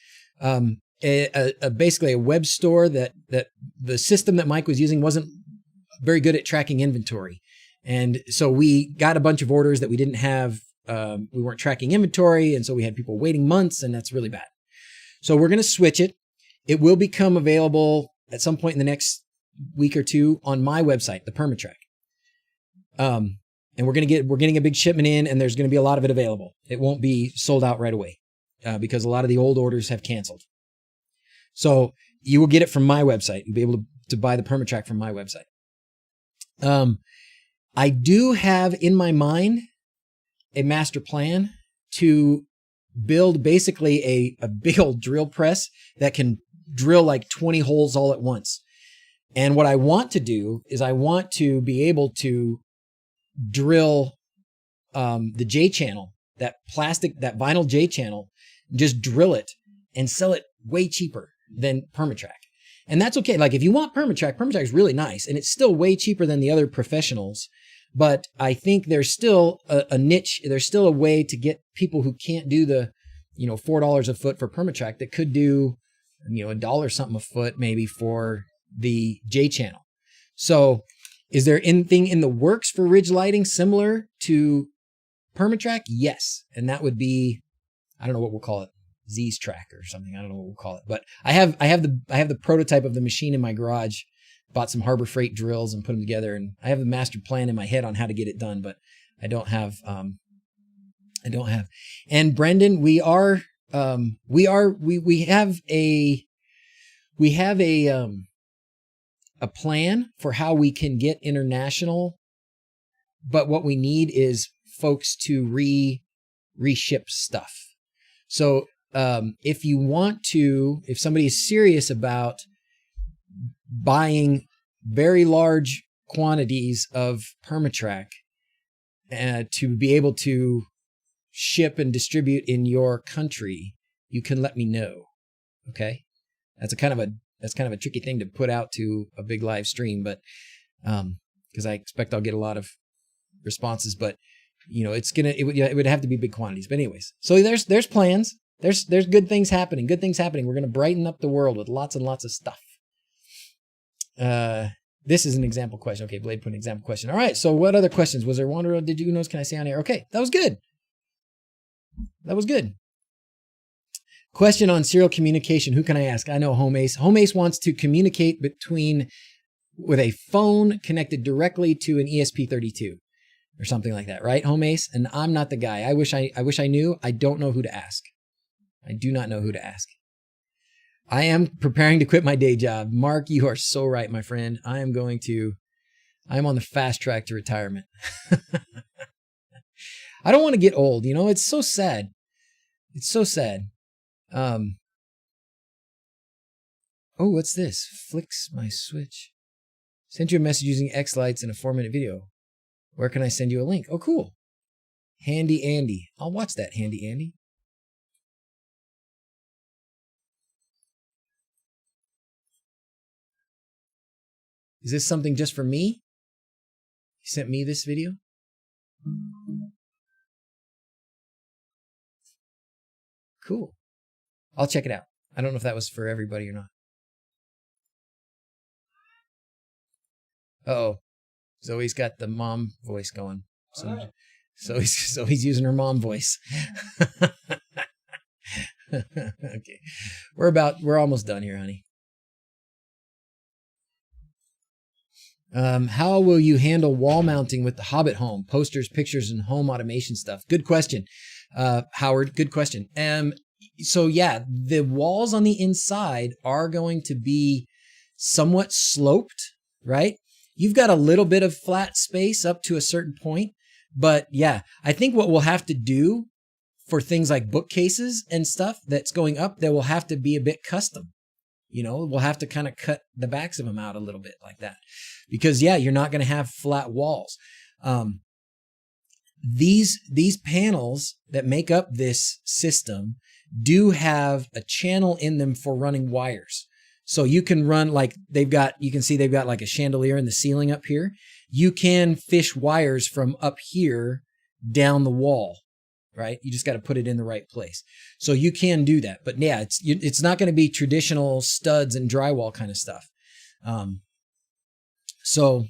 basically a web store that the system that Mike was using wasn't very good at tracking inventory. And so we got a bunch of orders that we didn't have. We weren't tracking inventory. And so we had people waiting months, and that's really bad. So we're going to switch it. It will become available at some point in the next week or two on my website, the Permatrack. And we're getting a big shipment in, and there's going to be a lot of it available. It won't be sold out right away because a lot of the old orders have canceled. So you will get it from my website. You'll be able to buy the Permatrack from my website. I do have in my mind a master plan to build basically a big old drill press that can drill like 20 holes all at once. And what I want to do is I want to be able to drill the J channel, that vinyl J channel, just drill it and sell it way cheaper than Permatrack. And that's okay. Like if you want Permatrack is really nice, and it's still way cheaper than the other professionals. But I think there's still a niche. There's still a way to get people who can't do the, $4 a foot for Permatrack that could do, $1 something a foot maybe for the J channel. So is there anything in the works for ridge lighting similar to Permatrack? Yes. And that would be, I don't know what we'll call it, Z's track or something. I don't know what we'll call it, but I have the prototype of the machine in my garage. Bought some Harbor Freight drills and put them together, and I have the master plan in my head on how to get it done, but I don't have. And Brendan, we have a plan for how we can get international, but what we need is folks to reship stuff. So if somebody is serious about buying very large quantities of Permatrack to be able to ship and distribute in your country, you can let me know. Okay, that's kind of a tricky thing to put out to a big live stream, but because I expect I'll get a lot of responses, but it would have to be big quantities. But anyways, so there's plans. There's good things happening. Good things happening. We're going to brighten up the world with lots and lots of stuff. This is an example question. Okay, Blade put an example question. All right. So what other questions? Was there one or did you know? Can I say on air? Okay, that was good. That was good. Question on serial communication. Who can I ask? I know Home Ace. Home Ace wants to communicate with a phone connected directly to an ESP32 or something like that, right, Home Ace? And I'm not the guy. I wish I knew. I don't know who to ask. I do not know who to ask. I am preparing to quit my day job. Mark, you are so right, my friend. I am on the fast track to retirement. I don't want to get old. It's so sad. It's so sad. Oh, what's this? Flicks my switch. Sent you a message using X lights in a 4-minute video. Where can I send you a link? Oh, cool. Handy Andy. I'll watch that, Handy Andy. Is this something just for me? You sent me this video? Cool. I'll check it out. I don't know if that was for everybody or not. Uh-oh. Zoe's got the mom voice going. So he's using her mom voice. Okay. We're almost done here, honey. How will you handle wall mounting with the Hobbit home? Posters, pictures, and home automation stuff. Good question. Howard, good question. So yeah, the walls on the inside are going to be somewhat sloped, right? You've got a little bit of flat space up to a certain point, but yeah, I think what we'll have to do for things like bookcases and stuff that's going up, that will have to be a bit custom. We'll have to kind of cut the backs of them out a little bit like that, because yeah, you're not going to have flat walls. These panels that make up this system do have a channel in them for running wires. So you can run you can see they've got like a chandelier in the ceiling up here. You can fish wires from up here down the wall, right? You just got to put it in the right place. So you can do that. But yeah, it's not going to be traditional studs and drywall kind of stuff. So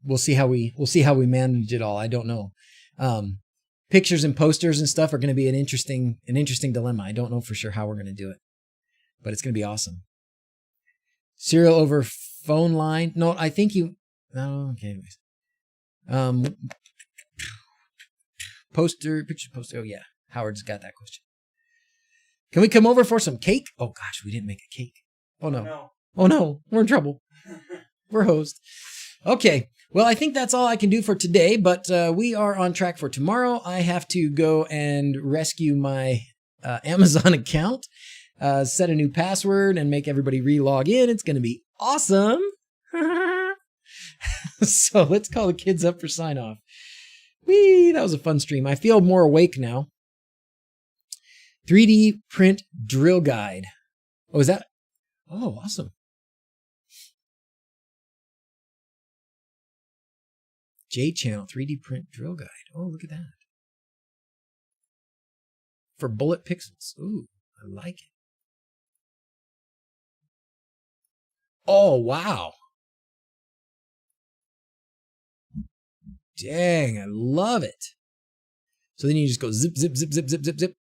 we'll see how we manage it all. I don't know. Pictures and posters and stuff are going to be an interesting dilemma. I don't know for sure how we're going to do it, but it's going to be awesome. Serial over phone line. No, I think you. Oh, okay. Anyways, picture poster. Oh yeah, Howard's got that question. Can we come over for some cake? Oh gosh, we didn't make a cake. Oh no. Oh no, we're in trouble. We're hosed. Okay. Well, I think that's all I can do for today, but we are on track for tomorrow. I have to go and rescue my Amazon account, set a new password, and make everybody re-log in. It's going to be awesome. So let's call the kids up for sign-off. Whee, that was a fun stream. I feel more awake now. 3D print drill guide. Oh, is that? Oh, awesome. J channel 3D print drill guide. Oh, look at that. For bullet pixels. Ooh, I like it. Oh, wow. Dang, I love it. So then you just go zip, zip, zip, zip, zip, zip, zip.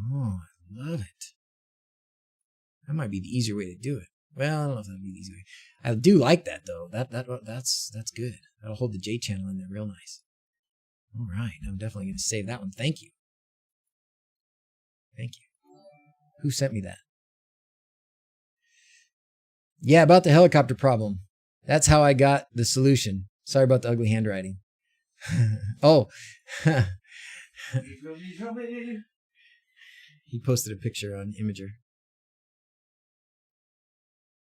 Oh, I love it. That might be the easier way to do it. Well, I don't know if that'd be the easy way. I do like that though. That's good. That'll hold the J channel in there real nice. All right, I'm definitely going to save that one. Thank you. Thank you. Who sent me that? Yeah, about the helicopter problem. That's how I got the solution. Sorry about the ugly handwriting. Oh. He posted a picture on Imager.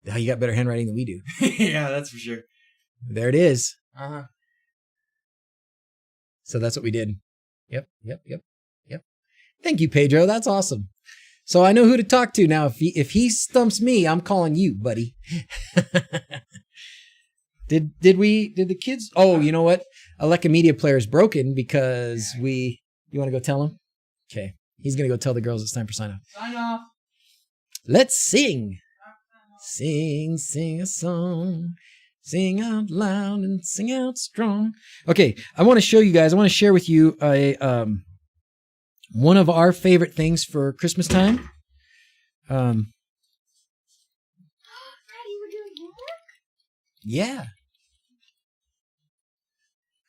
Oh, you got better handwriting than we do. Yeah, that's for sure. There it is. Uh-huh. So that's what we did. Yep. Thank you, Pedro. That's awesome. So I know who to talk to now. If he stumps me, I'm calling you, buddy. Did the kids? Oh, you know what? Aleka Media Player is broken because you want to go tell him? Okay. He's going to go tell the girls it's time for sign off. Sign off. Let's sing. Sing a song. Sing out loud and sing out strong. Okay. I want to show you guys. I want to share with you one of our favorite things for Christmas time. Daddy, we're doing homework? Yeah.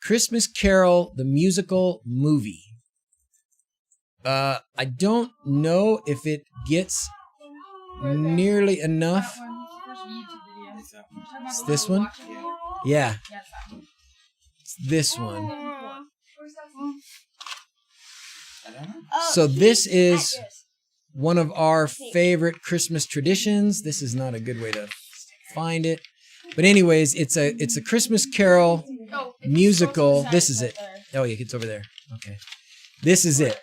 Christmas Carol, the musical movie. I don't know if it gets nearly enough. It's this one? Yeah. It's this one. So this is one of our favorite Christmas traditions. This is not a good way to find it. But anyways, it's a Christmas Carol musical. This is it. Oh, yeah, it's over there. Okay. This is it.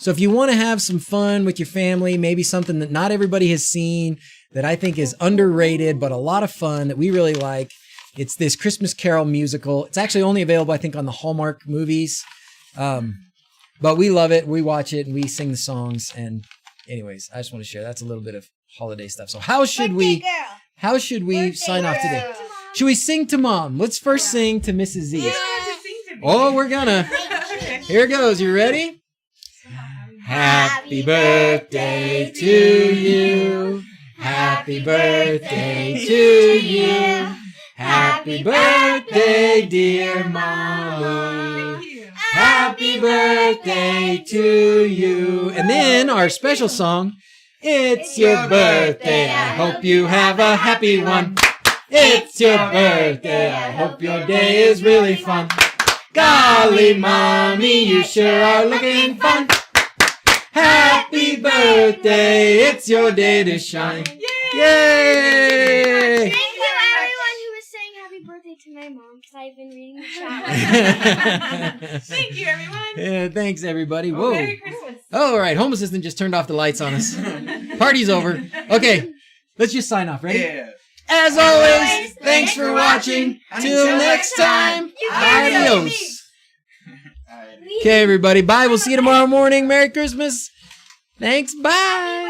So if you want to have some fun with your family, maybe something that not everybody has seen that I think is underrated, but a lot of fun that we really like, it's this Christmas Carol musical. It's actually only available, I think, on the Hallmark movies. But we love it. We watch it and we sing the songs. And anyways, I just want to share. That's a little bit of holiday stuff. So how should we sign off today? Should we sing to Mom? Let's first sing to Mrs. Z. Oh, we're gonna. Here goes. You ready? Happy birthday to you. Happy birthday to you. Happy birthday, dear Mommy. Happy birthday to you. And then our special song, it's your birthday. I hope you have a happy one. It's your birthday. I hope your day is really fun. Golly, Mommy, you sure are looking fun. Happy birthday. It's your day to shine. Yay! Thank you, everyone who was saying happy birthday to my mom, because I've been reading the shower. Thank you, everyone. Yeah, thanks, everybody. Oh, Whoa. Merry Christmas. All right, Home Assistant just turned off the lights on us. Party's over. Okay, let's just sign off. Ready? Yeah. As always, thanks for watching. Till next time, adios. Okay, everybody. Bye. We'll see you tomorrow morning. Merry Christmas. Thanks. Bye.